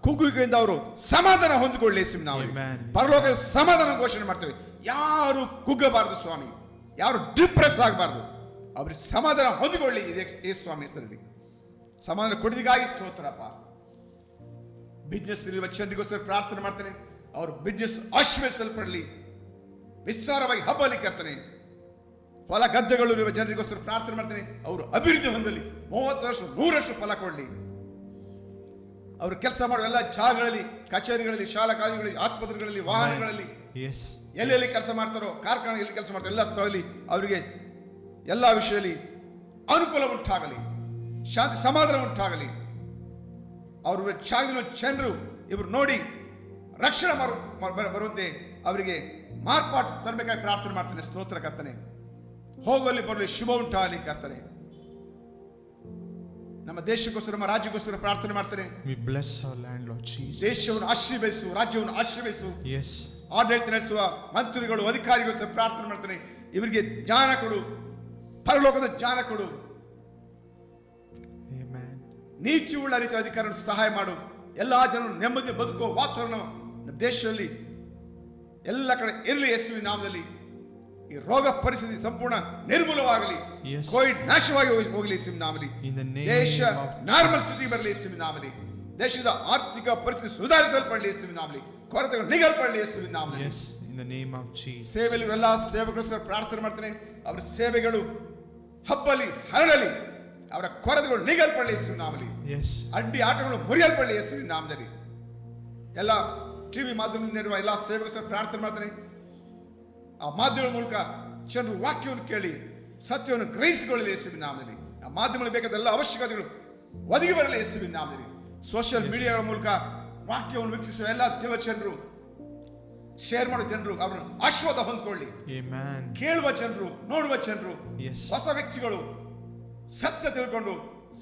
ಕುಗ್ಗುವಿಕೆಯಿಂದ ಅವರು ಸಮಾಧಾನ ಹೊಂದಿಕೊಳ್ಳಿ ಯೇಸುವಿನ ನಾಮದಲ್ಲಿ. ಪರಲೋಕದ ಸಮಾಧಾನ ಘೋಷಣೆ ಮಾಡ್ತೇವೆ. ಯಾರು ಕುಗ್ಗಬಾರದು ಸ್ವಾಮಿ, ಯಾರು ಡಿಪ್ರೆಸ್ ಆಗಬಾರದು, ಅವ್ರಿಗೆ ಸಮಾಧಾನ ಹೊಂದಿಕೊಳ್ಳಿ ಯೇಸು ಸ್ವಾಮಿ ಹೆಸರಲ್ಲಿ. ಸಮಾಧಾನ ಕೊಡಿದಿಗಾಗಿ ಸ್ತೋತ್ರಪ್ಪ. ಬಿಸ್ನೆಸ್ ಇರುವ ಜನರಿಗೋಸ್ಕರ ಪ್ರಾರ್ಥನೆ ಮಾಡ್ತೇನೆ. ಅವ್ರ ಬಿಸ್ನೆಸ್ ಆಶೀರ್ವದಿಸಲ್ಪಡಲಿ, ವಿಸ್ತಾರವಾಗಿ ಹಬ್ಬಲಿಕ್ಕೆ ಇರ್ತಾನೆ. ಹೊಲ ಗದ್ದೆಗಳು ಇರುವ ಜನರಿಗೋಸ್ಕರ ಪ್ರಾರ್ಥನೆ ಮಾಡ್ತೇನೆ. ಅವರು ಅಭಿವೃದ್ಧಿ ಹೊಂದಲಿ, 30 ವರ್ಷ 100 ವರ್ಷ ಫಲ ಕೊಡಲಿ. ಅವರು ಕೆಲಸ ಮಾಡುವ ಎಲ್ಲ ಜಾಗಗಳಲ್ಲಿ, ಕಚೇರಿಗಳಲ್ಲಿ, ಶಾಲಾ ಕಾಲೇಜುಗಳಲ್ಲಿ, ಆಸ್ಪತ್ರೆಗಳಲ್ಲಿ, ವಾಹನಗಳಲ್ಲಿ, ಎಲ್ಲೆಲ್ಲಿ ಕೆಲಸ ಮಾಡ್ತಾರೋ, ಕಾರ್ಖಾನೆಯಲ್ಲಿ ಕೆಲಸ ಮಾಡ್ತಾರೋ ಎಲ್ಲ ಸ್ಥಳದಲ್ಲಿ ಅವರಿಗೆ ಎಲ್ಲ ವಿಷಯದಲ್ಲಿ ಅನುಕೂಲ ಉಂಟಾಗಲಿ, ಶಾಂತಿ ಸಮಾಧಾನ ಉಂಟಾಗಲಿ. ಅವರು ಜನರು ಇವರು ನೋಡಿ ರಕ್ಷಣೆ ಬರುವಂತೆ ಅವರಿಗೆ ಮಾರ್ಪಾಟು ತರಬೇಕಾಗಿ ಪ್ರಾರ್ಥನೆ ಮಾಡ್ತೇನೆ. ಸ್ತೋತ್ರ ಕರ್ತನೆ. ಹೋಗಲಿ ಬರಲಿ ಶುಭ ಉಂಟಾಗಲಿ ಕರ್ತನೆ. ನಮ್ಮ ದೇಶಕ್ಕೋಸ್ಕರ, ನಮ್ಮ ರಾಜ್ಯಕ್ಕೋಸ್ಕರ ಪ್ರಾರ್ಥನೆ ಮಾಡ್ತೇನೆ. ದೇಶವನ್ನು ಆಶೀರ್ವದಿಸು, ರಾಜ್ಯವನ್ನು ಆಶೀರ್ವದಿಸು. ಆಡಳಿತ ನಡೆಸುವ ಮಂತ್ರಿಗಳು, ಅಧಿಕಾರಿಗೋಸ್ಕರ ಪ್ರಾರ್ಥನೆ ಮಾಡ್ತೇನೆ. ಇವರಿಗೆ ಜ್ಞಾನ ಕೊಡು, ಪರಲೋಕದ ಜ್ಞಾನ ಕೊಡು. ನೀತಿ ಉಳ್ಳ ರೀತಿಯ ಅಧಿಕಾರ ಸಹಾಯ ಮಾಡು. ಎಲ್ಲಾ ಜನರು ನೆಮ್ಮದಿ ಬದುಕುವ ವಾತಾವರಣ ದೇಶದಲ್ಲಿ ಎಲ್ಲ ಕಡೆ ಇರಲಿ ಯೇಸುವಿನ ನಾಮದಲ್ಲಿ. ಈ ರೋಗ ಪರಿಸ್ಥಿತಿ ಸಂಪೂರ್ಣ ನಿರ್ಮೂಲವಾಗಲಿ, ಕೋವಿಡ್ ನಾಶವಾಗಿ ಹೋಗಲಿ ಯೇಸುವಿನ ನಾಮದಲ್ಲಿ. ದೇಶ ನಾರ್ಮಲ್ ಸ್ಥಿತಿ ಬರಲಿ ಯೇಸುವಿನ ನಾಮದಲ್ಲಿ. ದೇಶದ ಆರ್ಥಿಕ ಪರಿಸ್ಥಿತಿ ಸುಧಾರಿಸಲ್ಪಡಲಿ ಯೇಸುವಿನ ನಾಮದಲ್ಲಿ. ಕೊರತೆಗಳು ನಿಗಲ್ಪಡಲಿ ಯೇಸುವಿನ ನಾಮದಲ್ಲಿ. ಸೇವೆಯಲ್ಲಿ ಎಲ್ಲ ಸೇವೆಗೋಸ್ಕರ ಪ್ರಾರ್ಥನೆ ಮಾಡ್ತೇನೆ. ಅವರ ಸೇವೆಗಳು ಹಬ್ಬಲಿ, ಹರಳಲಿ, ಅವರ ಕೊರತೆಗಳು ನಿಗಲ್ಪಡಲಿ ಯೇಸುವಿನ ನಾಮದಲ್ಲಿ. ಅಡ್ಡಿ ಆಟಗಳು ಮುರಿಯಲ್ಪಡಲಿ ಯೇಸುವಿನ ನಾಮದಲ್ಲಿ. ಎಲ್ಲ ಟಿವಿ ಮಾಧ್ಯಮದಿಂದ ಇರುವ ಎಲ್ಲ ಸೇವೆಗೋಸ್ಕರ ಪ್ರಾರ್ಥನೆ ಮಾಡ್ತೇನೆ. ಆ ಮಾಧ್ಯಮಗಳ ಮೂಲಕ ಜನರು ವಾಕ್ಯವನ್ನು ಕೇಳಿ ಸತ್ಯವನ್ನು ಗ್ರಹಿಸಿಕೊಳ್ಳಲಿ ಯೇಸುವಿನ ನಾಮದಲ್ಲಿ. ಆ ಮಾಧ್ಯಮಗಳಿಗೆ ಬೇಕಾದ ಎಲ್ಲ ಅವಶ್ಯಕತೆಗಳು ಒದಗಿ ಬರಲಿ ಯೇಸುವಿನ ನಾಮದಲ್ಲಿ. ಸೋಷಿಯಲ್ ಮೀಡಿಯಾಗಳ ಮೂಲಕ ವಾಕ್ಯವನ್ನು ವೀಕ್ಷಿಸುವ ಎಲ್ಲ ದೇವ ಜನರು, ಶೇರ್ ಮಾಡೋ ಜನರು ಅವರನ್ನು ಆಶೀರ್ವಾದ ಹೊಂದ್ಕೊಳ್ಳಿ. Amen. ಕೇಳುವ ಜನರು, ನೋಡುವ ಜನರು, Yes. ಹೊಸ ವ್ಯಕ್ತಿಗಳು ಸತ್ಯ ತಿಳ್ಕೊಂಡು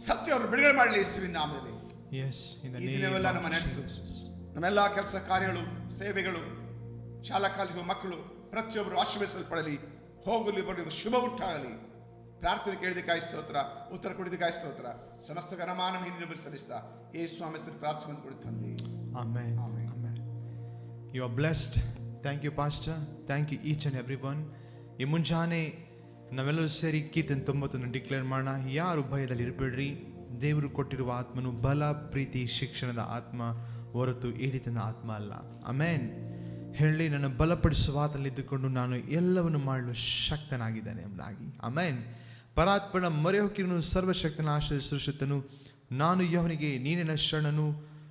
ಸತ್ಯ ಅವರು ಬಿಡುಗಡೆ ಮಾಡಲಿ ಯೇಸುವಿನ ನಾಮದಲ್ಲಿ. Yes, in the ಈ name ದಿನವೆಲ್ಲ of ನಮ್ಮ ನಡೆಸು. Jesus. ನಮ್ಮೆಲ್ಲ ಕೆಲಸ ಕಾರ್ಯಗಳು, ಸೇವೆಗಳು, ಶಾಲಾ ಕಾಲೇಜು ಮಕ್ಕಳು ಪ್ರತಿಯೊಬ್ಬರು ಆಶೀರ್ವದಿಸಲ್ಪಡಲಿ. ಹೋಗಲಿ ಬರಲಿ ಶುಭ ಉಂಟಾಗಲಿ. ಪ್ರಾರ್ಥನೆ ಕೇಳಿದಕ್ಕಾಗಿ ಸ್ತೋತ್ರ, ಉತ್ತರ ಕೊಡಿದಕ್ಕಾಗಿ ಸ್ತೋತ್ರ. ಸಮಸ್ತ ಘನಮಾನ ಹಿಂದಿನ ಸಲ್ಲಿಸ್ತಾ ಯೇಸು ಸ್ವಾಮಿ ಹೆಸರು ಪ್ರಾರ್ಥನೆ ಕೊಡಿ ತಂದೆ. Amen. Amen. Amen. You are blessed. Thank you, Pastor. Thank you, each and everyone. ಈ ಮುಂಜಾನೆ ನಾವೆಲ್ಲರೂ ಸೇರಿ ಕೀರ್ತನೆ 90 ಡಿಕ್ಲೇರ್ ಮಾಡೋಣ. ಯಾರು ಭಯದಲ್ಲಿ ಇರಬೇಡ್ರಿ. ದೇವರು ಕೊಟ್ಟಿರುವ ಆತ್ಮನು ಬಲ, ಪ್ರೀತಿ, ಶಿಕ್ಷಣದ ಆತ್ಮ ಹೊರತು ಏಡಿತನ ಆತ್ಮ ಅಲ್ಲ. ಆಮೇನ್. ಹೇಳಿ, ನನ್ನ ಬಲಪಡಿಸುವ ಆತನಲ್ಲಿದ್ದುಕೊಂಡು ನಾನು ಎಲ್ಲವನ್ನು ಮಾಡಲು ಶಕ್ತನಾಗಿದ್ದಾನೆ ಎಂಬುದಾಗಿ. ಆಮೇನ್. ಪರಾತ್ಪರ ಮೊರೆಹೊಕ್ಕಿರನು ಸರ್ವಶಕ್ತನ ಆಶ್ರಯಿಸುತ್ತನು. ನಾನು ಯೆಹೋವನಿಗೆ ನೀನೇ ನನ್ನ ಶರಣನು,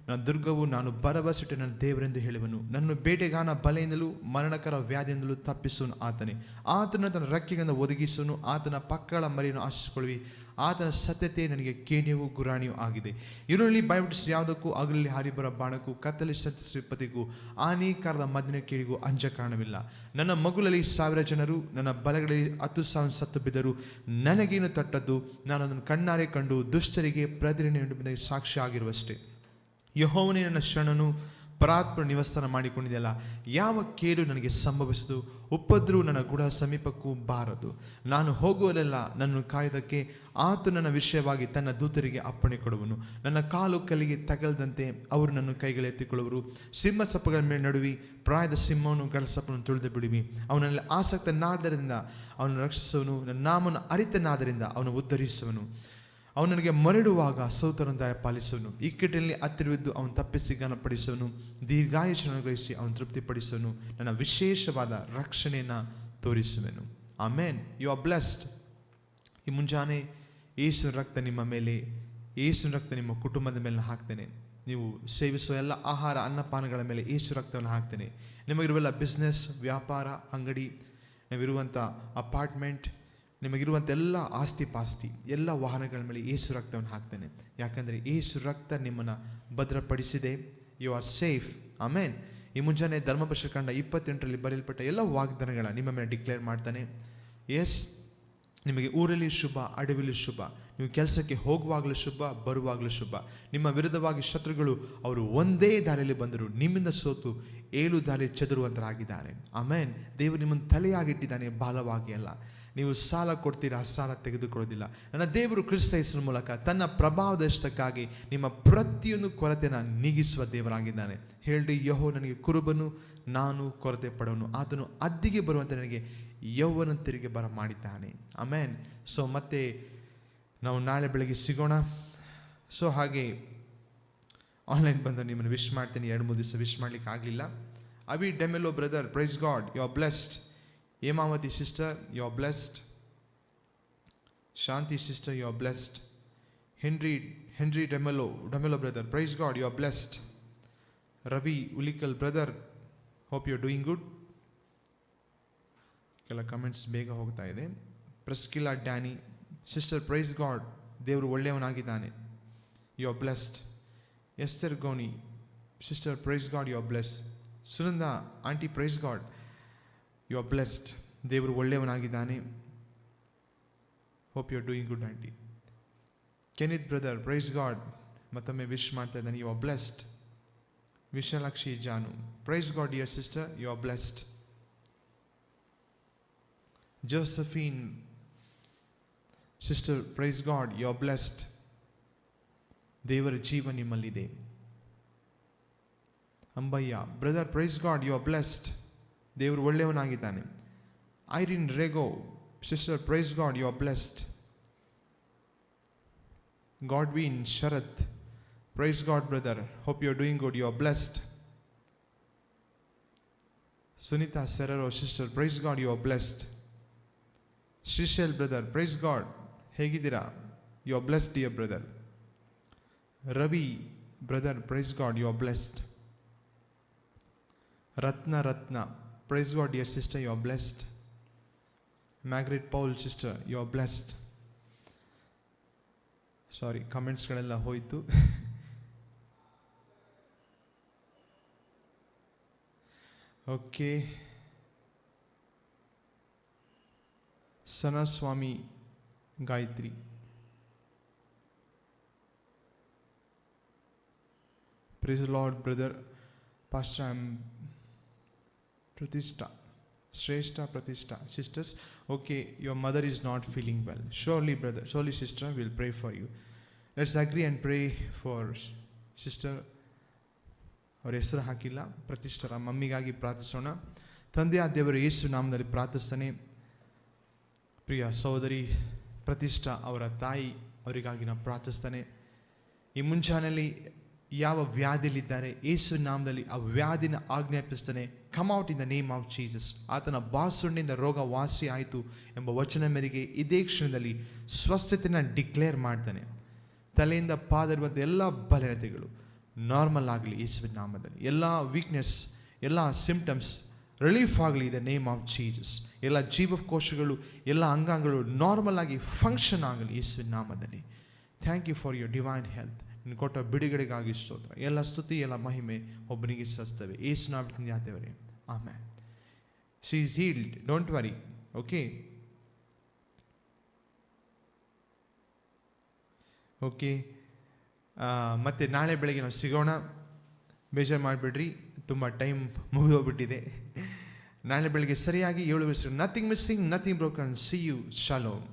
ನನ್ನ ದುರ್ಗವು, ನಾನು ಭರವಸೆಟ್ಟು ನನ್ನ ದೇವರೆಂದು ಹೇಳುವನು. ನನ್ನ ಬೇಟೆಗಾನ ಬಲೆಯಿಂದಲೂ ಮರಣಕರ ವ್ಯಾಧಿಯಿಂದಲೂ ತಪ್ಪಿಸುವನು ಆತನೇ. ಆತನ ತನ್ನ ರೆಕ್ಕೆಗಳಿಂದ ಒದಗಿಸುವನು. ಆತನ ಪಕ್ಕಳ ಮರಿಯನ್ನು ಆಶಿಸಿಕೊಳ್ಳುವಿ. ಆತನ ಸತ್ಯತೆ ನನಗೆ ಕೇಣಿಯೂ ಗುರಾಣಿಯೂ ಆಗಿದೆ. ಈರುಳ್ಳಿ ಭಯಪಡಿಸಿ ಯಾವುದಕ್ಕೂ, ಹಗಲಲ್ಲಿ ಹಾರಿಬರೋ ಬಾಣಕ್ಕೂ, ಕತ್ತಲಿ ಶ್ರೀಪತಿಗೂ, ಹಾನಿಕಾರದ ಮದ್ದಿನ ಕೇಳಿಗೂ ಅಂಜ ಕಾರಣವಿಲ್ಲ. ನನ್ನ ಮಗುಲಲ್ಲಿ 1000 ಜನರು, ನನ್ನ ಬಲಗಳಲ್ಲಿ 10,000 ಸತ್ತು ಬಿದ್ದರು, ನನಗೇನು ತಟ್ಟದ್ದು? ನಾನು ಅದನ್ನು ಕಣ್ಣಾರೆ ಕಂಡು ದುಷ್ಟರಿಗೆ ಪ್ರತಿದಿನ ಸಾಕ್ಷಿ ಆಗಿರುವಷ್ಟೇ. ಯೆಹೋವನೇ ನನ್ನ ಶರಣನು, ಪರಾತ್ಪರ ನಿವಾಸನ ಮಾಡಿಕೊಂಡಿದೆಯಲ್ಲ. ಯಾವ ಕೇಡು ನನಗೆ ಸಂಭವಿಸದು, ಉಪದ್ರವು ನನ್ನ ಗುಡ ಸಮೀಪಕ್ಕೂ ಬಾರದು. ನಾನು ಹೋಗುವಲ್ಲೆಲ್ಲ ನನ್ನನ್ನು ಕಾಯುವುದಕ್ಕೆ ಆತ ನನ್ನ ವಿಷಯವಾಗಿ ತನ್ನ ದೂತರಿಗೆ ಅಪ್ಪಣೆ ಕೊಡುವನು. ನನ್ನ ಕಾಲು ಕಲ್ಲಿಗೆ ತಗಲದಂತೆ ಅವರು ನನ್ನ ಕೈಗಳೆತ್ತಿಕೊಳ್ಳುವರು. ಸಿಂಹ ಸಪ್ಪಗಳ ಮೇಲೆ ನಡುವಿ ಪ್ರಾಯದ ಸಿಂಹವನ್ನು ಗಳಸಪ್ಪನ್ನು ತುಳಿದು ಬಿಡುವಿ. ಅವನಲ್ಲಿ ಆಸಕ್ತನಾದ್ದರಿಂದ ಅವನು ರಕ್ಷಿಸುವನು. ನನ್ನ ನಾಮವನ್ನು ಅರಿತನಾದ್ದರಿಂದ ಅವನು ಉದ್ಧರಿಸುವನು. ಅವನು ನನಗೆ ಮರಡುವಾಗ ಸೋತರನ್ನು ದಯಪಾಲಿಸುವನು. ಇಕ್ಕಟ್ಟಿನಲ್ಲಿ ಹತ್ತಿರವಿದ್ದು ಅವನು ತಪ್ಪಿಸಿ ಘನಪಡಿಸುವನು. ದೀರ್ಘಾಯುಷ್ಯವನ್ನು ಗ್ರಹಿಸಿ ಅವನು ತೃಪ್ತಿಪಡಿಸುವನು. ನನ್ನ ವಿಶೇಷವಾದ ರಕ್ಷಣೆಯನ್ನು ತೋರಿಸುವೆನು. ಆಮೇನ್. You are blessed. ಈ ಮುಂಜಾನೆ ಯೇಸುವಿನ ರಕ್ತ ನಿಮ್ಮ ಮೇಲೆ, ಯೇಸುವಿನ ರಕ್ತ ನಿಮ್ಮ ಕುಟುಂಬದ ಮೇಲೆ ಹಾಕ್ತೇನೆ. ನೀವು ಸೇವಿಸುವ ಎಲ್ಲ ಆಹಾರ ಅನ್ನಪಾನಗಳ ಮೇಲೆ ಯೇಸು ರಕ್ತವನ್ನು ಹಾಕ್ತೇನೆ. ನಿಮಗಿರುವೆಲ್ಲ ಬಿಸ್ನೆಸ್, ವ್ಯಾಪಾರ, ಅಂಗಡಿ, ನೀವಿರುವಂಥ ಅಪಾರ್ಟ್ಮೆಂಟ್, ನಿಮಗಿರುವಂಥ ಎಲ್ಲ ಆಸ್ತಿ ಪಾಸ್ತಿ, ಎಲ್ಲ ವಾಹನಗಳ ಮೇಲೆ ಯೇಸು ರಕ್ತವನ್ನು ಹಾಕ್ತೇನೆ. ಯಾಕಂದರೆ ಯೇಸು ರಕ್ತ ನಿಮ್ಮನ್ನು ಭದ್ರಪಡಿಸಿದೆ. You are safe. ಆಮೇನ್. ಈ ಮುಂಜಾನೆ ಧರ್ಮಪುರುಷ ಕಾಂಡ 28ರಲ್ಲಿ ಬರೆಯಲ್ಪಟ್ಟ ಎಲ್ಲ ವಾಗ್ದಾನಗಳ ನಿಮ್ಮ ಮೇಲೆ ಡಿಕ್ಲೇರ್ ಮಾಡ್ತಾನೆ. ಎಸ್, ನಿಮಗೆ ಊರಲ್ಲಿ ಶುಭ, ಅಡವಿಲಿ ಶುಭ, ನೀವು ಕೆಲಸಕ್ಕೆ ಹೋಗುವಾಗಲೂ ಶುಭ, ಬರುವಾಗಲೂ ಶುಭ. ನಿಮ್ಮ ವಿರುದ್ಧವಾಗಿ ಶತ್ರುಗಳು ಅವರು ಒಂದೇ ದಾರಿಯಲ್ಲಿ ಬಂದರು, ನಿಮ್ಮಿಂದ ಸೋತು 7 ದಾರಿ ಚದುರುವಂತರಾಗಿದ್ದಾರೆ. ಆಮೇನ್. ದೇವರು ನಿಮ್ಮನ್ನು ತಲೆಯಾಗಿಟ್ಟಿದ್ದಾನೆ, ಬಾಲವಾಗಿ ಅಲ್ಲ. ನೀವು ಸಾಲ ಕೊಡ್ತೀರಾ, ಸಾಲ ತೆಗೆದುಕೊಳ್ಳೋದಿಲ್ಲ. ನನ್ನ ದೇವರು ಕ್ರಿಸ್ತ ಯೇಸುವಿನ ಮೂಲಕ ತನ್ನ ಪ್ರಭಾವದಷ್ಟಕ್ಕಾಗಿ ನಿಮ್ಮ ಪ್ರತಿಯೊಂದು ಕೊರತೆಯನ್ನು ನೀಗಿಸುವ ದೇವರಾಗಿದ್ದಾನೆ. ಹೇಳ್ರಿ, ಯೆಹೋವ ನನಗೆ ಕುರುಬನು, ನಾನು ಕೊರತೆ ಪಡೋನು. ಆತನು ಅದ್ದಿಗೆ ಬರುವಂತೆ ನನಗೆ ಯೌವನ ತಿರುಗಿ ಬರ ಮಾಡಿದ್ದಾನೆ. ಆಮೇನ್. ಸೊ ಮತ್ತೆ ನಾವು ನಾಳೆ ಬೆಳಗ್ಗೆ ಸಿಗೋಣ. ಸೊ ಹಾಗೆ ಆನ್ಲೈನ್ ಬಂದು ನಿಮ್ಮನ್ನು ವಿಶ್ ಮಾಡ್ತೀನಿ. 2-3 ದಿವಸ ವಿಶ್ ಮಾಡ್ಲಿಕ್ಕೆ ಆಗಲಿಲ್ಲ. Avi D'Mello brother, praise God, you are blessed. Hemavati sister, you are blessed. Shanti sister, you are blessed. Henry D'Mello brother, praise God, you are blessed. Ravi Ulikal brother, hope you are doing good. ಕೆಲ comments ಬೇಗ ಹೋಗ್ತಾ ಇದೆ. Priscilla Danny sister, praise God, ದೇವರು ಒಳ್ಳೆಯವನಾಗಿದ್ದಾನೆ, you are blessed. Esther Goni sister, praise God, you are blessed. Sunanda aunty, praise God, you are blessed. ದೇವರು ಒಳ್ಳೆಯವನಾಗಿದ್ದಾನೆ. Hope you are doing good aunty. Kenneth brother, praise God, ಮತ್ತೊಮ್ಮೆ wish ಮಾಡ್ತಾ ಇದ್ದಾನೆ, you are blessed. Vishalakshi Janu, praise God dear sister, you are blessed. Josephine sister, praise God, you are blessed. ದೇವರ ಜೀವ ನಿಮ್ಮಲ್ಲಿದೆ. Ambaiah brother, praise God, you are blessed. ದೇವರು ಒಳ್ಳೆಯವನಾಗಿದ್ದಾನೆ. Irene Rego sister, praise God, you are blessed. Godwin Sharath, praise God brother, hope you are doing good, you are blessed. Sunitha Serrao sister, praise God, you are blessed. Srishail brother, praise God, ಹೇಗಿದ್ದೀರಾ? You are blessed dear brother. Ravi brother, praise God, you are blessed. Ratna Praise God, dear sister, you are blessed. Margaret Paul sister, you are blessed. Sorry, ಕಮೆಂಟ್ಸ್ಗಳೆಲ್ಲ ಹೋಯಿತು. Okay, Sanaswami Gayathri, praise the Lord, brother pastor, I am Pratishtha, Shrestha Pratishtha. Sisters, okay, your mother is not feeling well. Surely brother, surely sister, we'll pray for you. Let's agree and pray for sister. ಅವ್ರ ಹೆಸರು ಹಾಕಿಲ್ಲ, ಪ್ರತಿಷ್ಠರ ಮಮ್ಮಿಗಾಗಿ ಪ್ರಾರ್ಥಿಸೋಣ. ತಂದೆಯ ದೇವರು ಯೇಸು ನಾಮದಲ್ಲಿ ಪ್ರಾರ್ಥಿಸ್ತಾನೆ. ಪ್ರಿಯ ಸಹೋದರಿ ಪ್ರತಿಷ್ಠಾ ಅವರ ತಾಯಿ, ಅವರಿಗಾಗಿ ನಾನು ಪ್ರಾರ್ಥಿಸ್ತಾನೆ. ಈ ಮುಂಜಾನೆಯಲ್ಲಿ ಯಾವ ವ್ಯಾಧಿಯಲ್ಲಿದ್ದಾರೆ, ಯೇಸು ನಾಮದಲ್ಲಿ ಆ ವ್ಯಾಧಿನ ಆಜ್ಞಾಪಿಸ್ತಾನೆ. Come out in the name of Jesus. ಆತನ ಬಾಸುಂಡಿಂದ ರೋಗ ವಾಸಿ ಆಯಿತು ಎಂಬ ವಚನ ಮೇರೆಗೆ ಇದೇ ಕ್ಷಣದಲ್ಲಿ ಸ್ವಸ್ಥತೆಯನ್ನು ಡಿಕ್ಲೇರ್ ಮಾಡ್ತಾನೆ. ತಲೆಯಿಂದ ಪಾದರುವಂಥ ಎಲ್ಲ ಬಲಹೀನತೆಗಳು ನಾರ್ಮಲ್ ಆಗಲಿ ಯೇಸುವಿನ ನಾಮದಲ್ಲಿ. ಎಲ್ಲ ವೀಕ್ನೆಸ್, ಎಲ್ಲ ಸಿಂಪ್ಟಮ್ಸ್ ರಿಲೀಫ್ ಆಗಲಿ ಇನ್ ದ ನೇಮ್ ಆಫ್ ಜೀಸಸ್. ಎಲ್ಲ ಜೀವಕೋಶಗಳು, ಎಲ್ಲ ಅಂಗಾಂಗಗಳು ನಾರ್ಮಲ್ ಆಗಿ ಫಂಕ್ಷನ್ ಆಗಲಿ ಯೇಸುವಿನ ನಾಮದಲ್ಲಿ. Thank you for your divine health. ನೀನು ಕೊಟ್ಟ ಬಿಡುಗಡೆಗಾಗಿ ಸ್ತೋತ್ರ. ಎಲ್ಲ ಸ್ತುತಿ, ಎಲ್ಲ ಮಹಿಮೆ ಒಬ್ಬನಿಗೆ ಸಲ್ಲಿಸ್ತೇವೆ ಯೇಸು ನಾಮದಲ್ಲಿ ದೇವರೇ, amen. She is healed, don't worry. Okay, okay, ಮತ್ತು ನಾಳೆ ಬೆಳಗ್ಗೆ ನಾವು ಸಿಗೋಣ. ಬೇಜಾರು ಮಾಡಿಬಿಡ್ರಿ, ತುಂಬ ಟೈಮ್ ಮುಗಿದೋಗ್ಬಿಟ್ಟಿದೆ. ನಾಳೆ ಬೆಳಗ್ಗೆ ಸರಿಯಾಗಿ 7 nothing missing, nothing broken. See you. Shalom.